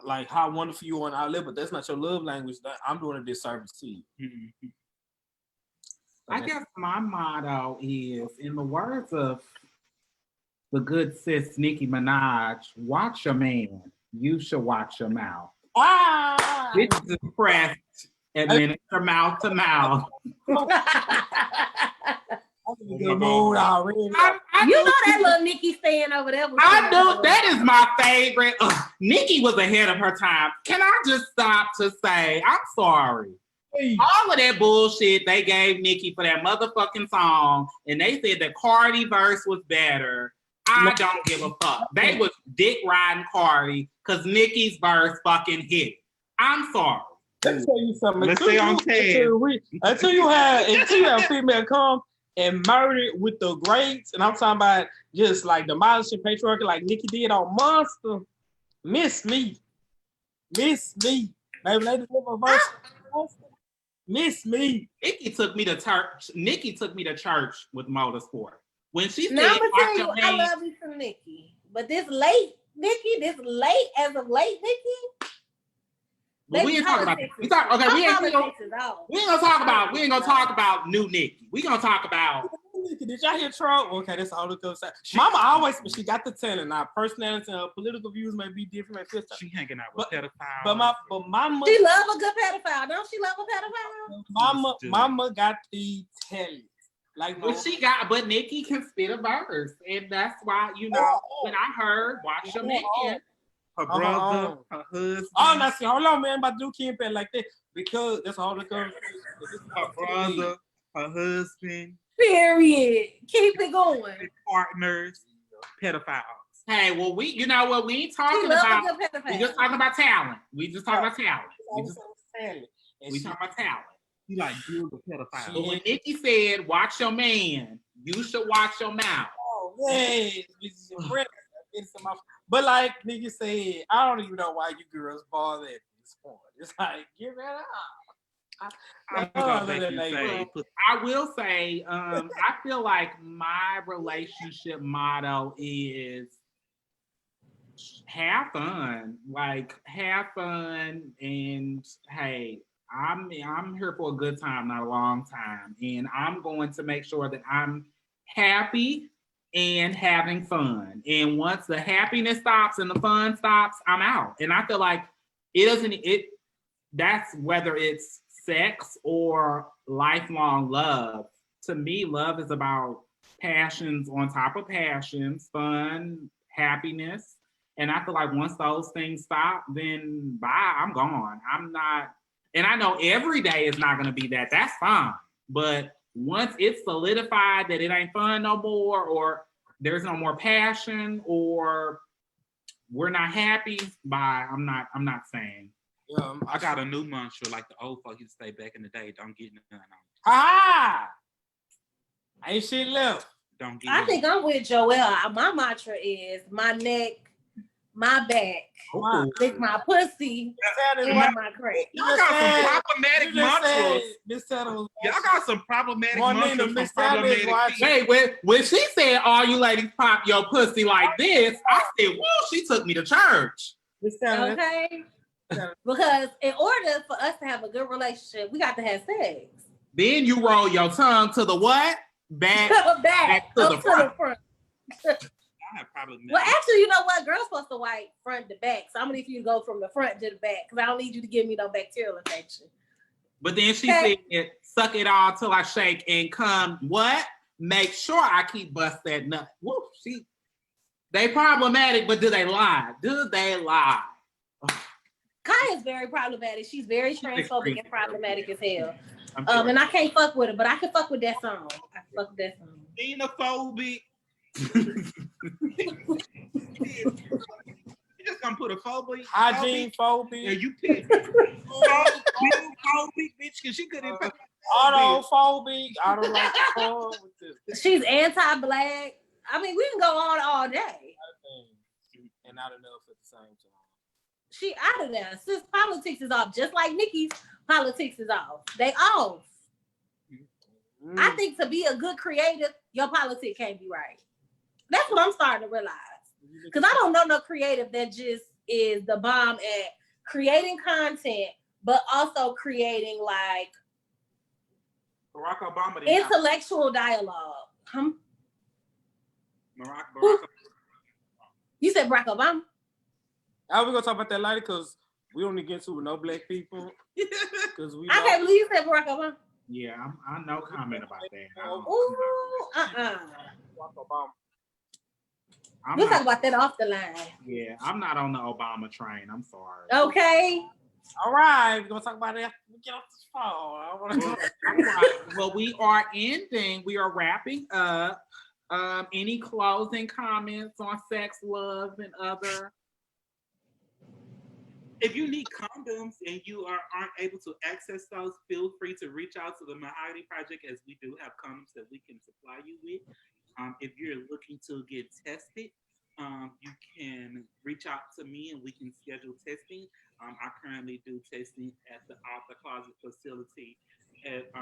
like how wonderful you are and I live, but that's not your love language. I'm doing a disservice to you. Mm-hmm. I guess my motto is, in the words of the good sis Nicki Minaj, watch your man. You should watch your mouth. This is pressed administer mouth to mouth. Good mood already. You know that little Nicki stand over there. I know that is my favorite. Nicki was ahead of her time. Can I just stop to say I'm sorry? All of that bullshit they gave Nicki for that motherfucking song, and they said the Cardi verse was better. I don't give a fuck. They was dick riding Cardi because Nicki's verse fucking hit. I'm sorry. Let me tell you something. Let's stay on until you have a female come and murder it with the greats, and I'm talking about just like demolishing patriarchy like Nicki did on Monster. Miss me. Maybe they deliver a verse. Miss me. Nicki took me to church with Motorsport. When she said, I love you some Nicki. But this late, Nikki, as of late, Nikki. But we ain't talking about. We ain't gonna talk about new Nikki. We gonna talk about. Did y'all hear Trump? Okay, that's all the good side. Mama always, she got the talent. Now, personality and her political views may be different. She hanging out with pedophiles. But mama, she love a good pedophile. Don't she love a pedophile? Mama got the talent. But Nikki can spit a verse, and that's why when I heard "Watch Your Man," her brother, her husband. Oh, now see, hold on, man, about to do campaign like that because that's all the girls. Her brother, her husband. Period. Keep it going. Partners, pedophiles. Hey, well, we ain't talking about. We just talking about talent. We just talking about talent. We talking about talent. You like deal with pedophiles. But when Nikki said, "Watch your man," you should watch your mouth. Oh, hey, this is your friend. But like Nikki said, I don't even know why you girls bother at this point. It's like, give it up. I will say, I feel like my relationship motto is have fun. Like have fun, and hey, I'm here for a good time, not a long time, and I'm going to make sure that I'm happy and having fun. And once the happiness stops and the fun stops, I'm out. And I feel like that's whether it's sex or lifelong love. To me, love is about passions on top of passions, fun, happiness. And I feel like once those things stop, then bye, I'm gone. I'm not, and I know every day is not going to be that. That's fine. But once it's solidified that it ain't fun no more, or there's no more passion, or we're not happy, bye. I'm not saying. I got a new mantra, like the old folks used to say back in the day, don't get none on. Ah! Ain't shit left. Don't get I think I'm with Joelle. My mantra is my neck, my back, lick my pussy, and my crack. Y'all got some problematic mantras. Y'all got some problematic mantras from problematic people. Hey, when she said, all you ladies pop your pussy like this, I said, whoa, she took me to church. Okay? Because in order for us to have a good relationship, we got to have sex. Then you roll your tongue to the what? Back to the front. Well, actually, you know what? Girls supposed to wipe front to back. So I'm gonna need you to go from the front to the back because I don't need you to give me no bacterial infection. But then she said, suck it all till I shake and come. What? Make sure I keep bust that nut. Woo, they problematic, but do they lie? Kaya's very problematic. She's very transphobic and problematic as hell. And I can't fuck with her, but I can fuck with that song. I can fuck with that song. Xenophobic. You just gonna put a phobia. Hygiene phobia. Yeah, you pick phobic, bitch, because she couldn't. Autophobic. I don't like to call with this. She's anti-black. I mean, we can go on all day. And not enough at the same time. She out of there. Since politics is off, just like Nikki's politics is off. They off. I think to be a good creative, your politics can't be right. That's what I'm starting to realize. Because I don't know no creative that just is the bomb at creating content, but also creating like Barack Obama. Intellectual dialogue. Barack. You said Barack Obama? We're gonna talk about that later because we don't get into with no black people. Because I can't believe you said Barack Obama. Yeah, I no comment about that. Barack Obama. We'll talk about that off the line. Yeah, I'm not on the Obama train. I'm sorry. Okay. All right, we're gonna talk about it after we get off this phone. Well, we are ending. We are wrapping up. Any closing comments on sex, love, and other? If you need condoms and you aren't able to access those, feel free to reach out to the Mahogany Project, as we do have condoms that we can supply you with. If you're looking to get tested, you can reach out to me and we can schedule testing. I currently do testing at the Off the Closet facility at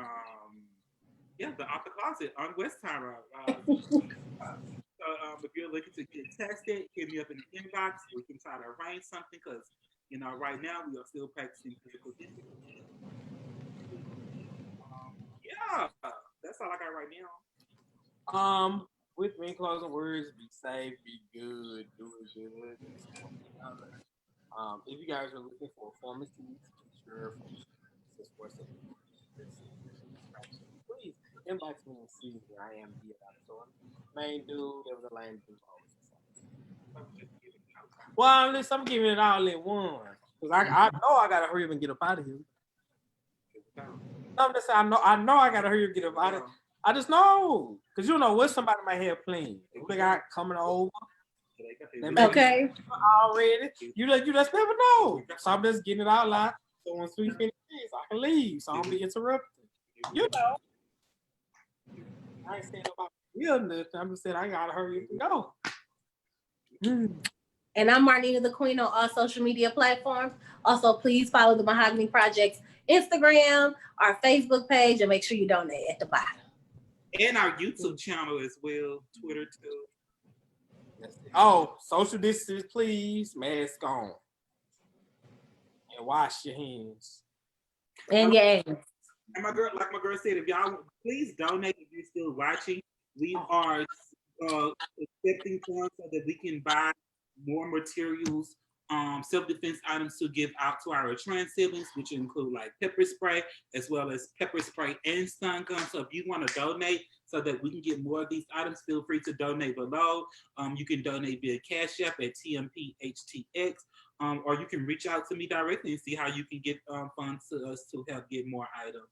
the Off the Closet on West Tyra. So if you're looking to get tested, hit me up in the inbox. We can try to arrange something because, right now we are still practicing physical distancing. Yeah, that's all I got right now. With me, closing words: be safe, be good, do it good. If you guys are looking for pharmacies, sure, please inbox me and see where I am here. So main dude, there was a lane dude. Well, unless I'm giving it all at once, because I know I gotta hurry up and get up out of here. I'm just saying, I know I gotta hurry up and get up out of here. I just know, because you know what somebody might have planned. If they got coming over, Okay. already. You just never know. So I'm just getting it all out. So once we finish this, I can leave. So I don't be interrupted. You know. I ain't saying about real nothing. I'm just saying I gotta hurry up and go. And I'm Marnita the Queen on all social media platforms. Also, please follow the Mahogany Project's Instagram, our Facebook page, and make sure you donate at the bottom. And our YouTube channel as well, Twitter too. Oh, social distance, please. Mask on. And wash your hands. And yeah. And my girl said, if y'all please donate if you're still watching. We are accepting funds so that we can buy more materials, self-defense items to give out to our trans siblings, which include like pepper spray, as well as pepper spray and stun gun. So if you want to donate so that we can get more of these items, feel free to donate below. You can donate via Cash App at TMPHTX, or you can reach out to me directly and see how you can get funds to us to help get more items.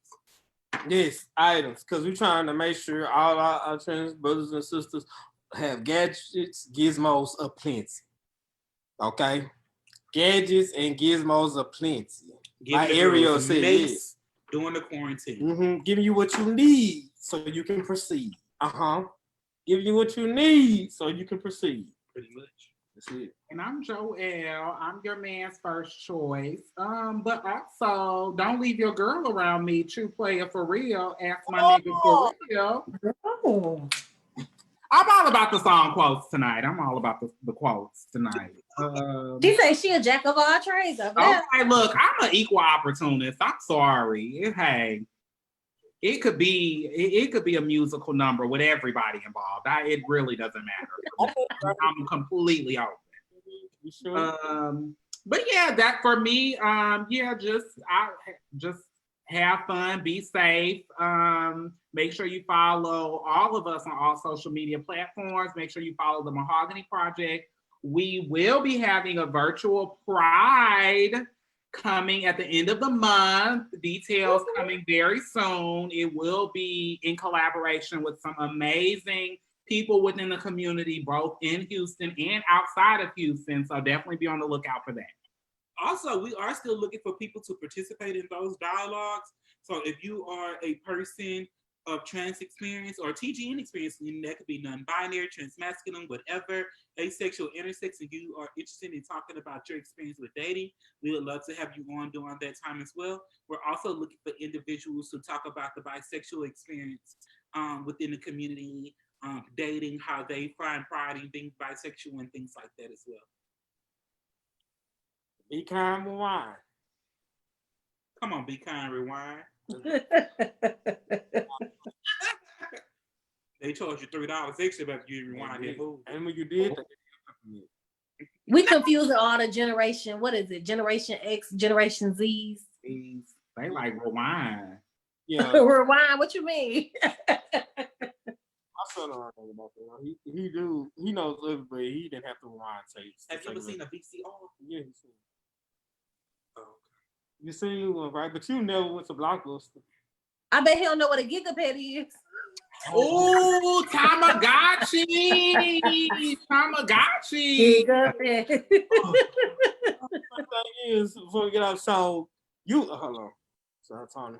Yes, items, because we're trying to make sure all our trans brothers and sisters have gadgets, gizmos aplenty. Okay? Gadgets and gizmos aplenty. Like Ariel said, yes. During the quarantine. Mm-hmm. Giving you what you need so you can proceed. Giving you what you need so you can proceed. Pretty much. That's it. And I'm Joelle. I'm your man's first choice. But also, don't leave your girl around me. True player for real. Ask my nigga for real. Oh. I'm all about the song quotes tonight. I'm all about the quotes tonight. She says she a jack of all trades. Okay, look, I'm an equal opportunist. I'm sorry. Hey, it could be a musical number with everybody involved. It really doesn't matter. I'm completely open. You sure? But yeah, that for me, just have fun, be safe. Make sure you follow all of us on all social media platforms. Make sure you follow the Mahogany Project. We will be having a virtual Pride coming at the end of the month. Details coming very soon. It will be in collaboration with some amazing people within the community, both in Houston and outside of Houston. So definitely be on the lookout for that. Also, we are still looking for people to participate in those dialogues. So if you are a person of trans experience or TGN experience, that could be non-binary, transmasculine, whatever, asexual, intersex, and you are interested in talking about your experience with dating, we would love to have you on during that time as well. We're also looking for individuals to talk about the bisexual experience within the community, dating, how they find pride in being bisexual and things like that as well. Be kind, rewind. Come on, be kind, rewind. They charge you $3 extra after you rewind that movie. And when you did, we confusing all the generation. What is it? Generation X, Generation Z's. They like rewind. Yeah. Rewind. What you mean? My son don't know about that. He knows everybody. He didn't have to rewind tapes. Have you ever seen a VCR? Yeah, he's seen. You seen one, right? But you never went to Blockbuster. I bet he don't know what a gigapet is. Oh, Tamagotchi! Tamagotchi! Gigapet. The thing is, before we get out, so you hold on. So Tony.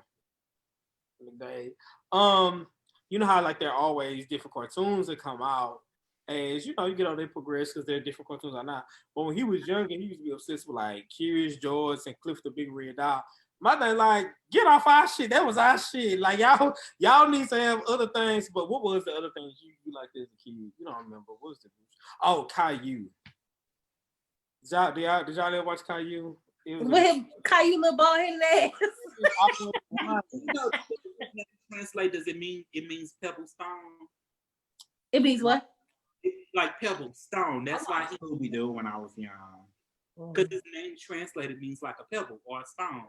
You know how like there are always different cartoons that come out. As you know, you get on they progress because they're different cartoons or not. But when he was younger, he used to be obsessed with like Curious George and Cliff the Big Red Dog. My thing, like, get off our shit. That was our shit. Like y'all need to have other things. But what was the other things you liked as a kid? You don't remember? What was the? Oh, Caillou. Did y'all ever watch Caillou? With him, Caillou little ball headed ass. Translate, does it means pebble stone? It means what? Like pebble stone. That's why he What we do when I was young. because his name translated means like a pebble or a stone.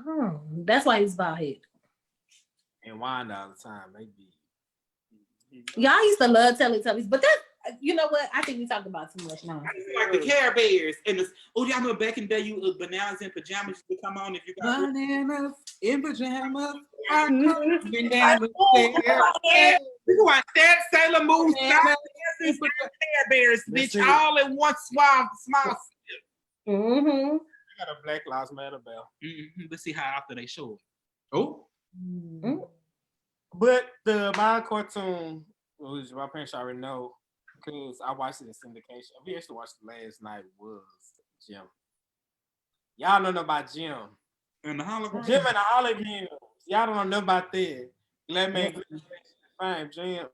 Oh, that's why he's bald head. And wind all the time, maybe. Y'all used to love Teletubbies, but that, you know what? I think we talked about too much now. Like the Care Bears and y'all know back in the day, you bananas in pajamas used to come on if you got Bananas in pajamas. We watch that Sailor Moon, Care Bears, bitch, all in one small. Mm-hmm. I got a Black Lives Matter bell. Let's see how often they show it. Oh, Mm-hmm. But my cartoon, which my parents already know, because I watched it in syndication. We actually watched it last night, was Jim. Y'all don't know about Jim. And the hologram. Jim and the Holograms. Y'all don't know about that. Glad man, fine, Jim.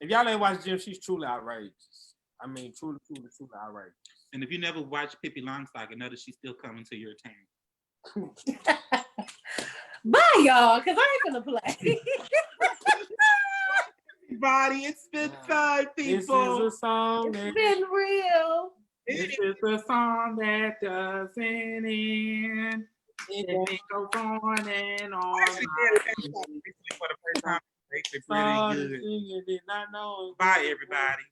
If y'all ain't watched Jim, she's truly outrageous. I mean, truly outrageous. And if you never watched Pippi Longstocking, know that she's still coming to your town. Bye, y'all, because I ain't gonna play. Everybody, it's been time, people. This is a song. It's been real. this is the song that doesn't end. It goes on and on. For the first time, it's really good. Did not know. Bye, everybody.